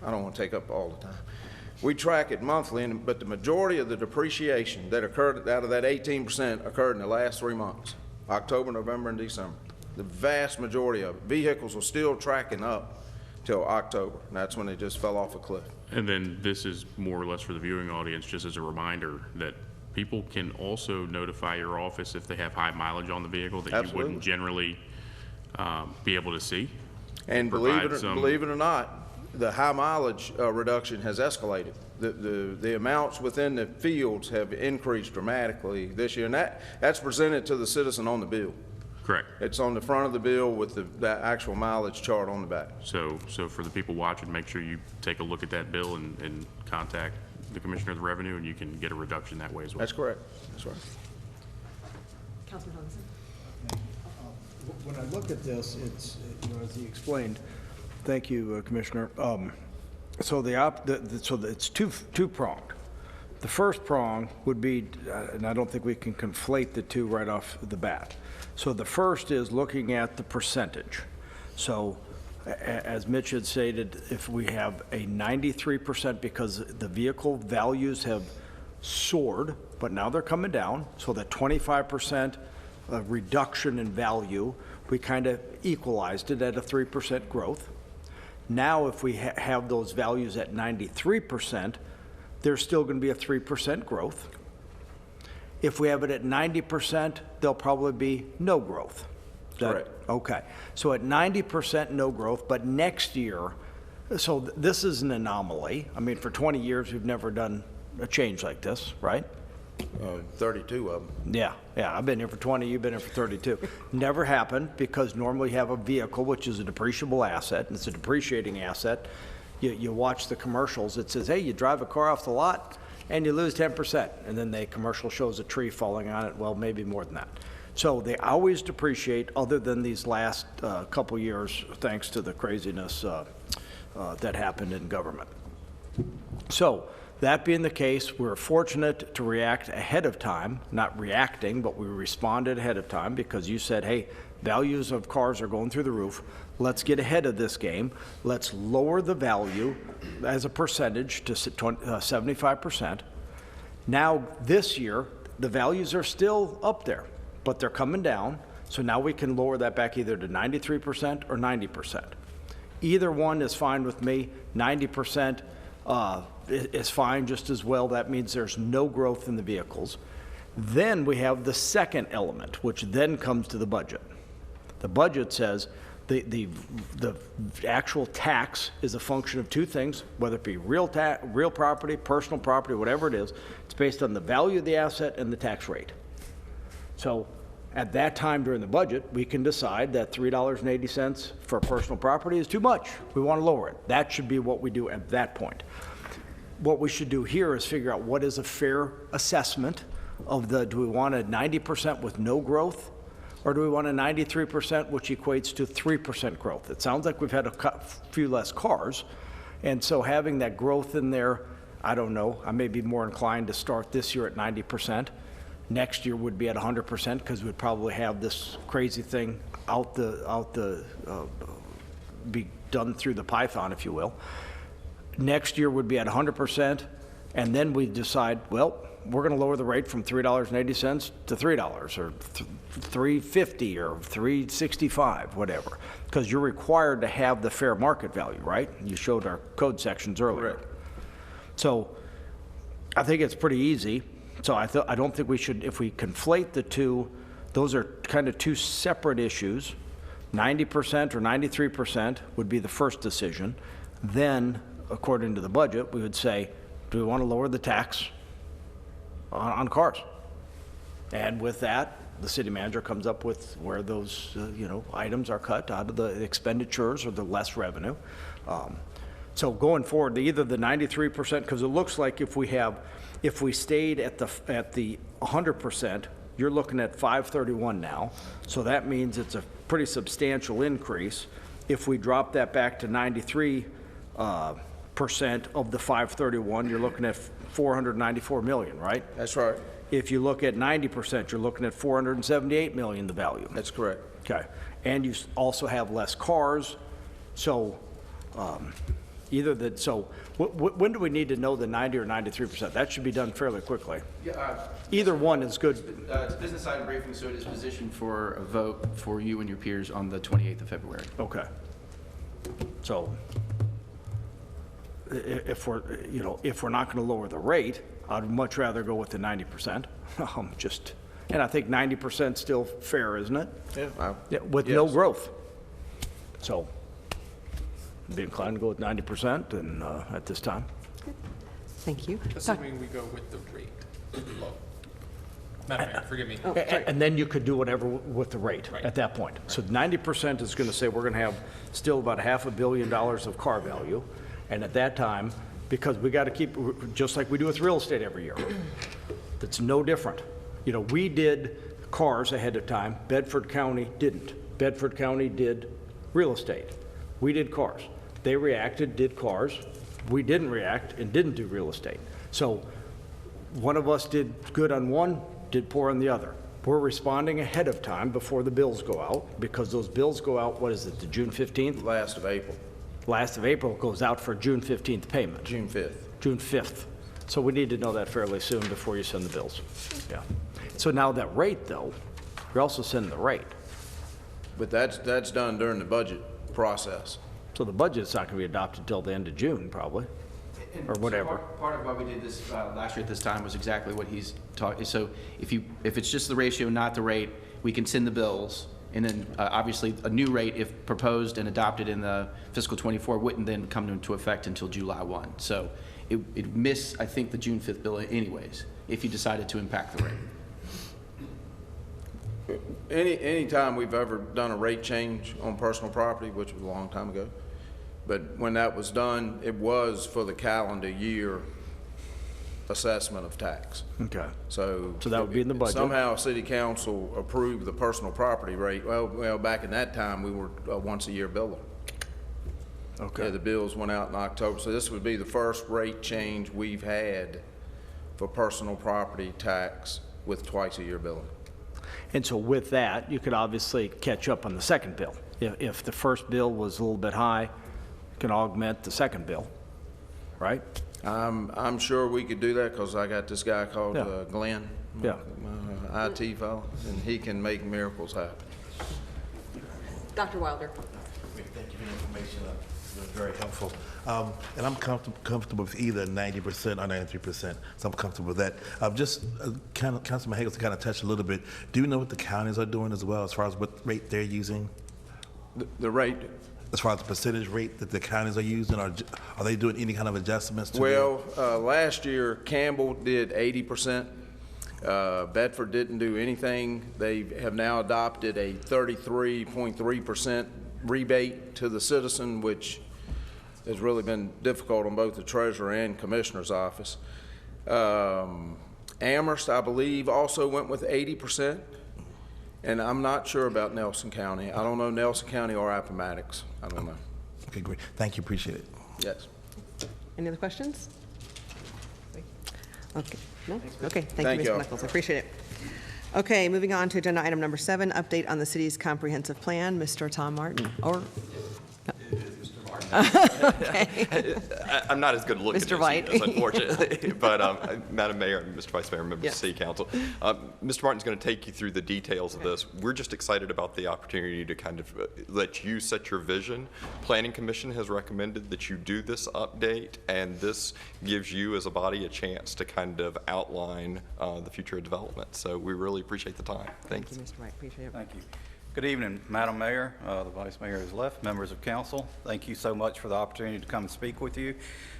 I don't want to take up all the time. We track it monthly, but the majority of the depreciation that occurred out of that 18% occurred in the last 3 months, October, November, and December. The vast majority of it. Vehicles were still tracking up till October, and that's when they just fell off a cliff. And then this is more or less for the viewing audience, just as a reminder that people can also notify your office if they have high mileage on the vehicle that Absolutely. you wouldn't generally be able to see. And believe it or not, the high mileage reduction has escalated. The amounts within the fields have increased dramatically this year, and that's presented to the citizen on the bill. Correct. It's on the front of the bill with the actual mileage chart on the back. So for the people watching, make sure you take a look at that bill and contact the Commissioner of the Revenue, and you can get a reduction that way as well. That's correct. That's right. Councilman Hudson. When I look at this, it's, as he explained, thank you, Commissioner. So it's two-pronged. The first prong would be, and I don't think we can conflate the two right off the bat. So the first is looking at the percentage. So as Mitch had stated, if we have a 93% because the vehicle values have soared, but now they're coming down, so that 25% reduction in value, we kind of equalized it at a 3% growth. Now, if we have those values at 93%, there's still going to be a 3% growth. If we have it at 90%, there'll probably be no growth. Correct. Okay. So at 90%, no growth, but next year, so this is an anomaly. I mean, for 20 years, we've never done a change like this, right? 32 of them. Yeah, I've been here for 20, you've been here for 32. Never happened because normally you have a vehicle, which is a depreciable asset, and it's a depreciating asset. You watch the commercials, it says, hey, you drive a car off the lot and you lose 10%. And then the commercial shows a tree falling on it, well, maybe more than that. So they always depreciate other than these last couple years, thanks to the craziness that happened in government. So, that being the case, we're fortunate to react ahead of time, not reacting, but we responded ahead of time because you said, hey, values of cars are going through the roof. Let's get ahead of this game. Let's lower the value as a percentage to 75%. Now, this year, the values are still up there, but they're coming down. So now we can lower that back either to 93% or 90%. Either one is fine with me. 90% is fine just as well. That means there's no growth in the vehicles. Then we have the second element, which then comes to the budget. The budget says the actual tax is a function of two things, whether it be real property, personal property, whatever it is. It's based on the value of the asset and the tax rate. So at that time during the budget, we can decide that $3.80 for personal property is too much. We want to lower it. That should be what we do at that point. What we should do here is figure out what is a fair assessment of do we want a 90% with no growth, or do we want a 93%, which equates to 3% growth? It sounds like we've had a few less cars, and so having that growth in there, I don't know, I may be more inclined to start this year at 90%. Next year would be at 100% because we'd probably have this crazy thing be done through the Python, if you will. Next year would be at 100%, and then we decide, well, we're going to lower the rate from $3.80 to $3 or $3.50 or $3.65, whatever, because you're required to have the fair market value, right? You showed our code sections earlier. Correct. So I think it's pretty easy. So I don't think we should, if we conflate the two, those are kind of two separate issues. 90% or 93% would be the first decision. Then, according to the budget, we would say, do we want to lower the tax on cars? And with that, the city manager comes up with where those items are cut out of the expenditures or the less revenue. So going forward, either the 93%, because it looks like if we stayed at the 100%, you're looking at 531 now. So that means it's a pretty substantial increase. If we drop that back to 93% of the 531, you're looking at 494 million, right? That's right. If you look at 90%, you're looking at 478 million, the value. That's correct. Okay. And you also have less cars. So when do we need to know the 90 or 93%? That should be done fairly quickly. Either one is good. It's a business item briefing, so it is positioned for a vote for you and your peers on the 28th of February. Okay. So if we're not going to lower the rate, I'd much rather go with the 90%. And I think 90% still fair, isn't it? Yeah. With no growth. So I'd be inclined to go with 90% and at this time. Thank you. Assuming we go with the rate. Madam Mayor, forgive me. And then you could do whatever with the rate at that point. So 90% is going to say we're going to have still about $500 million of car value. And at that time, because we got to keep, just like we do with real estate every year, that's no different. We did cars ahead of time. Bedford County didn't. Bedford County did real estate. We did cars. They reacted, did cars. We didn't react and didn't do real estate. So one of us did good on one, did poor on the other. We're responding ahead of time before the bills go out, because those bills go out, what is it, the June 15th? Last of April. Last of April goes out for June 15th payment. June 5th. June 5th. So we need to know that fairly soon before you send the bills. Yeah. So now that rate, though, you're also sending the rate. But that's done during the budget process. So the budget's not going to be adopted until the end of June, probably, or whatever. Part of why we did this last year at this time was exactly what he's talking. So if it's just the ratio, not the rate, we can send the bills, and then obviously a new rate, if proposed and adopted in the fiscal 24, wouldn't then come into effect until July 1. So it miss, I think, the June 5th bill anyways, if you decided to impact the rate. Any time we've ever done a rate change on personal property, which was a long time ago, but when that was done, it was for the calendar year assessment of tax. Okay. So that would be in the budget. Somehow city council approved the personal property rate. Well, back in that time, we were a once-a-year biller. Okay. Yeah, the bills went out in October. So this would be the first rate change we've had for personal property tax with twice-a-year billing. And so with that, you could obviously catch up on the second bill. If the first bill was a little bit high, you can augment the second bill, right? I'm sure we could do that because I got this guy called Glenn, Yeah. my IT fellow, and he can make miracles happen. Dr. Wilder. Thank you for the information. It was very helpful. And I'm comfortable with either 90% or 93%, so I'm comfortable with that. Councilman Hagels kind of touched a little bit. Do you know what the counties are doing as well, as far as what rate they're using? The rate? As far as the percentage rate that the counties are using, are they doing any kind of adjustments to Well, last year, Campbell did 80%. Bedford didn't do anything. They have now adopted a 33.3% rebate to the citizen, which has really been difficult on both the treasurer and commissioner's office. Amherst, I believe, also went with 80%, and I'm not sure about Nelson County. I don't know Nelson County or Appomattox. I don't know. Okay, great. Thank you, appreciate it. Yes. Any other questions? Okay, no? Okay, thank Thank you, Mr. you. Nichols, I appreciate it. Okay, moving on to agenda item number 7, update on the city's comprehensive plan. Mr. Tom Martin, or? I'm not as good looking Mr. as White. he is, unfortunately. But Madam Mayor and Mr. Vice Mayor, members Yes. of City Council, Mr. Martin's going to take you through the details of this. We're just excited about the opportunity to kind of let you set your vision. Planning Commission has recommended that you do this update, and this gives you as a body a chance to kind of outline the future of development. So we really appreciate the time. Thank Thanks. you, Mr. White, appreciate it. Thank you. Good evening, Madam Mayor, the Vice Mayor has left, members of council. Thank you so much for the opportunity to come and speak with you.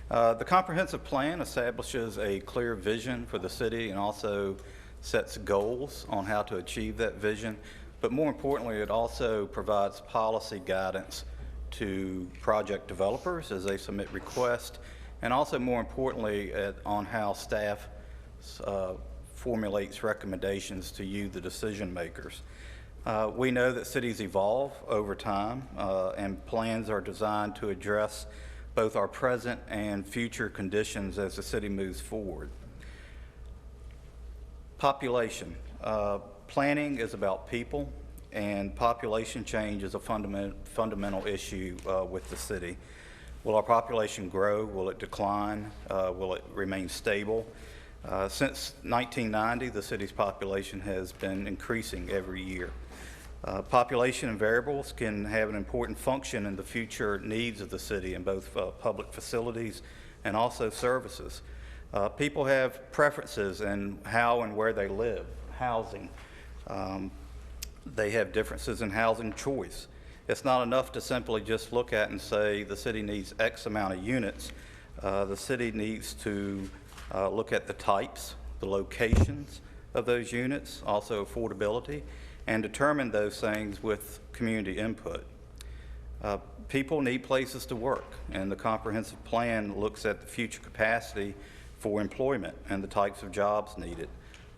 The comprehensive plan establishes a clear vision for the city and also sets goals on how to achieve that vision. But more importantly, it also provides policy guidance to project developers as they submit requests, and also more importantly, on how staff formulates recommendations to you, the decision makers. We know that cities evolve over time, and plans are designed to address both our present and future conditions as the city moves forward. Population. Planning is about people, and population change is a fundamental issue with the city. Will our population grow? Will it decline? Will it remain stable? Since 1990, the city's population has been increasing every year. Population and variables can have an important function in the future needs of the city in both public facilities and also services. People have preferences in how and where they live, housing. They have differences in housing choice. It's not enough to simply just look at and say the city needs X amount of units. The city needs to look at the types, the locations of those units, also affordability, and determine those things with community input. People need places to work, and the comprehensive plan looks at the future capacity for employment and the types of jobs needed.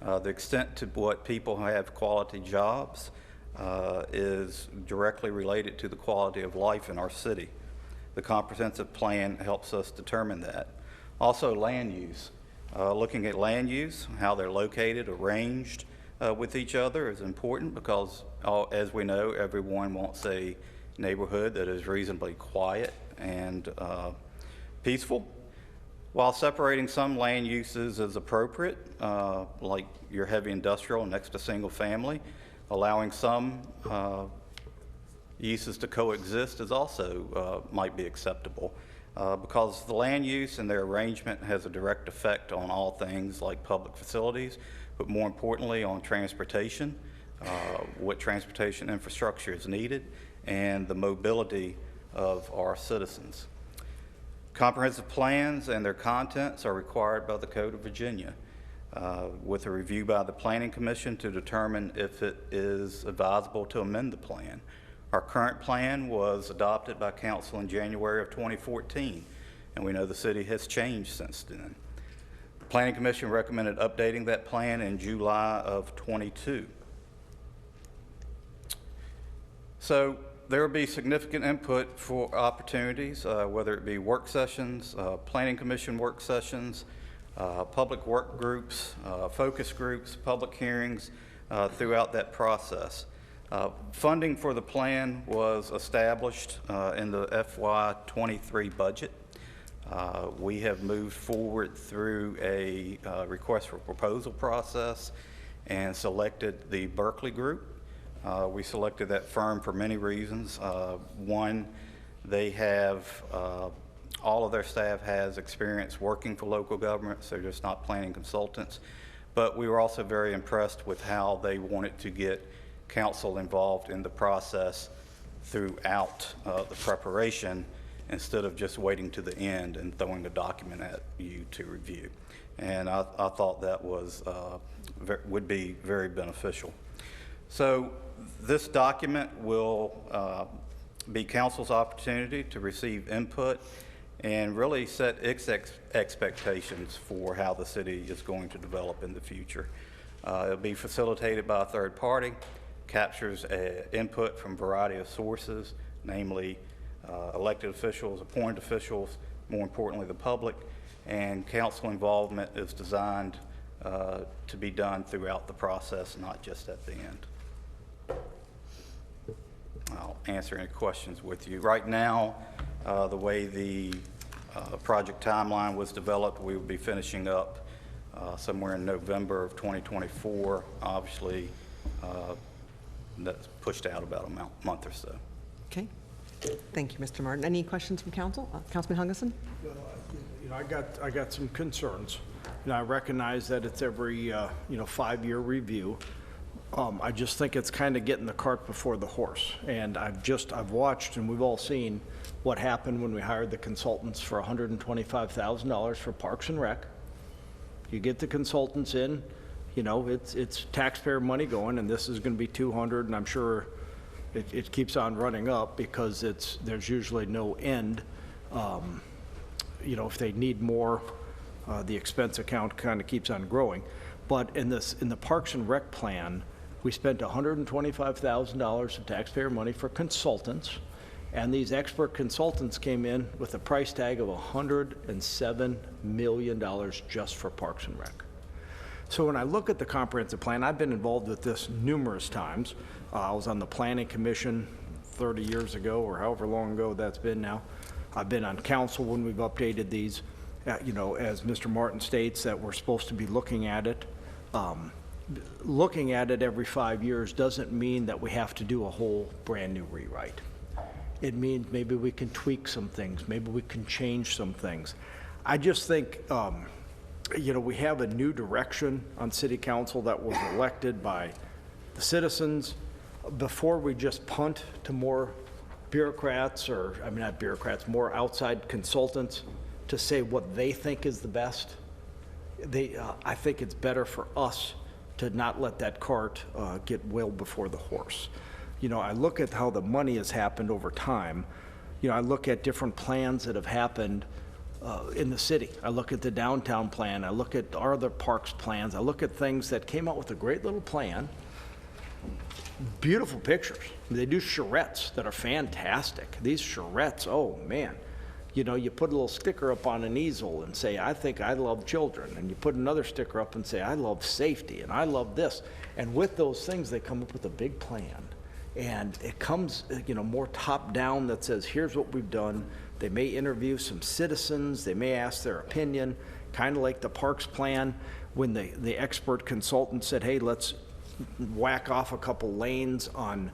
The extent to what people have quality jobs is directly related to the quality of life in our city. The comprehensive plan helps us determine that. Also, land use. Looking at land use, how they're located, arranged, with each other is important because, as we know, everyone wants a neighborhood that is reasonably quiet and peaceful. While separating some land uses is appropriate, like your heavy industrial next to single family, allowing some uses to coexist is also might be acceptable because the land use and their arrangement has a direct effect on all things like public facilities, but more importantly on transportation, what transportation infrastructure is needed, and the mobility of our citizens. Comprehensive plans and their contents are required by the Code of Virginia with a review by the Planning Commission to determine if it is advisable to amend the plan. Our current plan was adopted by Council in January of 2014, and we know the city has changed since then. The Planning Commission recommended updating that plan in July of 22. So there will be significant input for opportunities, whether it be work sessions, Planning Commission work sessions, public work groups, focus groups, public hearings throughout that process. Funding for the plan was established in the FY23 budget. We have moved forward through a request for proposal process and selected the Berkeley Group. We selected that firm for many reasons. One, they have, all of their staff has experience working for local governments. They're just not planning consultants. But we were also very impressed with how they wanted to get council involved in the process throughout the preparation instead of just waiting to the end and throwing the document at you to review. And I thought that was, would be very beneficial. So this document will be council's opportunity to receive input and really set its expectations for how the city is going to develop in the future. It'll be facilitated by a third party, captures input from a variety of sources, namely elected officials, appointed officials, more importantly the public, and council involvement is designed to be done throughout the process, not just at the end. I'll answer any questions with you. Right now, the way the project timeline was developed, we will be finishing up somewhere in November of 2024. Obviously, that's pushed out about a month or so. Okay. Thank you, Mr. Martin. Any questions from council? Councilman Hungeson? You know, I got some concerns. You know, I recognize that it's every 5-year review. I just think it's kind of getting the cart before the horse. And I've watched, and we've all seen what happened when we hired the consultants for $125,000 for Parks and Rec. You get the consultants in, you know, it's taxpayer money going, and this is going to be 200, and I'm sure it keeps on running up because there's usually no end. You know, if they need more, the expense account kind of keeps on growing. But in the Parks and Rec plan, we spent $125,000 of taxpayer money for consultants, and these expert consultants came in with a price tag of $107 million just for Parks and Rec. So when I look at the comprehensive plan, I've been involved with this numerous times. I was on the Planning Commission 30 years ago, or however long ago that's been now. I've been on council when we've updated these. You know, as Mr. Martin states, that we're supposed to be looking at it. Looking at it every 5 years doesn't mean that we have to do a whole brand new rewrite. It means maybe we can tweak some things, maybe we can change some things. I just think, you know, we have a new direction on city council that was elected by the citizens. Before we just punt to more bureaucrats, or, I mean, not bureaucrats, more outside consultants to say what they think is the best, I think it's better for us to not let that cart get well before the horse. You know, I look at how the money has happened over time. You know, I look at different plans that have happened in the city. I look at the downtown plan. I look at our other parks plans. I look at things that came out with a great little plan. Beautiful pictures. They do charrettes that are fantastic. These charrettes, oh man. You know, you put a little sticker up on an easel and say, I think I love children. And you put another sticker up and say, I love safety and I love this. And with those things, they come up with a big plan. And it comes, you know, more top down that says, here's what we've done. They may interview some citizens. They may ask their opinion, kind of like the parks plan when the expert consultant said, hey, let's whack off a couple lanes on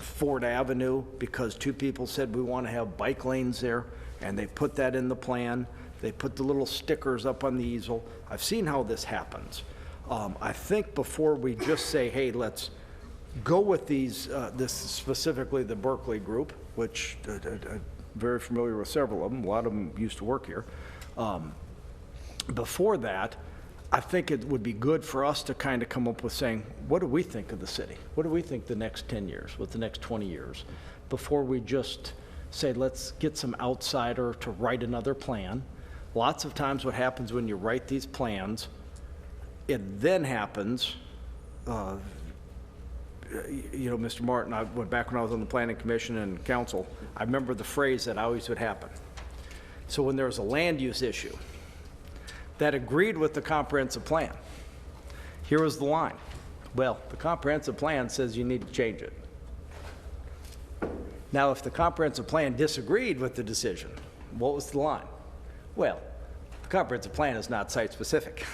Ford Avenue because 2 people said we want to have bike lanes there, and they put that in the plan. They put the little stickers up on the easel. I've seen how this happens. I think before we just say, hey, let's go with these, this specifically the Berkeley group, which I'm very familiar with several of them. A lot of them used to work here. Before that, I think it would be good for us to kind of come up with saying, what do we think of the city? What do we think the next 10 years, what the next 20 years, before we just say, let's get some outsider to write another plan. Lots of times what happens when you write these plans, it then happens, you know, Mr. Martin, I went back when I was on the Planning Commission and Council, I remember the phrase that always would happen. So when there was a land use issue that agreed with the comprehensive plan, here was the line. Well, the comprehensive plan says you need to change it. Now, if the comprehensive plan disagreed with the decision, what was the line? Well, the comprehensive plan is not site-specific.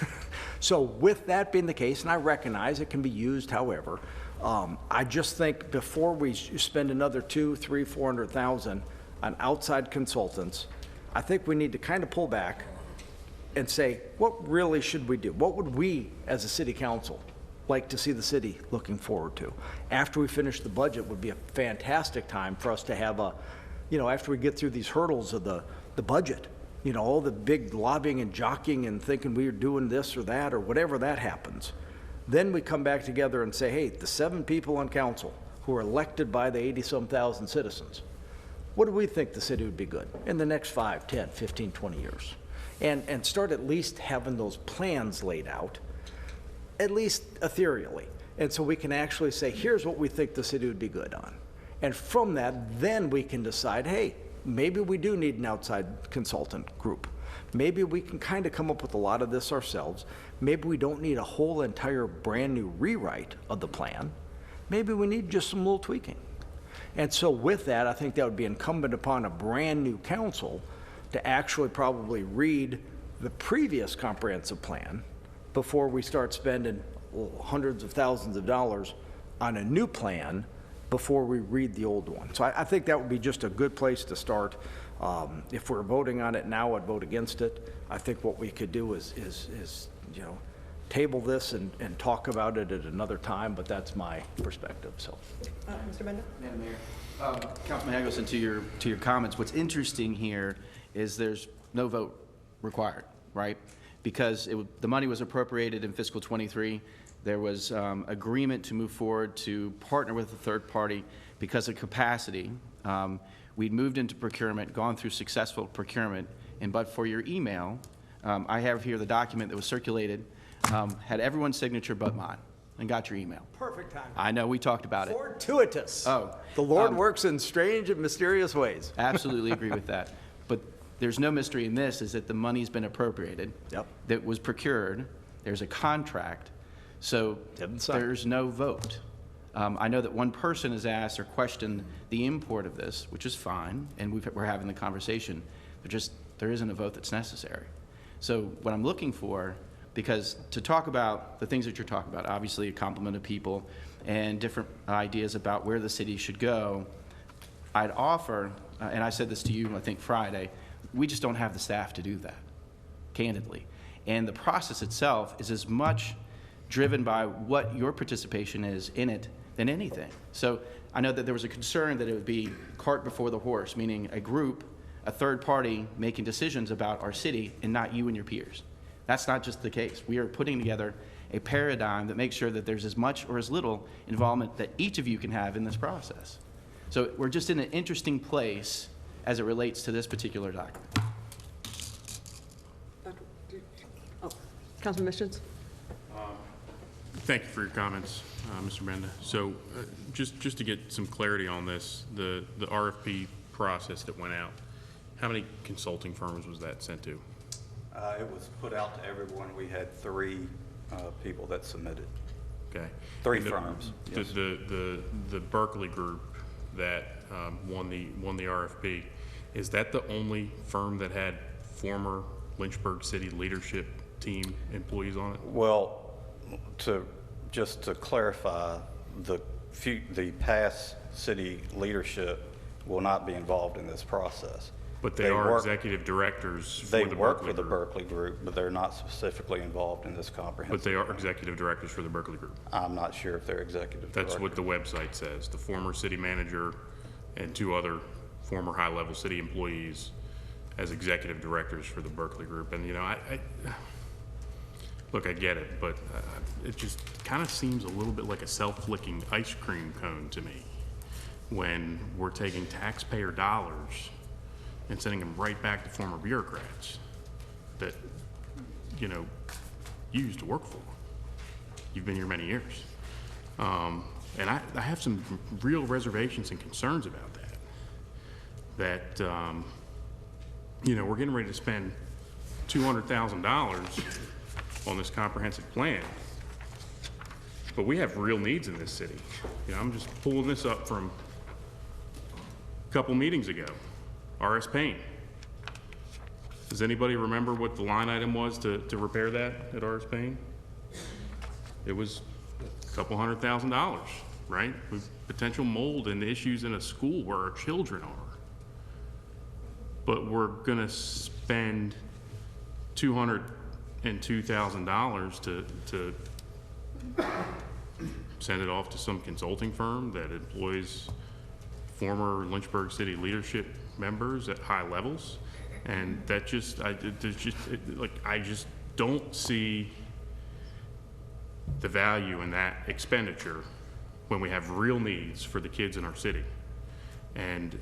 So with that being the case, and I recognize it can be used however, I just think before we spend another $200,000, $300,000, $400,000 on outside consultants, I think we need to kind of pull back and say, what really should we do? What would we, as a city council, like to see the city looking forward to? After we finish the budget would be a fantastic time for us to have a after we get through these hurdles of the budget, all the big lobbying and jockeying and thinking we are doing this or that or whatever that happens, then we come back together and say, hey, the 7 people on council who are elected by the 80-some thousand citizens, what do we think the city would be good in the next 5, 10, 15, 20 years? And start at least having those plans laid out, at least ethereally. And so we can actually say, here's what we think the city would be good on. And from that, then we can decide, hey, maybe we do need an outside consultant group. Maybe we can kind of come up with a lot of this ourselves. Maybe we don't need a whole entire brand new rewrite of the plan. Maybe we need just some little tweaking. And so with that, I think that would be incumbent upon a brand new council to actually probably read the previous comprehensive plan before we start spending hundreds of thousands of dollars on a new plan before we read the old one. So I think that would be just a good place to start. If we're voting on it now, I'd vote against it. I think what we could do is table this and talk about it at another time, but that's my perspective, so. Mr. Benda? Madam Mayor, Councilman Hagelson, to your comments, what's interesting here is there's no vote required, right? Because the money was appropriated in fiscal '23. There was agreement to move forward to partner with a third party because of capacity. We'd moved into procurement, gone through successful procurement, and but for your email, I have here the document that was circulated, had everyone's signature but mine, and got your email. Perfect time. I know, we talked about it. Fortuitous. Oh. The Lord works in strange and mysterious ways. Absolutely agree with that. But there's no mystery in this, is that the money's been appropriated. Yep. That was procured. There's a contract. So there's no vote. I know that one person has asked or questioned the import of this, which is fine, and we're having the conversation, but there isn't a vote that's necessary. So what I'm looking for, because to talk about the things that you're talking about, obviously a complement of people and different ideas about where the city should go, I'd offer, and I said this to you, I think Friday, we just don't have the staff to do that, candidly. And the process itself is as much driven by what your participation is in it than anything. So I know that there was a concern that it would be cart before the horse, meaning a group, a third party making decisions about our city and not you and your peers. That's not just the case. We are putting together a paradigm that makes sure that there's as much or as little involvement that each of you can have in this process. So we're just in an interesting place as it relates to this particular document. Councilman Mischens? Thank you for your comments, Mr. Benda. So just to get some clarity on this, the RFP process that went out, how many consulting firms was that sent to? It was put out to everyone. We had 3 people that submitted. Okay. 3 firms. Yes. The Berkeley group that won the RFP, is that the only firm that had former Lynchburg City leadership team employees on it? Well, just to clarify, the past city leadership will not be involved in this process. But they are executive directors for the Berkeley group. They work for the Berkeley group, but they're not specifically involved in this comprehensive. But they are executive directors for the Berkeley group. I'm not sure if they're executive directors. That's what the website says. The former city manager and 2 other former high-level city employees as executive directors for the Berkeley group. And, look, I get it, but it just kind of seems a little bit like a self-flicking ice cream cone to me when we're taking taxpayer dollars and sending them right back to former bureaucrats that, you used to work for. You've been here many years. And I have some real reservations and concerns about that. We're getting ready to spend $200,000 on this comprehensive plan, but we have real needs in this city. I'm just pulling this up from a couple meetings ago. R.S. Payne. Does anybody remember what the line item was to repair that at R.S. Payne? It was a couple $100,000, right? With potential mold and issues in a school where our children are. But we're gonna spend $202,000 to send it off to some consulting firm that employs former Lynchburg City leadership members at high levels, and that just, I just don't see the value in that expenditure when we have real needs for the kids in our city. And,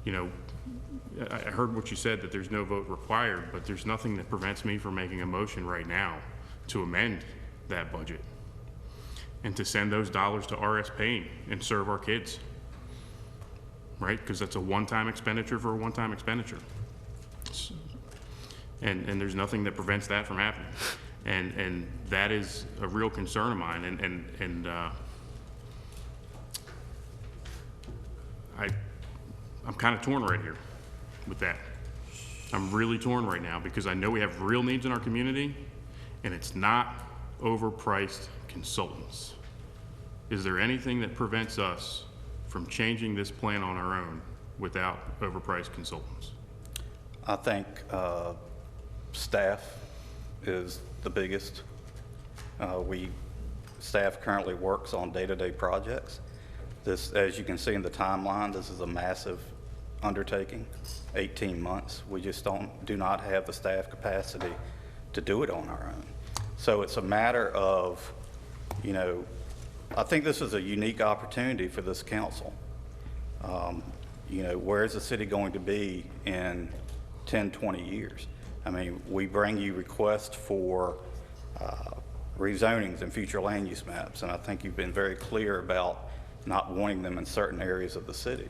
you know, I heard what you said, that there's no vote required, but there's nothing that prevents me from making a motion right now to amend that budget and to send those dollars to RS Payne and serve our kids, right? Because that's a one-time expenditure for a one-time expenditure. And there's nothing that prevents that from happening. And that is a real concern of mine. I'm kind of torn right here with that. I'm really torn right now because I know we have real needs in our community, and it's not overpriced consultants. Is there anything that prevents us from changing this plan on our own without overpriced consultants? I think staff is the biggest. Staff currently works on day-to-day projects. This, as you can see in the timeline, this is a massive undertaking, 18 months. We just do not have the staff capacity to do it on our own. So it's a matter of, you know, I think this is a unique opportunity for this council. You know, where is the city going to be in 10, 20 years? I mean, we bring you requests for rezonings and future land use maps, and I think you've been very clear about not wanting them in certain areas of the city.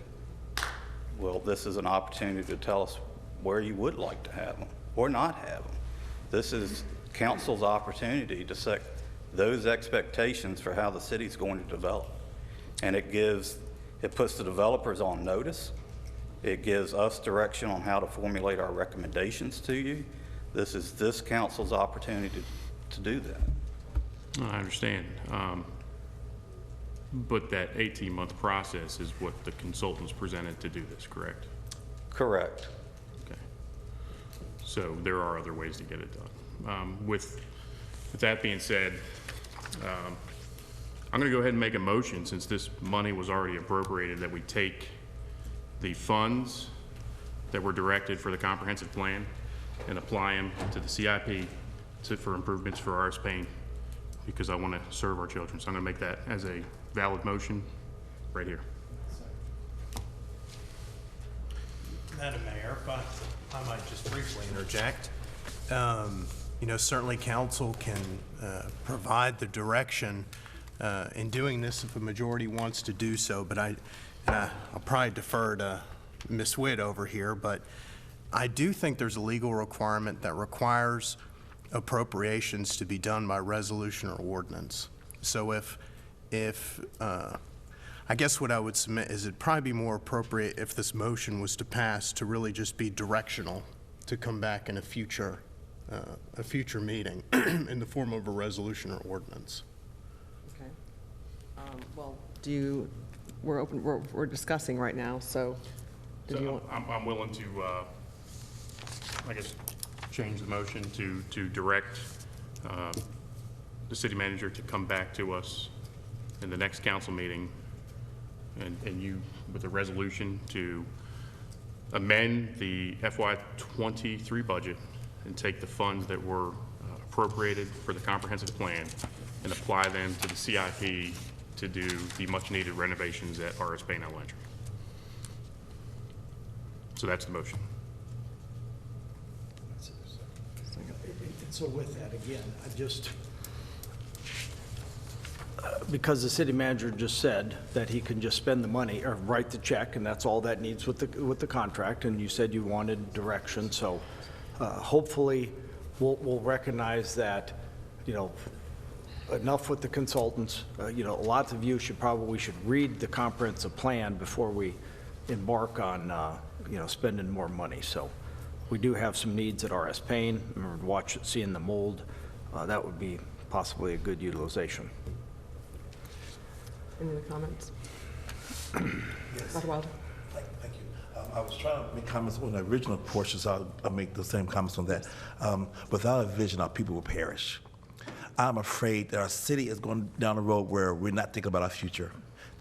Well, this is an opportunity to tell us where you would like to have them or not have them. This is council's opportunity to set those expectations for how the city's going to develop. And it puts the developers on notice. It gives us direction on how to formulate our recommendations to you. This is this council's opportunity to do that. I understand. But that 18-month process is what the consultants presented to do this, correct? Correct. Okay. So there are other ways to get it done. With that being said, I'm going to go ahead and make a motion, since this money was already appropriated, that we take the funds that were directed for the comprehensive plan and apply them to the CIP for improvements for RS Payne, because I want to serve our children. So I'm going to make that as a valid motion right here. Madam Mayor, if I might just briefly interject. You know, certainly council can provide the direction in doing this if a majority wants to do so, but I'll probably defer to Ms. Witt over here, but I do think there's a legal requirement that requires appropriations to be done by resolution or ordinance. So I guess what I would submit is it'd probably be more appropriate if this motion was to pass to really just be directional, to come back in a future meeting in the form of a resolution or ordinance. Okay. Well, we're discussing right now, so did you want? I'm willing to, I guess, change the motion to direct the city manager to come back to us in the next council meeting and you with a resolution to amend the FY23 budget and take the funds that were appropriated for the comprehensive plan and apply them to the CIP to do the much needed renovations at RS Payne Elementary. So that's the motion. So with that, again, because the city manager just said that he can just spend the money or write the check, and that's all that needs with the contract, and you said you wanted direction, so hopefully we'll recognize that, you know, enough with the consultants. You know, lots of you should read the comprehensive plan before we embark on, you know, spending more money. So we do have some needs at RS Payne. Remember, seeing the mold, that would be possibly a good utilization. Any other comments? Yes. Dr. Wilder? Thank you. I was trying to make comments on the original portions. I'll make the same comments on that. Without a vision, our people will perish. I'm afraid that our city is going down a road where we're not thinking about our future.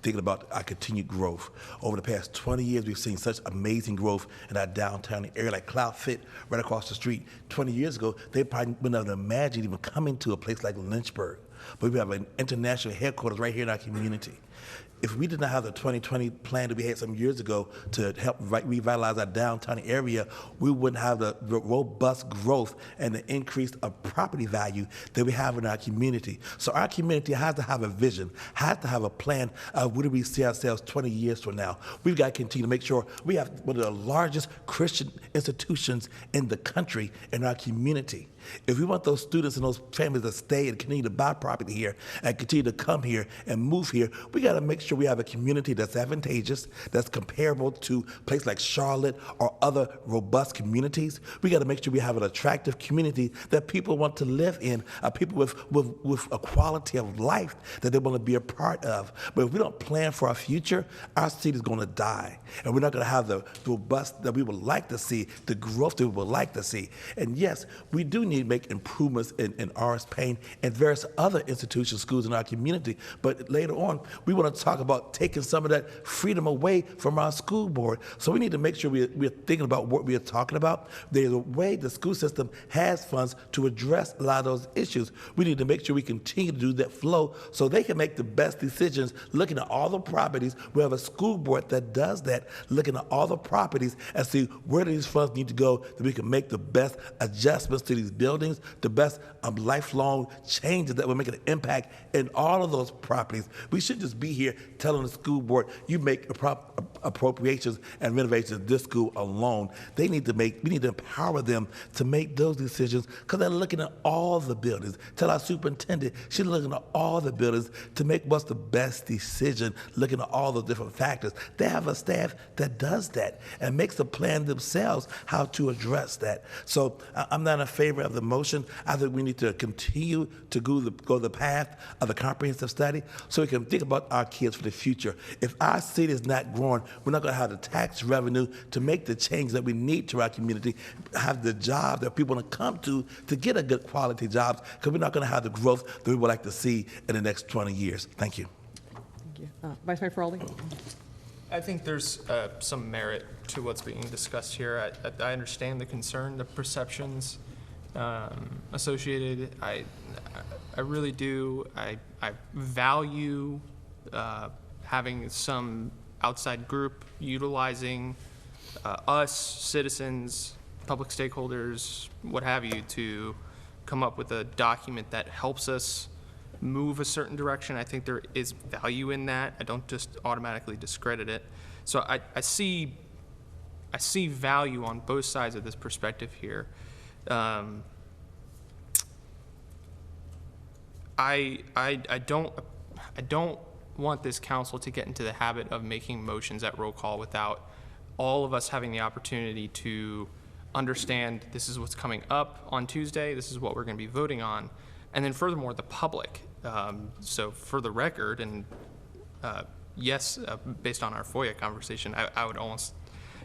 thinking about our continued growth. Over the past 20 years, we've seen such amazing growth in our downtown area, like Cloud Fit right across the street. 20 years ago, they probably wouldn't have imagined even coming to a place like Lynchburg. But we have an international headquarters right here in our community. If we did not have the 2020 plan that we had some years ago to help revitalize our downtown area, we wouldn't have the robust growth and the increase of property value that we have in our community. So our community has to have a vision, has to have a plan of where do we see ourselves 20 years from now. We've got to continue to make sure we have one of the largest Christian institutions in the country in our community. If we want those students and those families to stay and continue to buy property here and continue to come here and move here, we got to make sure we have a community that's advantageous, that's comparable to places like Charlotte or other robust communities. We got to make sure we have an attractive community that people want to live in, people with a quality of life that they want to be a part of. But if we don't plan for our future, our city is going to die. And we're not going to have the robust that we would like to see, the growth that we would like to see. And yes, we do need to make improvements in R.S. Payne and various other institutions, schools in our community. But later on, we want to talk about taking some of that freedom away from our school board. So we need to make sure we're thinking about what we are talking about. There's a way the school system has funds to address a lot of those issues. We need to make sure we continue to do that flow so they can make the best decisions, looking at all the properties. We have a school board that does that, looking at all the properties and see where these funds need to go, that we can make the best adjustments to these buildings, the best lifelong changes that will make an impact in all of those properties. We shouldn't just be here telling the school board, you make appropriations and renovations of this school alone. We need to empower them to make those decisions because they're looking at all the buildings. Tell our superintendent, she's looking at all the buildings to make what's the best decision, looking at all the different factors. They have a staff that does that and makes a plan themselves how to address that. So I'm not in favor of the motion. I think we need to continue to go the path of the comprehensive study so we can think about our kids for the future. If our city is not growing, we're not going to have the tax revenue to make the change that we need to our community, have the job that people want to come to get a good quality jobs, because we're not going to have the growth that we would like to see in the next 20 years. Thank you. Thank you. Vice Mayor Feroldi? I think there's some merit to what's being discussed here. I understand the concern, the perceptions associated. I really do. I value having some outside group utilizing us, citizens, public stakeholders, what have you, to come up with a document that helps us move a certain direction. I think there is value in that. I don't just automatically discredit it. So I see value on both sides of this perspective here. I don't want this council to get into the habit of making motions at roll call without all of us having the opportunity to understand this is what's coming up on Tuesday, this is what we're going to be voting on, and then furthermore, the public. So for the record, and yes, based on our FOIA conversation, I would almost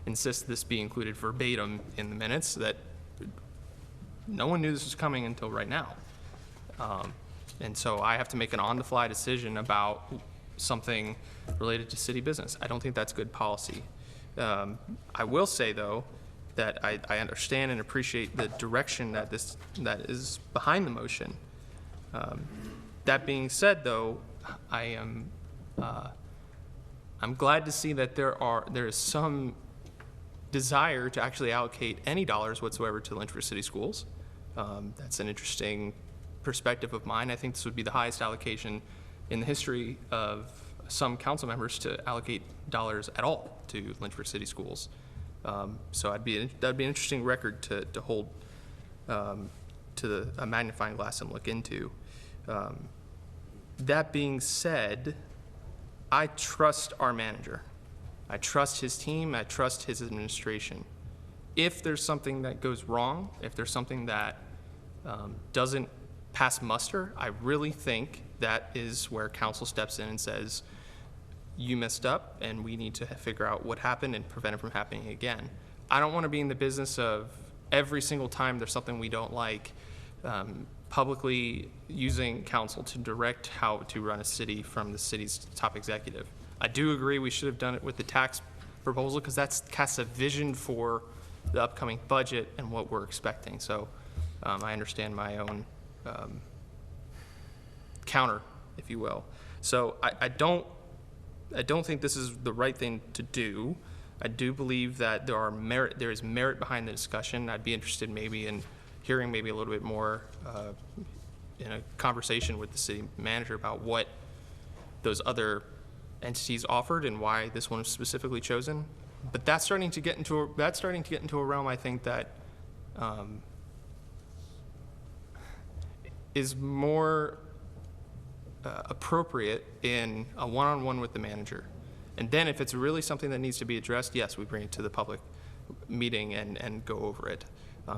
insist this be included verbatim in the minutes, that no one knew this was coming until right now. And so I have to make an on-the-fly decision about something related to city business. I don't think that's good policy. I will say, though, that I understand and appreciate the direction that that is behind the motion. That being said, though, I'm glad to see that there is some desire to actually allocate any dollars whatsoever to Lynchburg City Schools. That's an interesting perspective of mine. I think this would be the highest allocation in the history of some council members to allocate dollars at all to Lynchburg City Schools. So that'd be an interesting record to hold to a magnifying glass and look into. That being said, I trust our manager. I trust his team. I trust his administration. If there's something that goes wrong, if there's something that doesn't pass muster, I really think that is where council steps in and says, you messed up and we need to figure out what happened and prevent it from happening again. I don't want to be in the business of every single time there's something we don't like, publicly using council to direct how to run a city from the city's top executive. I do agree we should have done it with the tax proposal because that casts a vision for the upcoming budget and what we're expecting. So I understand my own counter, if you will. So I don't think this is the right thing to do. I do believe that there is merit behind the discussion. I'd be interested maybe in hearing maybe a little bit more in a conversation with the city manager about what those other entities offered and why this one was specifically chosen. But that's starting to get into a realm, I think, that is more appropriate in a one-on-one with the manager. And then if it's really something that needs to be addressed, yes, we bring it to the public meeting and go over it.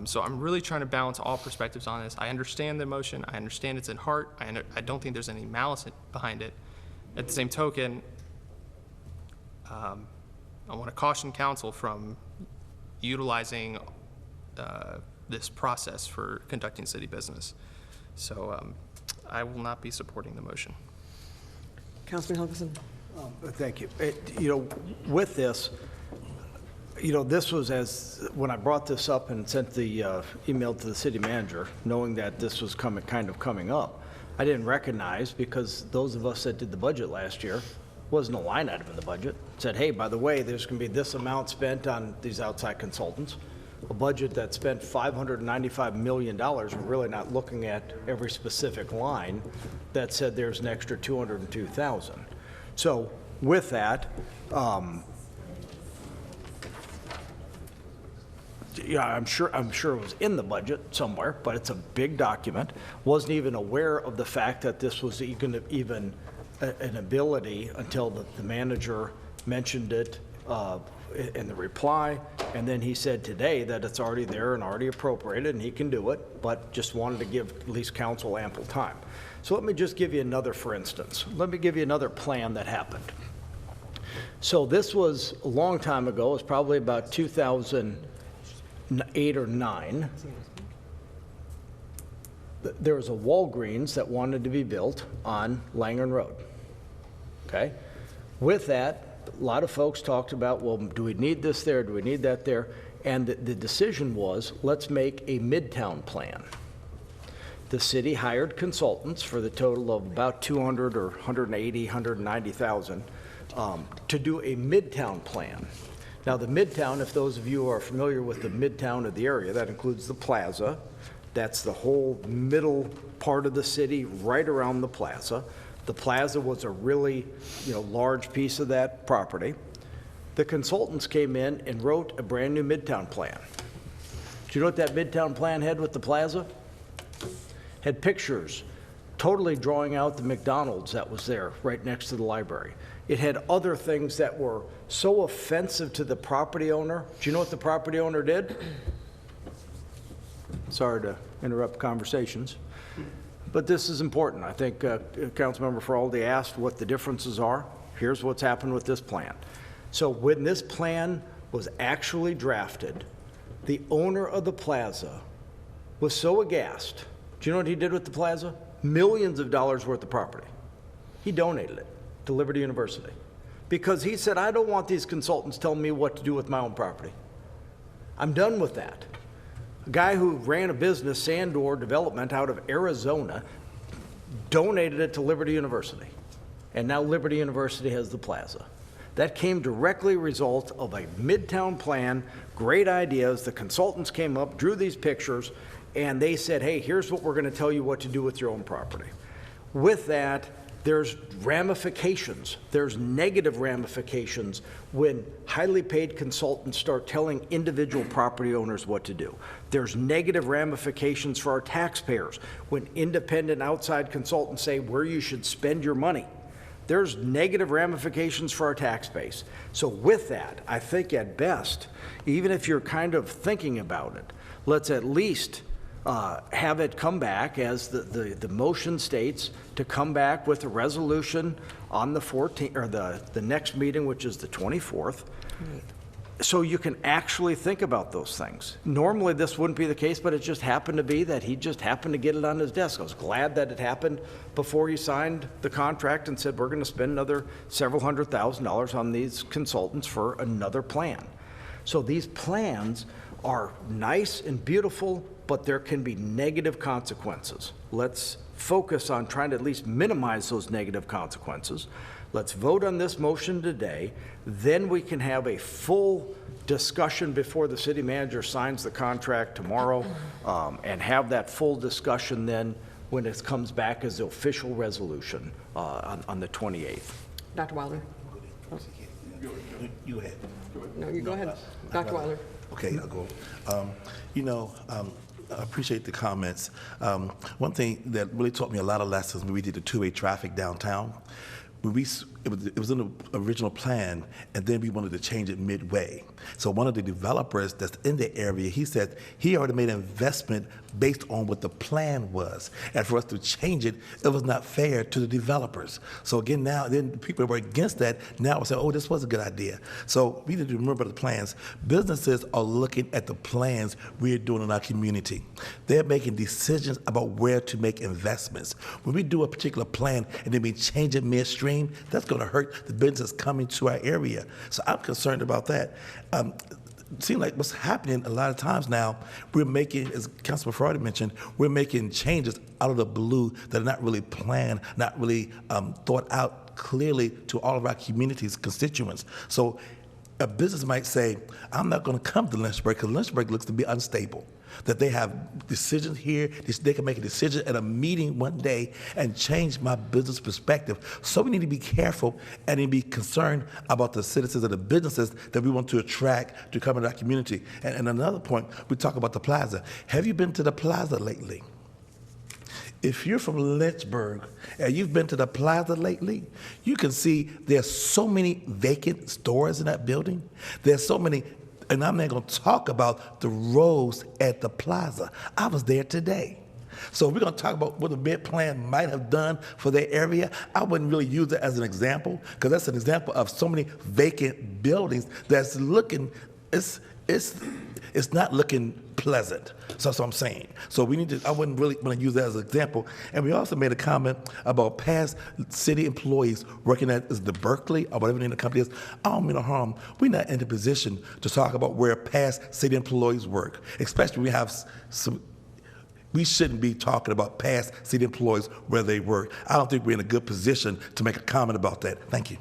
So I'm really trying to balance all perspectives on this. I understand the emotion. I understand it's in heart. I don't think there's any malice behind it. At the same token, I want to caution council from utilizing this process for conducting city business. So I will not be supporting the motion. Councilman Helgeson. Thank you. With this, this was when I brought this up and sent the email to the city manager, knowing that this was kind of coming up. I didn't recognize, because those of us that did the budget last year, wasn't a line item in the budget. It said, hey, by the way, there's going to be this amount spent on these outside consultants. A budget that spent $595 million. We're really not looking at every specific line that said there's an extra $202,000. So with that, I'm sure it was in the budget somewhere, but it's a big document. Wasn't even aware of the fact that this was even an ability until the manager mentioned it in the reply, and then he said today that it's already there and already appropriated and he can do it, but just wanted to give at least council ample time. So let me just give you another, for instance. Let me give you another plan that happened. So this was a long time ago. It was probably about 2008 or 9. There was a Walgreens that wanted to be built on Langen Road. Okay? With that, a lot of folks talked about, well, do we need this there? Do we need that there? And the decision was, let's make a midtown plan. The city hired consultants for the total of about 200 or 180, 190,000 to do a midtown plan. Now, the midtown, if those of you are familiar with the midtown of the area, that includes the plaza. That's the whole middle part of the city, right around the plaza. The plaza was a really, large piece of that property. The consultants came in and wrote a brand new midtown plan. Do you know what that midtown plan had with the plaza? Had pictures, totally drawing out the McDonald's that was there right next to the library. It had other things that were so offensive to the property owner. Do you know what the property owner did? Sorry to interrupt conversations, but this is important. I think Councilmember Feraldi asked what the differences are. Here's what's happened with this plan. So when this plan was actually drafted, the owner of the plaza was so aghast. Do you know what he did with the plaza? Millions of dollars worth of property. He donated it to Liberty University because he said, I don't want these consultants telling me what to do with my own property. I'm done with that. A guy who ran a business, Sandor Development, out of Arizona, donated it to Liberty University. And now Liberty University has the plaza. That came directly a result of a midtown plan, great ideas. The consultants came up, drew these pictures, and they said, hey, here's what we're going to tell you what to do with your own property. With that, there's ramifications. There's negative ramifications when highly paid consultants start telling individual property owners what to do. There's negative ramifications for our taxpayers when independent outside consultants say where you should spend your money. There's negative ramifications for our tax base. So with that, I think at best, even if you're kind of thinking about it, let's at least have it come back, as the motion states, to come back with a resolution on the 14th, or the next meeting, which is the 24th, so you can actually think about those things. Normally, this wouldn't be the case, but it just happened to be that he just happened to get it on his desk. I was glad that it happened before he signed the contract and said, we're going to spend another several $100,000 on these consultants for another plan. So these plans are nice and beautiful, but there can be negative consequences. Let's focus on trying to at least minimize those negative consequences. Let's vote on this motion today, then we can have a full discussion before the city manager signs the contract tomorrow, and have that full discussion then when it comes back as the official resolution on the 28th. Dr. Wilder? You ahead. No, you go ahead. Dr. Wilder? Okay, I'll go. I appreciate the comments. One thing that really taught me a lot of lessons when we did the two-way traffic downtown, when it was in the original plan, and then we wanted to change it midway. So one of the developers that's in the area, he said he already made an investment based on what the plan was. And for us to change it, it was not fair to the developers. So again, now, then the people that were against that, now we say, oh, this was a good idea. So we need to remember the plans. Businesses are looking at the plans we're doing in our community. They're making decisions about where to make investments. When we do a particular plan and then we change it midstream, that's going to hurt the business coming to our area. So I'm concerned about that. It seems like what's happening a lot of times now, we're making, as Councilman Ferrari mentioned, we're making changes out of the blue that are not really planned, not really thought out clearly to all of our communities, constituents. So a business might say, I'm not going to come to Lynchburg because Lynchburg looks to be unstable. That they have decisions here, they can make a decision at a meeting one day and change my business perspective. So we need to be careful and be concerned about the citizens and the businesses that we want to attract to come into our community. And another point, we talk about the plaza. Have you been to the plaza lately? If you're from Lynchburg and you've been to the plaza lately, you can see there's so many vacant stores in that building. There's so many. And I'm not going to talk about the rows at the plaza. I was there today. So we're going to talk about what the Med Plan might have done for their area. I wouldn't really use it as an example because that's an example of so many vacant buildings that's looking, it's not looking pleasant. So that's what I'm saying. So we need to, I wouldn't really want to use that as an example. And we also made a comment about past city employees working at the Berkeley or whatever the name of the company is. I don't mean no harm. We're not in a position to talk about where past city employees work, especially when we have some. We shouldn't be talking about past city employees where they work. I don't think we're in a good position to make a comment about that. Thank you.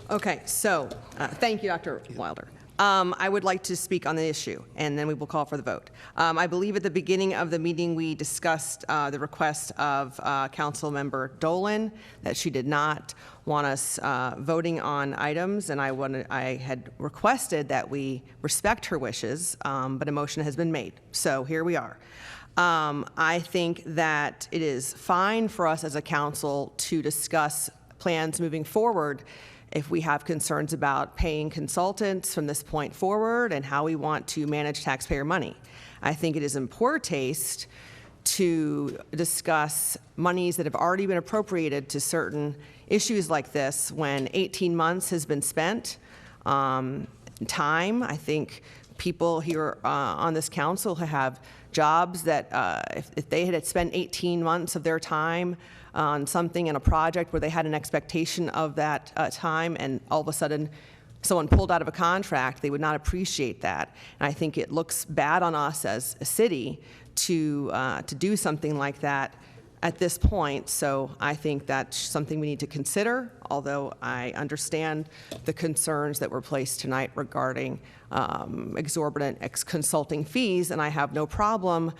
Okay, so thank you, Dr. Wilder. I would like to speak on the issue, and then we will call for the vote. I believe at the beginning of the meeting, we discussed the request of Councilmember Dolan that she did not want us voting on items, and I had requested that we respect her wishes, but a motion has been made. So here we are. I think that it is fine for us as a council to discuss plans moving forward if we have concerns about paying consultants from this point forward and how we want to manage taxpayer money. I think it is in poor taste to discuss monies that have already been appropriated to certain issues like this when 18 months has been spent. Time, I think people here on this council have jobs that if they had spent 18 months of their time on something in a project where they had an expectation of that time and all of a sudden someone pulled out of a contract, they would not appreciate that. And I think it looks bad on us as a city to do something like that at this point. So I think that's something we need to consider, although I understand the concerns that were placed tonight regarding exorbitant consulting fees, and I have no problem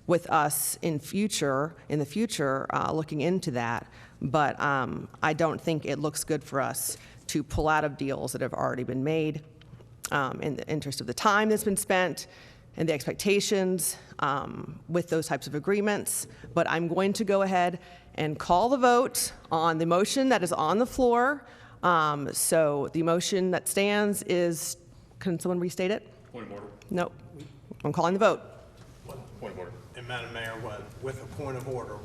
with us in the future looking into that. But I don't think it looks good for us to pull out of deals that have already been made in the interest of the time that's been spent and the expectations with those types of agreements. But I'm going to go ahead and call the vote on the motion that is on the floor. So the motion that stands is, can someone restate it? Point of order. No, I'm calling the vote. Point of order. And Madam Mayor, with a point of order,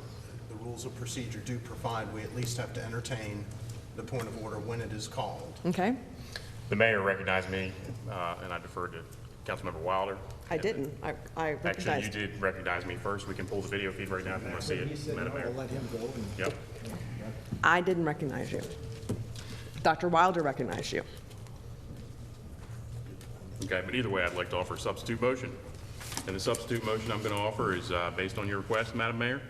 the rules of procedure do provide we at least have to entertain the point of order when it is called. Okay. The mayor recognized me, and I deferred to Councilmember Wilder. I didn't. I Actually, recognized. you did recognize me first. We can pull the video feed right now if you want to see it, Madam Mayor. Yep. I didn't recognize you. Dr. Wilder recognized you. Okay, but either way, I'd like to offer a substitute motion. And the substitute motion I'm going to offer is based on your request, Madam Mayor,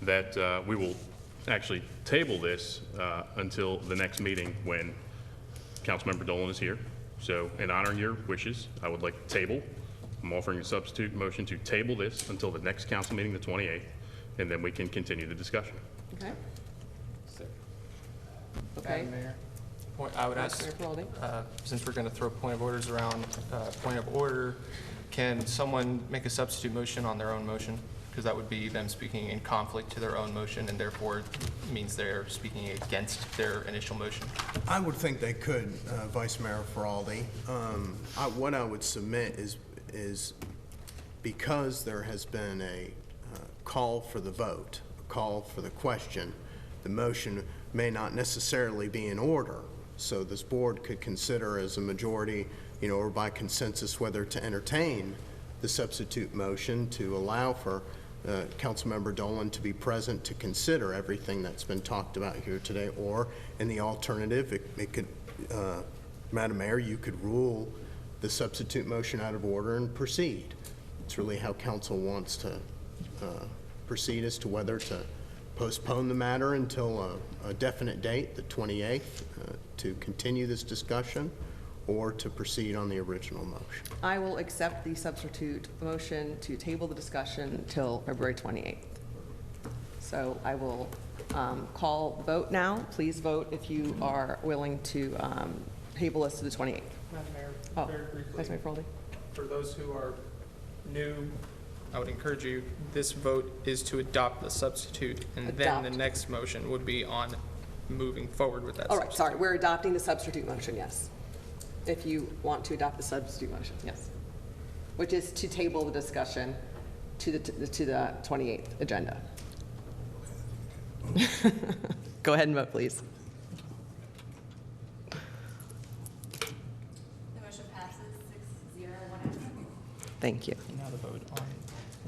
that we will actually table this until the next meeting when Councilmember Dolan is here. So in honoring your wishes, I would like to table. I'm offering a substitute motion to table this until the next council meeting, the 28th, and then we can continue the discussion. Okay? Okay. Madam Mayor, I would ask, Mayor Feraldi? since we're going to throw point of orders around, point of order, can someone make a substitute motion on their own motion? Because that would be them speaking in conflict to their own motion, and therefore means they're speaking against their initial motion. I would think they could, Vice Mayor Feraldi. What I would submit is because there has been a call for the vote, a call for the question, the motion may not necessarily be in order. So this board could consider as a majority, or by consensus, whether to entertain the substitute motion to allow for Councilmember Dolan to be present to consider everything that's been talked about here today, or in the alternative, it could, Madam Mayor, you could rule the substitute motion out of order and proceed. It's really how council wants to proceed as to whether to postpone the matter until a definite date, the 28th, to continue this discussion, or to proceed on the original motion. I will accept the substitute motion to table the discussion till February 28th. So I will call the vote now. Please vote if you are willing to table this to the 28th. Madam Mayor, Oh, very briefly, Vice Mayor Feraldi? for those who are new, I would encourage you, this vote is to adopt the substitute, and then the Adopt. next motion would be on moving forward with that All right, substitute. sorry, we're adopting the substitute motion, yes. If you want to adopt the substitute motion, yes. Which is to table the discussion to the 28th agenda. Go ahead and vote, please. The motion passes 6-0, 1 absent. Thank you. Now the vote on.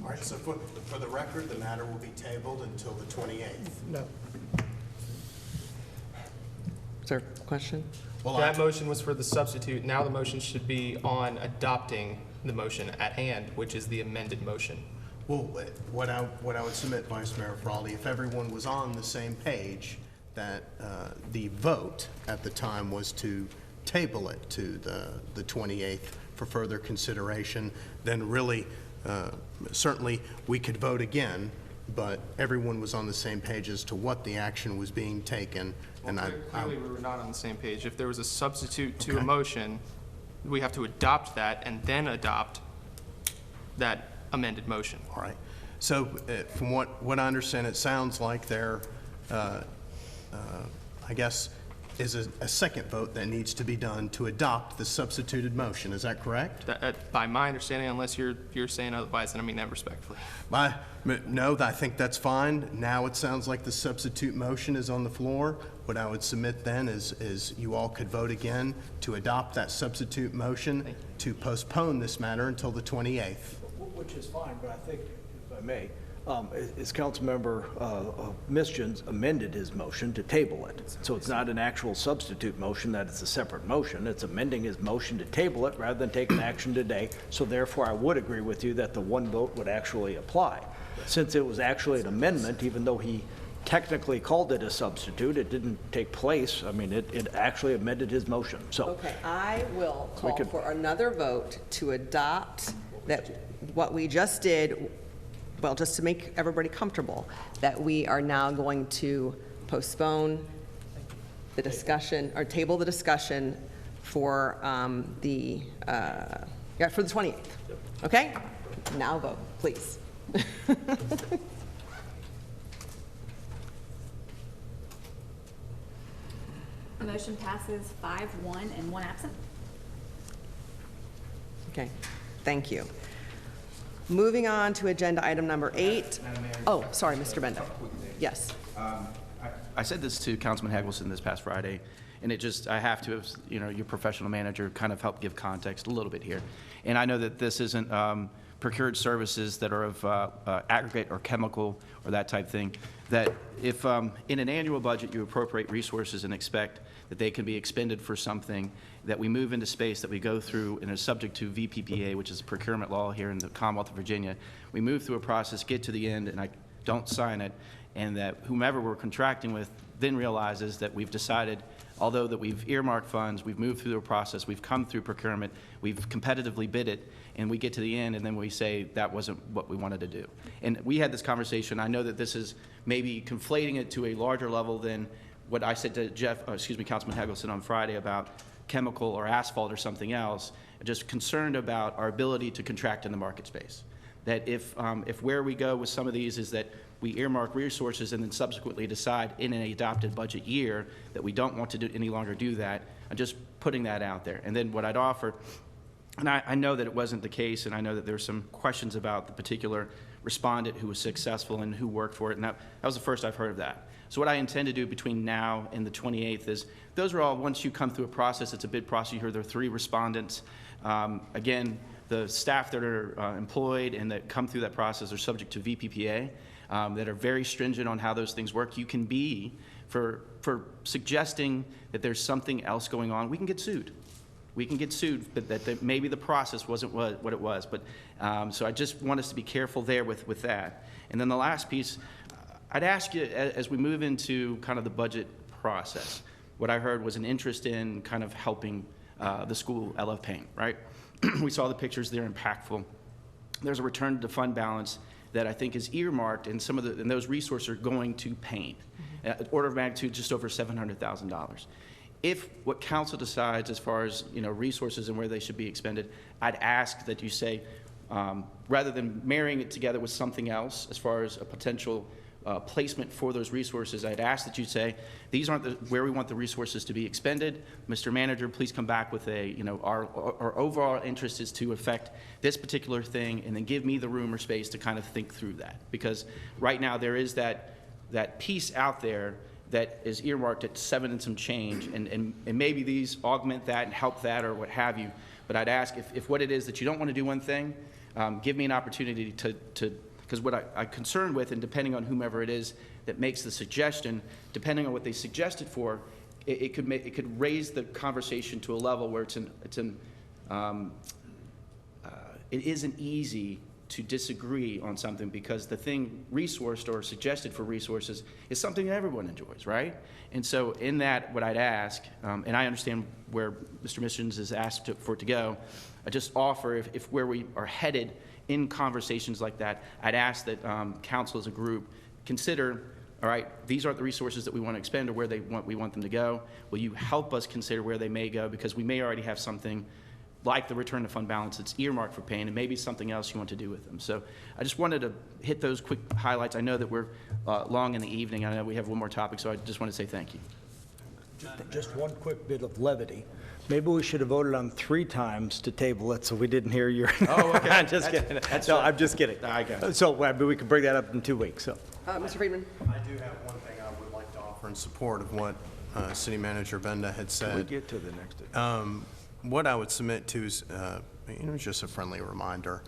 All right, so for the record, the matter will be tabled until the 28th. No. Sir, question? Well, That motion was for the substitute. Now the motion should be on adopting the motion at hand, which is the amended motion. Well, what I would submit, Vice Mayor Feraldi, if everyone was on the same page, that the vote at the time was to table it to the 28th for further consideration, then really, certainly, we could vote again, but everyone was on the same page as to what the action was being taken. And Clearly, we were not on the same page. If there was a substitute to a Okay. motion, we have to adopt that and then adopt that amended motion. All right. So from what I understand, it sounds like there, I guess, is a second vote that needs to be done to adopt the substituted motion. Is that correct? By my understanding, unless you're saying otherwise, and I mean that respectfully. No, I think that's fine. Now it sounds like the substitute motion is on the floor. What I would submit then is you all could vote again to adopt that substitute motion to postpone this matter until the 28th. Which is fine, but I think, if I may, is Councilmember Mischins amended his motion to table it. So it's not an actual substitute motion, that it's a separate motion. It's amending his motion to table it rather than taking action today. So therefore, I would agree with you that the one vote would actually apply. Since it was actually an amendment, even though he technically called it a substitute, it didn't take place. I mean, it actually amended his motion, so. Okay, I will call for another vote to adopt that, what we just did, well, just to make everybody comfortable, that we are now going to postpone the discussion, or table the discussion for for the 28th. Okay? Now vote, please. The motion passes 5-1 and 1 absent. Okay, thank you. Moving on to agenda item number 8. Oh, sorry, Mr. Benda. Yes. I said this to Councilman Hagelson this past Friday, and I have to, as, your professional manager, kind of help give context a little bit here. And I know that this isn't procured services that are of aggregate or chemical or that type thing, that if in an annual budget you appropriate resources and expect that they can be expended for something, that we move into space that we go through and is subject to VPPA, which is procurement law here in the Commonwealth of Virginia, we move through a process, get to the end, and I don't sign it, and that whomever we're contracting with then realizes that we've decided, although that we've earmarked funds, we've moved through the process, we've come through procurement, we've competitively bid it, and we get to the end, and then we say that wasn't what we wanted to do. And we had this conversation. I know that this is maybe conflating it to a larger level than what I said to Councilman Hagelson on Friday about chemical or asphalt or something else, just concerned about our ability to contract in the market space. That if where we go with some of these is that we earmark resources and then subsequently decide in an adopted budget year that we don't want to any longer do that, I'm just putting that out there. And then what I'd offer, and I know that it wasn't the case, and I know that there's some questions about the particular respondent who was successful and who worked for it, and that was the first I've heard of that. So what I intend to do between now and the 28th is, those are all, once you come through a process, it's a bid process, you hear there are 3 respondents. Again, the staff that are employed and that come through that process are subject to VPPA, that are very stringent on how those things work. You can be, for suggesting that there's something else going on, we can get sued. We can get sued, but that maybe the process wasn't what it was. But so I just want us to be careful there with that. And then the last piece, I'd ask you, as we move into kind of the budget process, what I heard was an interest in kind of helping the school I Love Paint, right? We saw the pictures, they're impactful. There's a return to fund balance that I think is earmarked, and and those resources are going to paint. Order of magnitude just over $700,000. If what council decides as far as resources and where they should be expended, I'd ask that you say, rather than marrying it together with something else as far as a potential placement for those resources, I'd ask that you say, these aren't where we want the resources to be expended. Mr. Manager, please come back with our overall interest is to affect this particular thing, and then give me the room or space to kind of think through that. Because right now there is that piece out there that is earmarked at 7 and some change, and maybe these augment that and help that or what have you. But I'd ask if what it is that you don't want to do one thing, give me an opportunity to because what I'm concerned with, and depending on whomever it is that makes the suggestion, depending on what they suggest it for, it could raise the conversation to a level where it isn't easy to disagree on something, because the thing resourced or suggested for resources is something that everyone enjoys, right? And so in that, what I'd ask, and I understand where Mr. Missions is asked for it to go, I just offer if where we are headed in conversations like that, I'd ask that council as a group consider, all right, these aren't the resources that we want to expend or where we want them to go. Will you help us consider where they may go? Because we may already have something like the return to fund balance that's earmarked for pain, and maybe something else you want to do with them. So I just wanted to hit those quick highlights. I know that we're long in the evening. I know we have one more topic, so I just want to say thank you. Just one quick bit of levity. Maybe we should have voted on 3 times to table it, so we didn't hear your. Oh, okay. I'm just kidding. No, I'm just kidding. I got it. So we can bring that up in 2 weeks. So. Mr. Friedman. I do have one thing I would like to offer in support of what City Manager Benda had said. Can we get to the next? What I would submit to is just a friendly reminder.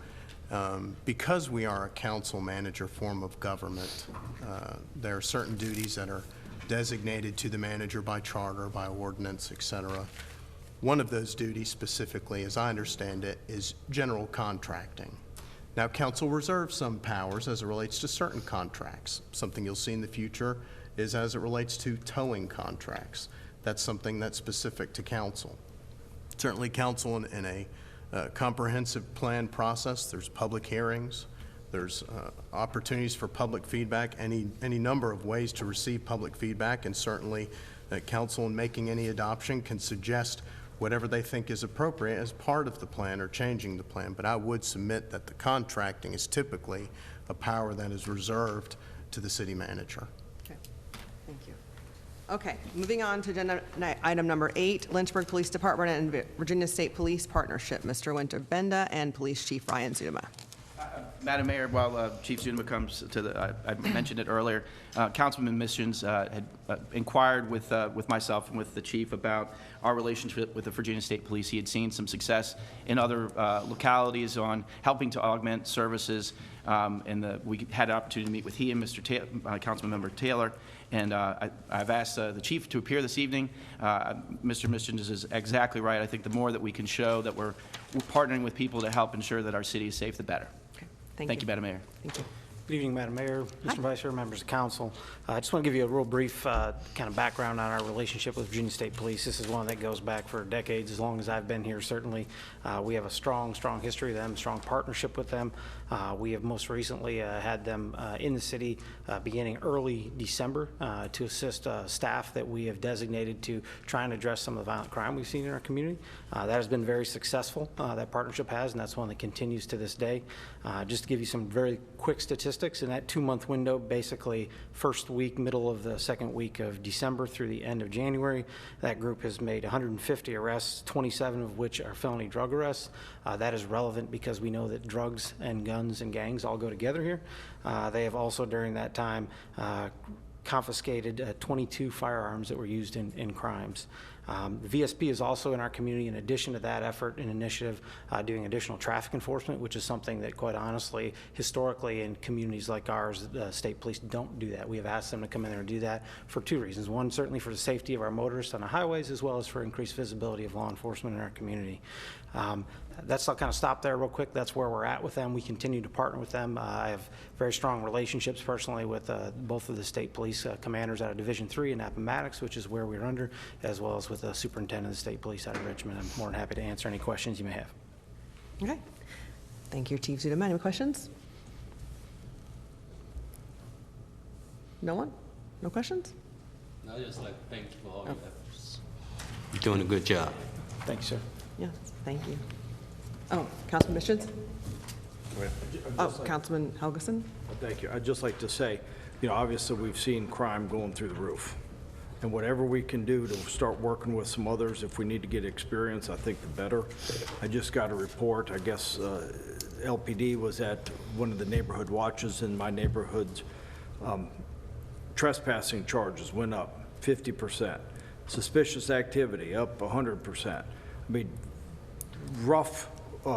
Because we are a council manager form of government, there are certain duties that are designated to the manager by charter, by ordinance, et cetera. One of those duties specifically, as I understand it, is general contracting. Now, council reserves some powers as it relates to certain contracts. Something you'll see in the future is as it relates to towing contracts. That's something that's specific to council. Certainly, council in a comprehensive plan process, there's public hearings, there's opportunities for public feedback, any number of ways to receive public feedback, and certainly council in making any adoption can suggest whatever they think is appropriate as part of the plan or changing the plan. But I would submit that the contracting is typically a power that is reserved to the city manager. Okay, thank you. Okay, moving on to agenda item number 8, Lynchburg Police Department and Virginia State Police Partnership. Mr. Winter Benda and Police Chief Ryan Zuma. Madam Mayor, while Chief Zunima comes to the, I mentioned it earlier, Councilman Missions had inquired with myself and with the chief about our relationship with the Virginia State Police. He had seen some success in other localities on helping to augment services, and we had an opportunity to meet with he and Councilmember Taylor. And I've asked the chief to appear this evening. Mr. Missions is exactly right. I think the more that we can show that we're partnering with people to help ensure that our city is safe, the better. Okay. Thank you, Madam Mayor. Thank you. Good evening, Madam Mayor, Mr. Vice Chair, members of council. I just want to give you a real brief kind of background on our relationship with Virginia State Police. This is one that goes back for decades, as long as I've been here, certainly. We have a strong history with them, strong partnership with them. We have most recently had them in the city beginning early December to assist staff that we have designated to try and address some of the violent crime we've seen in our community. That has been very successful, that partnership has, and that's one that continues to this day. Just to give you some very quick statistics, in that 2-month window, basically first week, middle of the second week of December through the end of January, that group has made 150 arrests, 27 of which are felony drug arrests. That is relevant because we know that drugs and guns and gangs all go together here. They have also, during that time, confiscated 22 firearms that were used in crimes. The VSP is also in our community, in addition to that effort and initiative, doing additional traffic enforcement, which is something that, quite honestly, historically in communities like ours, the state police don't do that. We have asked them to come in there and do that for 2 reasons. One, certainly for the safety of our motorists on the highways, as well as for increased visibility of law enforcement in our community. I'll kind of stop there real quick. That's where we're at with them. We continue to partner with them. I have very strong relationships personally with both of the state police commanders out of Division 3 in Appomattox, which is where we're under, as well as with the superintendent of the state police out of Richmond. I'm more than happy to answer any questions you may have. Okay. Thank you, Chief Zunima. Any questions? No one? No questions? No, I just like to thank you for all your efforts. You're doing a good job. Thank you, sir. Yes, thank you. Oh, Councilman Missions? Oh, Councilman Helgeson? Thank you. I'd just like to say, obviously we've seen crime going through the roof. And whatever we can do to start working with some others, if we need to get experience, I think the better. I just got a report, I guess LPD was at one of the neighborhood watches in my neighborhood. Trespassing charges went up 50%. Suspicious activity up 100%. I mean, rough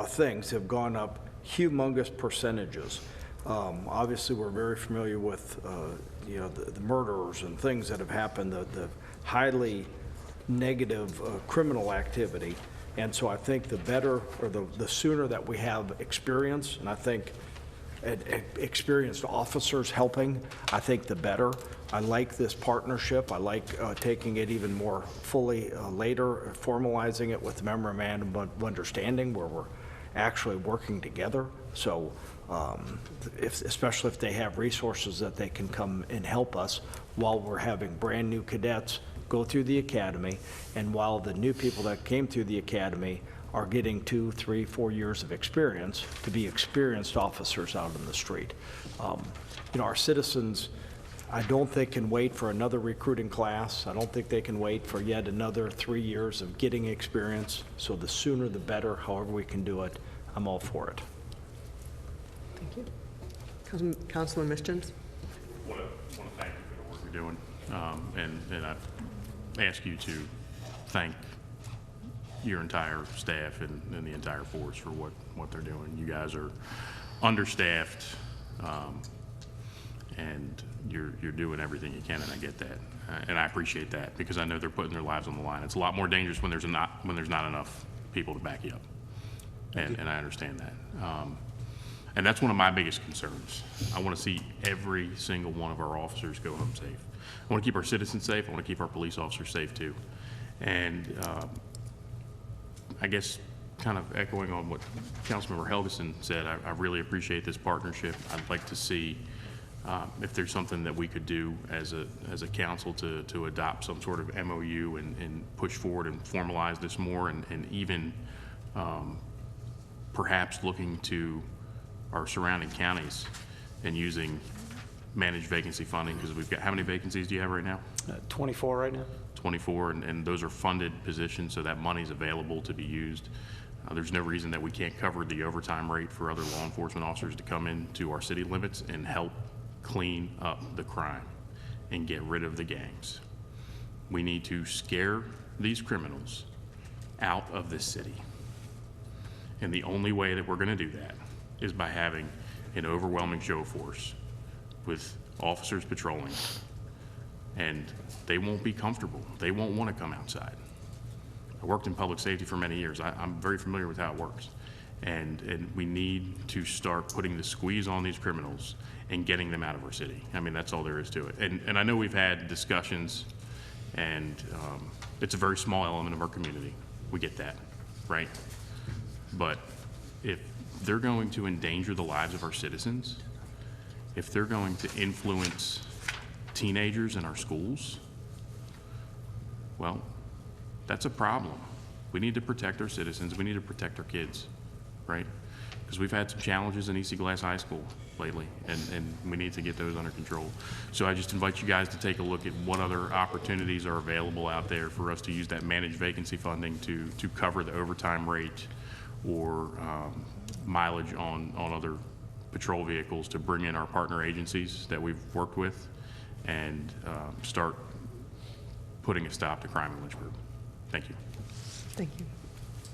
things have gone up humongous percentages. Obviously, we're very familiar with the murderers and things that have happened, the highly negative criminal activity. And so I think the better, or the sooner that we have experience, and I think experienced officers helping, I think the better. I like this partnership. I like taking it even more fully later, formalizing it with the memorandum of understanding where we're actually working together. So especially if they have resources that they can come and help us while we're having brand new cadets go through the academy, and while the new people that came through the academy are getting 2, 3, 4 years of experience to be experienced officers out in the street. Our citizens, I don't think can wait for another recruiting class. I don't think they can wait for yet another 3 years of getting experience. So the sooner the better, however we can do it, I'm all for it. Thank you. Councilman Missions? I want to thank you for the work you're doing. And I ask you to thank your entire staff and the entire force for what they're doing. You guys are understaffed, and you're doing everything you can, and I get that, and I appreciate that because I know they're putting their lives on the line. It's a lot more dangerous when there's not enough people to back you up, and I understand that. And that's one of my biggest concerns. I want to see every single one of our officers go home safe. I want to keep our citizens safe. I want to keep our police officers safe too. And I guess kind of echoing on what Councilmember Helgeson said, I really appreciate this partnership. I'd like to see if there's something that we could do as a council to adopt some sort of MOU and push forward and formalize this more, and even perhaps looking to our surrounding counties and using managed vacancy funding, because we've got, how many vacancies do you have right now? 24 right now. 24, and those are funded positions, so that money's available to be used. There's no reason that we can't cover the overtime rate for other law enforcement officers to come into our city limits and help clean up the crime and get rid of the gangs. We need to scare these criminals out of this city. And the only way that we're going to do that is by having an overwhelming show force with officers patrolling. And they won't be comfortable. They won't want to come outside. I worked in public safety for many years. I'm very familiar with how it works. And we need to start putting the squeeze on these criminals and getting them out of our city. I mean, that's all there is to it. And I know we've had discussions, and it's a very small element of our community. We get that, right? But if they're going to endanger the lives of our citizens, if they're going to influence teenagers in our schools, well, that's a problem. We need to protect our citizens. We need to protect our kids, right? Because we've had some challenges in EC Glass High School lately, and we need to get those under control. So I just invite you guys to take a look at what other opportunities are available out there for us to use that managed vacancy funding to cover the overtime rate or mileage on other patrol vehicles, to bring in our partner agencies that we've worked with and start putting a stop to crime in Lynchburg. Thank you. Thank you.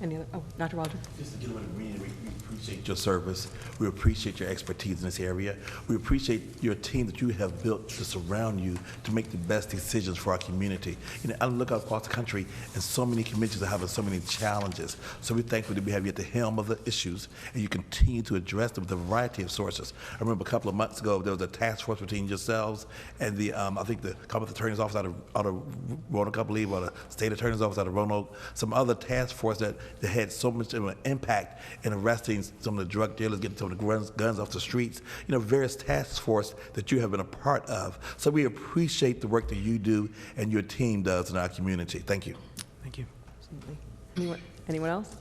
Any other, Dr. Wilder? Just to get away we appreciate your service. We appreciate your expertise in this area. We appreciate your team that you have built to surround you to make the best decisions for our community. You know, I look across the country, and so many communities are having so many challenges. So we're thankful that we have you at the helm of the issues, and you continue to address them with a variety of sources. I remember a couple of months ago, there was a task force between yourselves and the, I think the Commonwealth Attorney's Office out of Roanoke, I believe, or the State Attorney's Office out of Roanoke, some other task force that had so much of an impact in arresting some of the drug dealers, getting some of the guns off the streets, you know, various task force that you have been a part of. So we appreciate the work that you do and your team does in our community. Thank you. Thank you. Absolutely. Anyone else?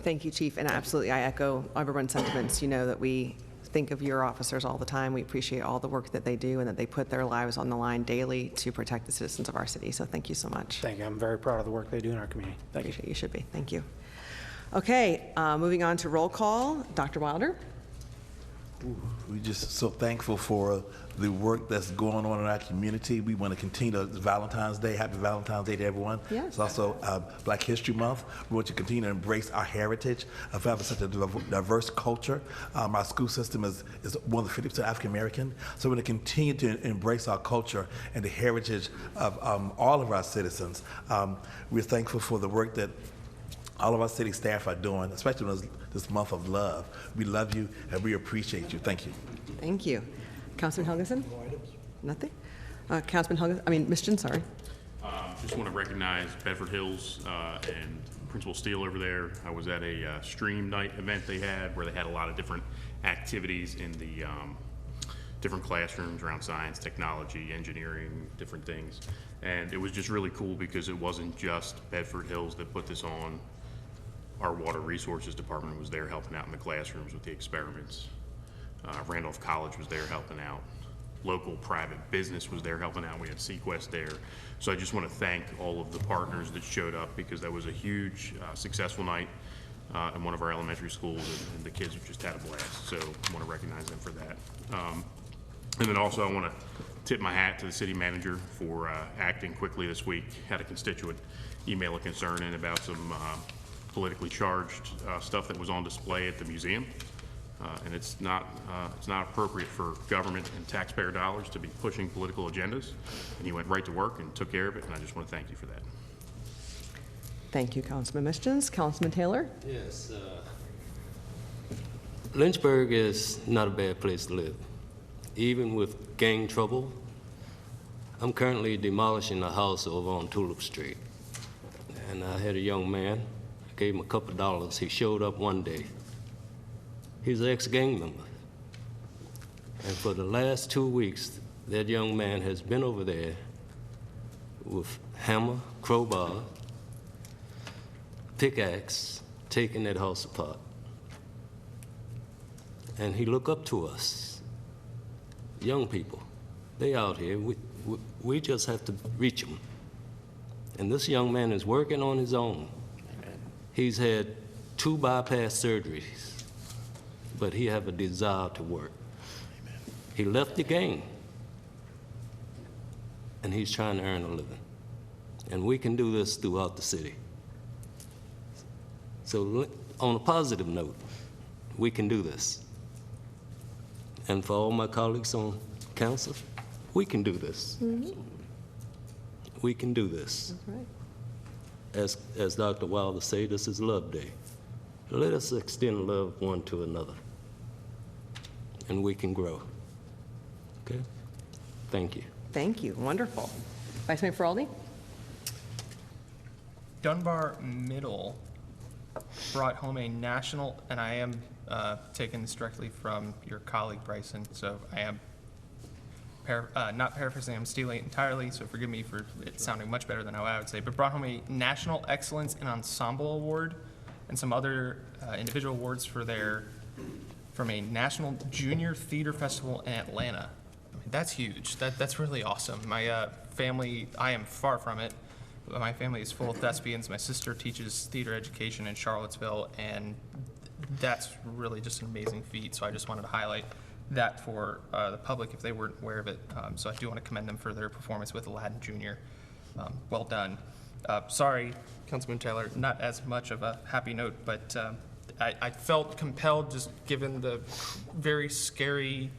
Thank you, Chief, and absolutely, I echo everyone's sentiments. You know that we think of your officers all the time. We appreciate all the work that they do and that they put their lives on the line daily to protect the citizens of our city. So thank you so much. Thank you. I'm very proud of the work they do in our community. Thank you. You should be. Thank you. Okay, moving on to roll call. Dr. Wilder? We're just so thankful for the work that's going on in our community. We want to continue Valentine's Day. Happy Valentine's Day to everyone. Yes. It's also Black History Month. We want to continue to embrace our heritage of having such a diverse culture. Our school system is more than 50% African American. So we're going to continue to embrace our culture and the heritage of all of our citizens. We're thankful for the work that all of our city staff are doing, especially in this month of love. We love you and we appreciate you. Thank you. Thank you. Councilman Helgeson? Nothing? Councilman Helgeson, Ms. Jin, sorry. Just want to recognize Bedford Hills and Principal Steele over there. I was at a stream night event they had where they had a lot of different activities in the different classrooms around science, technology, engineering, different things. And it was just really cool because it wasn't just Bedford Hills that put this on. Our Water Resources Department was there helping out in the classrooms with the experiments. Randolph College was there helping out. Local private business was there helping out. We had Sequest there. So I just want to thank all of the partners that showed up because that was a huge, successful night in one of our elementary schools, and the kids have just had a blast. So I want to recognize them for that. And then also I want to tip my hat to the city manager for acting quickly this week. Had a constituent email a concern in about some politically charged stuff that was on display at the museum. And it's not appropriate for government and taxpayer dollars to be pushing political agendas. And he went right to work and took care of it, and I just want to thank you for that. Thank you, Councilman Mischins. Councilman Taylor? Yes. Lynchburg is not a bad place to live. Even with gang trouble, I'm currently demolishing a house over on Tulip Street. And I had a young man, I gave him a couple of dollars. He showed up one day. He's an ex-gang member. And for the last 2 weeks, that young man has been over there with hammer, crowbar, pickaxe, taking that house apart. And he looked up to us, young people. They out here, we just have to reach them. And this young man is working on his own. He's had 2 bypass surgeries, but he have a desire to work. He left the game, and he's trying to earn a living. And we can do this throughout the city. So on a positive note, we can do this. And for all my colleagues on council, we can do this. We can do this. That's right. As Dr. Wilder said, this is Love Day. Let us extend love one to another, and we can grow. Okay? Thank you. Thank you. Wonderful. Vice Mayor Feraldi? Dunbar Middle brought home a national, and I am taking this directly from your colleague Bryson, so I am not paraphrasing, I'm stealing it entirely, so forgive me for it sounding much better than how I would say, but brought home a National Excellence in Ensemble Award and some other individual awards from a National Junior Theater Festival in Atlanta. I mean, that's huge. That's really awesome. My family, I am far from it. My family is full of thespians. My sister teaches theater education in Charlottesville, and that's really just an amazing feat. So I just wanted to highlight that for the public if they weren't aware of it. So I do want to commend them for their performance with Aladdin Jr. Well done. Sorry, Councilman Taylor, not as much of a happy note, but I felt compelled, just given the very scary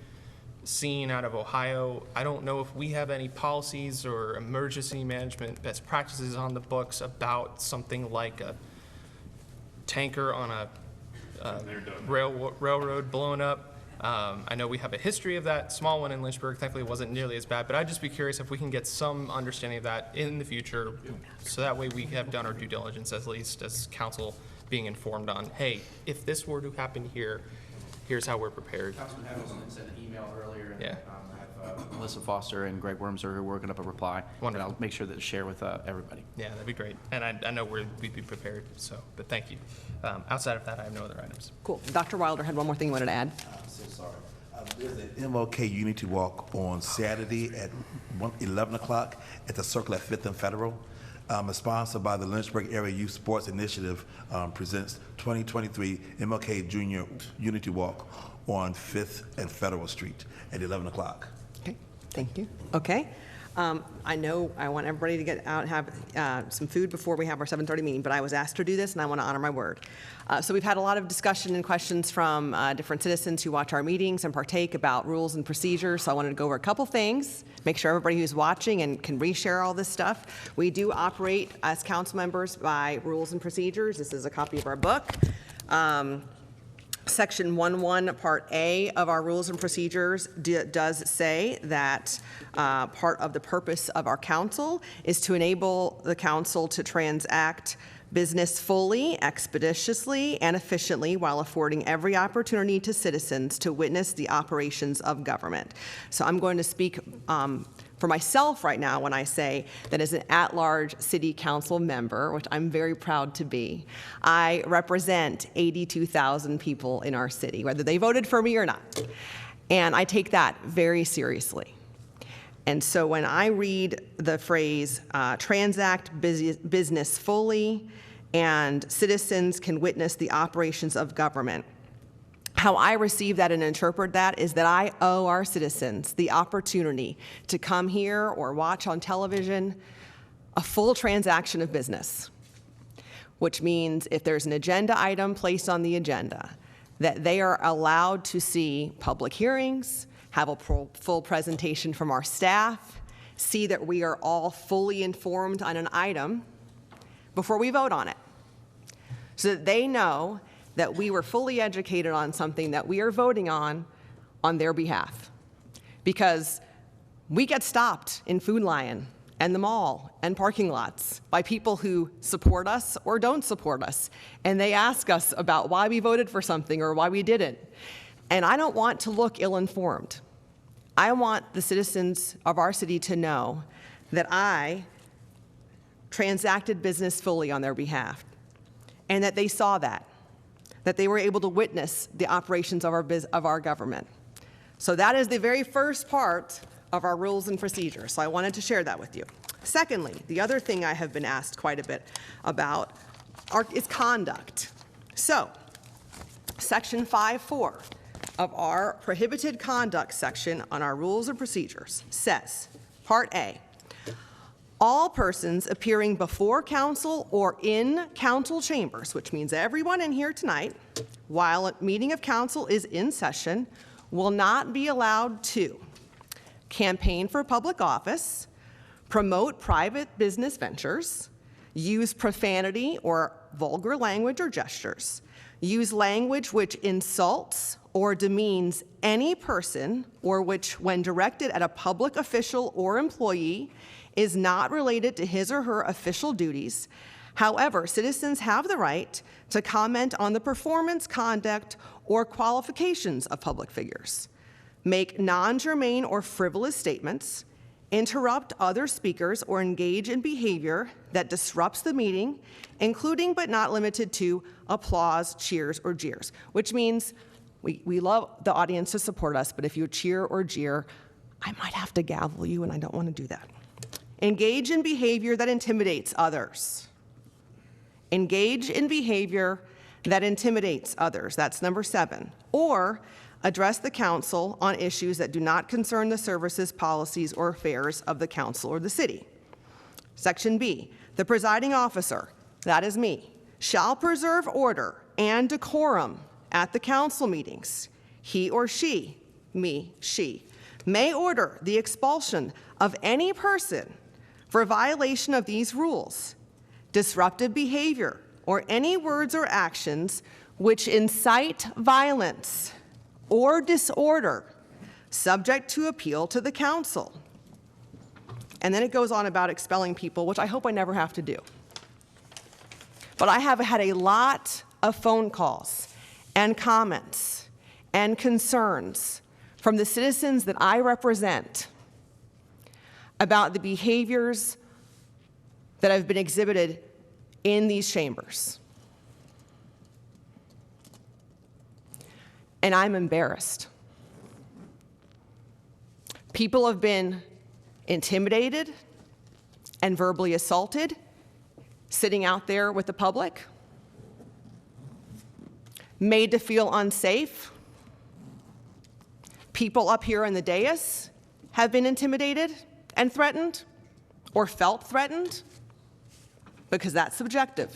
scene out of Ohio. I don't know if we have any policies or emergency management best practices on the books about something like a tanker on a railroad blown up. I know we have a history of that, small one in Lynchburg. Thankfully, it wasn't nearly as bad, but I'd just be curious if we can get some understanding of that in the future, so that way we have done our due diligence, at least as council, being informed on, hey, if this were to happen here, here's how we're prepared. Councilman Henderson sent an email earlier. Yeah. I have Melissa Foster and Greg Wormser who are working up a reply. Wonderful. And I'll make sure to share with everybody. Yeah, that'd be great. And I know we'd be prepared, so, but thank you. Outside of that, I have no other items. Cool. Dr. Wilder had one more thing you wanted to add. I'm so sorry. There's an MLK Unity Walk on Saturday at 11 o'clock at the Circle at 5th and Federal. It's sponsored by the Lynchburg Area Youth Sports Initiative, presents 2023 MLK Junior Unity Walk on 5th and Federal Street at 11 o'clock. Okay, thank you. Okay. I know I want everybody to get out and have some food before we have our 7:30 meeting, but I was asked to do this, and I want to honor my word. So we've had a lot of discussion and questions from different citizens who watch our meetings and partake about rules and procedures, so I wanted to go over a couple things, make sure everybody who's watching and can reshare all this stuff. We do operate as council members by rules and procedures. This is a copy of our book. Section 1.1, Part A of our rules and procedures does say that part of the purpose of our council is to enable the council to transact business fully, expeditiously, and efficiently while affording every opportunity to citizens to witness the operations of government. So I'm going to speak for myself right now when I say that as an at-large city council member, which I'm very proud to be, I represent 82,000 people in our city, whether they voted for me or not. And I take that very seriously. And so when I read the phrase transact business fully and citizens can witness the operations of government, how I receive that and interpret that is that I owe our citizens the opportunity to come here or watch on television a full transaction of business, which means if there's an agenda item placed on the agenda, that they are allowed to see public hearings, have a full presentation from our staff, see that we are all fully informed on an item before we vote on it, so that they know that we were fully educated on something that we are voting on their behalf. Because we get stopped in Food Lion and the mall and parking lots by people who support us or don't support us, and they ask us about why we voted for something or why we didn't. And I don't want to look ill-informed. I want the citizens of our city to know that I transacted business fully on their behalf, and that they saw that they were able to witness the operations of our government. So that is the very first part of our rules and procedures. So I wanted to share that with you. Secondly, the other thing I have been asked quite a bit about is conduct. So, Section 5.4 of our prohibited conduct section on our rules and procedures says, Part A, all persons appearing before council or in council chambers, which means everyone in here tonight, while a meeting of council is in session, will not be allowed to campaign for public office, promote private business ventures, use profanity or vulgar language or gestures, use language which insults or demeans any person or which, when directed at a public official or employee, is not related to his or her official duties. However, citizens have the right to comment on the performance, conduct, or qualifications of public figures, make non-germane or frivolous statements, interrupt other speakers, or engage in behavior that disrupts the meeting, including but not limited to applause, cheers, or jeers, which means we love the audience to support us, but if you cheer or jeer, I might have to gavel you, and I don't want to do that. Engage in behavior that intimidates others. Engage in behavior that intimidates others. That's number 7. Or address the council on issues that do not concern the services, policies, or affairs of the council or the city. Section B, the presiding officer, that is me, shall preserve order and decorum at the council meetings. He or she, me, she, may order the expulsion of any person for violation of these rules, disruptive behavior, or any words or actions which incite violence or disorder, subject to appeal to the council. And then it goes on about expelling people, which I hope I never have to do. But I have had a lot of phone calls and comments and concerns from the citizens that I represent about the behaviors that have been exhibited in these chambers. And I'm embarrassed. People have been intimidated and verbally assaulted sitting out there with the public, made to feel unsafe. People up here in the dais have been intimidated and threatened or felt threatened, because that's subjective.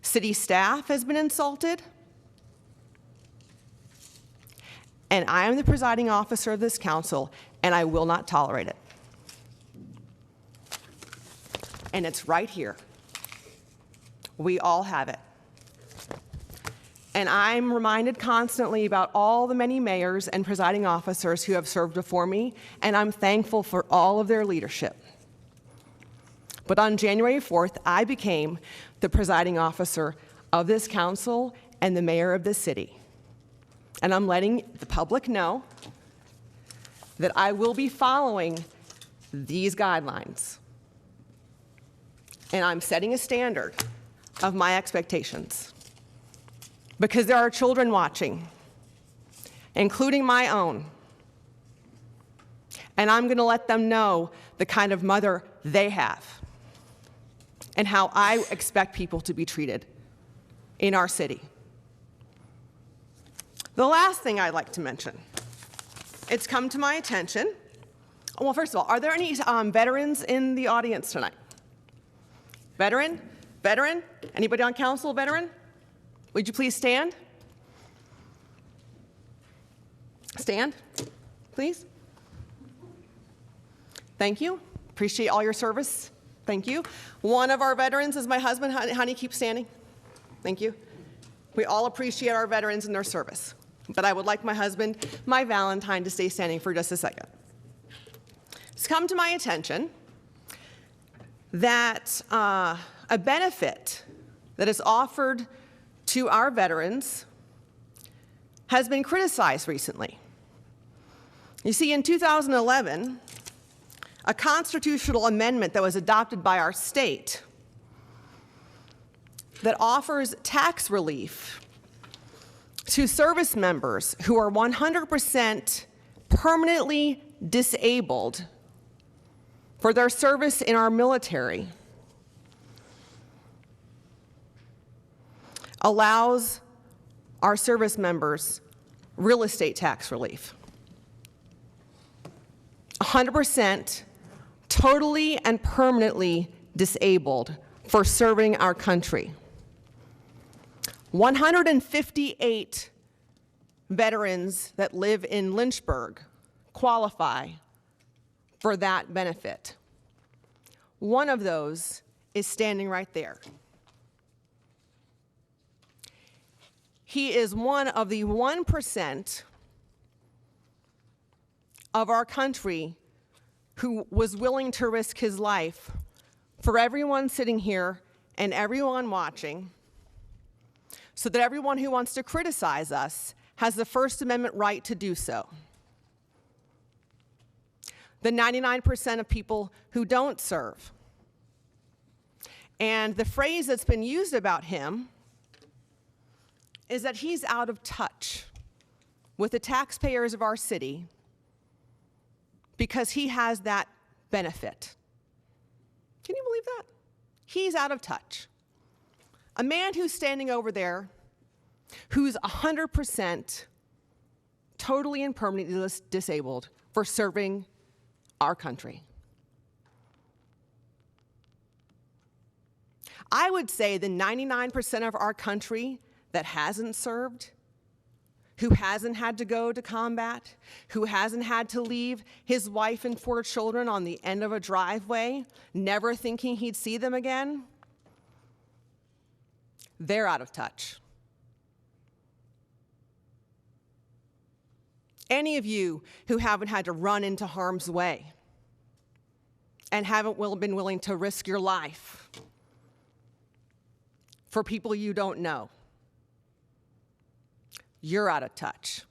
City staff has been insulted. And I am the presiding officer of this council, and I will not tolerate it. And it's right here. We all have it. And I'm reminded constantly about all the many mayors and presiding officers who have served before me, and I'm thankful for all of their leadership. But on January 4th, I became the presiding officer of this council and the mayor of this city. And I'm letting the public know that I will be following these guidelines. And I'm setting a standard of my expectations. Because there are children watching, including my own. And I'm going to let them know the kind of mother they have and how I expect people to be treated in our city. The last thing I'd like to mention, it's come to my attention. Well, first of all, are there any veterans in the audience tonight? Veteran? Veteran? Anybody on council veteran? Would you please stand? Stand, please. Thank you. Appreciate all your service. Thank you. One of our veterans is my husband. Honey, keep standing. Thank you. We all appreciate our veterans and their service. But I would like my husband, my Valentine, to stay standing for just a second. It's come to my attention that a benefit that is offered to our veterans has been criticized recently. You see, in 2011, a constitutional amendment that was adopted by our state that offers tax relief to service members who are 100% permanently disabled for their service in our military allows our service members real estate tax relief. 100% totally and permanently disabled for serving our country. 158 veterans that live in Lynchburg qualify for that benefit. One of those is standing right there. He is one of the 1% of our country who was willing to risk his life for everyone sitting here and everyone watching, so that everyone who wants to criticize us has the First Amendment right to do so. The 99% of people who don't serve. And the phrase that's been used about him is that he's out of touch with the taxpayers of our city because he has that benefit. Can you believe that? He's out of touch. A man who's standing over there who's 100% totally and permanently disabled for serving our country. I would say the 99% of our country that hasn't served, who hasn't had to go to combat, who hasn't had to leave his wife and 4 children on the end of a driveway, never thinking he'd see them again, they're out of touch. Any of you who haven't had to run into harm's way and haven't been willing to risk your life for people you don't know, you're out of touch.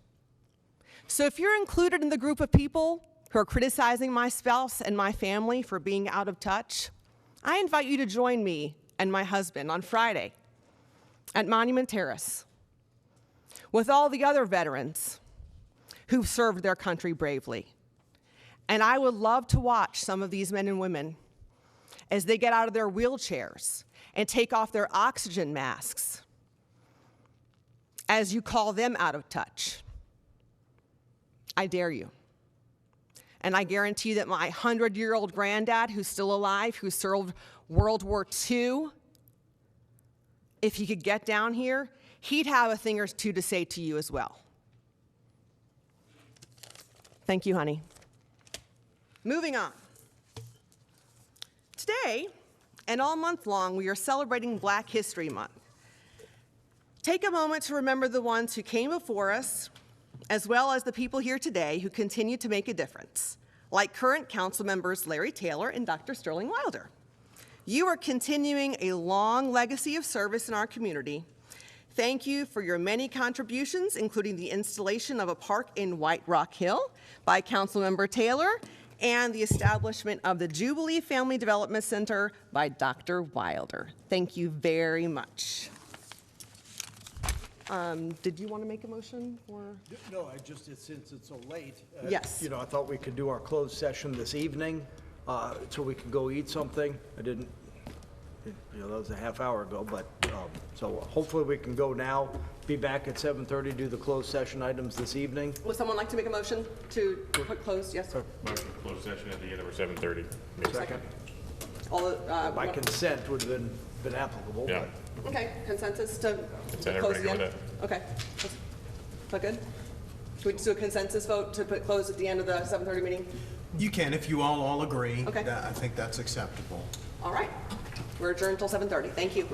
So if you're included in the group of people who are criticizing my spouse and my family for being out of touch, I invite you to join me and my husband on Friday at Monument Terrace with all the other veterans who've served their country bravely. And I would love to watch some of these men and women as they get out of their wheelchairs and take off their oxygen masks as you call them out of touch. I dare you. And I guarantee that my 100-year-old granddad, who's still alive, who served World War II, if he could get down here, he'd have a thing or two to say to you as well. Thank you, honey. Moving on. Today, and all month long, we are celebrating Black History Month. Take a moment to remember the ones who came before us, as well as the people here today who continue to make a difference, like current council members Larry Taylor and Dr. Sterling Wilder. You are continuing a long legacy of service in our community. Thank you for your many contributions, including the installation of a park in White Rock Hill by Councilmember Taylor and the establishment of the Jubilee Family Development Center by Dr. Wilder. Thank you very much. Did you want to make a motion or? No, since it's so late. Yes. I thought we could do our closed session this evening, so we could go eat something. I didn't, that was a half hour ago, but, so hopefully we can go now, be back at 7:30, do the closed session items this evening. Would someone like to make a motion to put closed? Yes. Motion to close session at the end of our 7:30. Second. All, By consent would have been applicable. Yeah. okay, consensus to Consent, close everybody the good end? with Okay. Is that good? Should we do a consensus vote to put close at the end of the 7:30 meeting? You can, if you all agree. Okay. I think that's acceptable. All right. We're adjourned until 7:30. Thank you.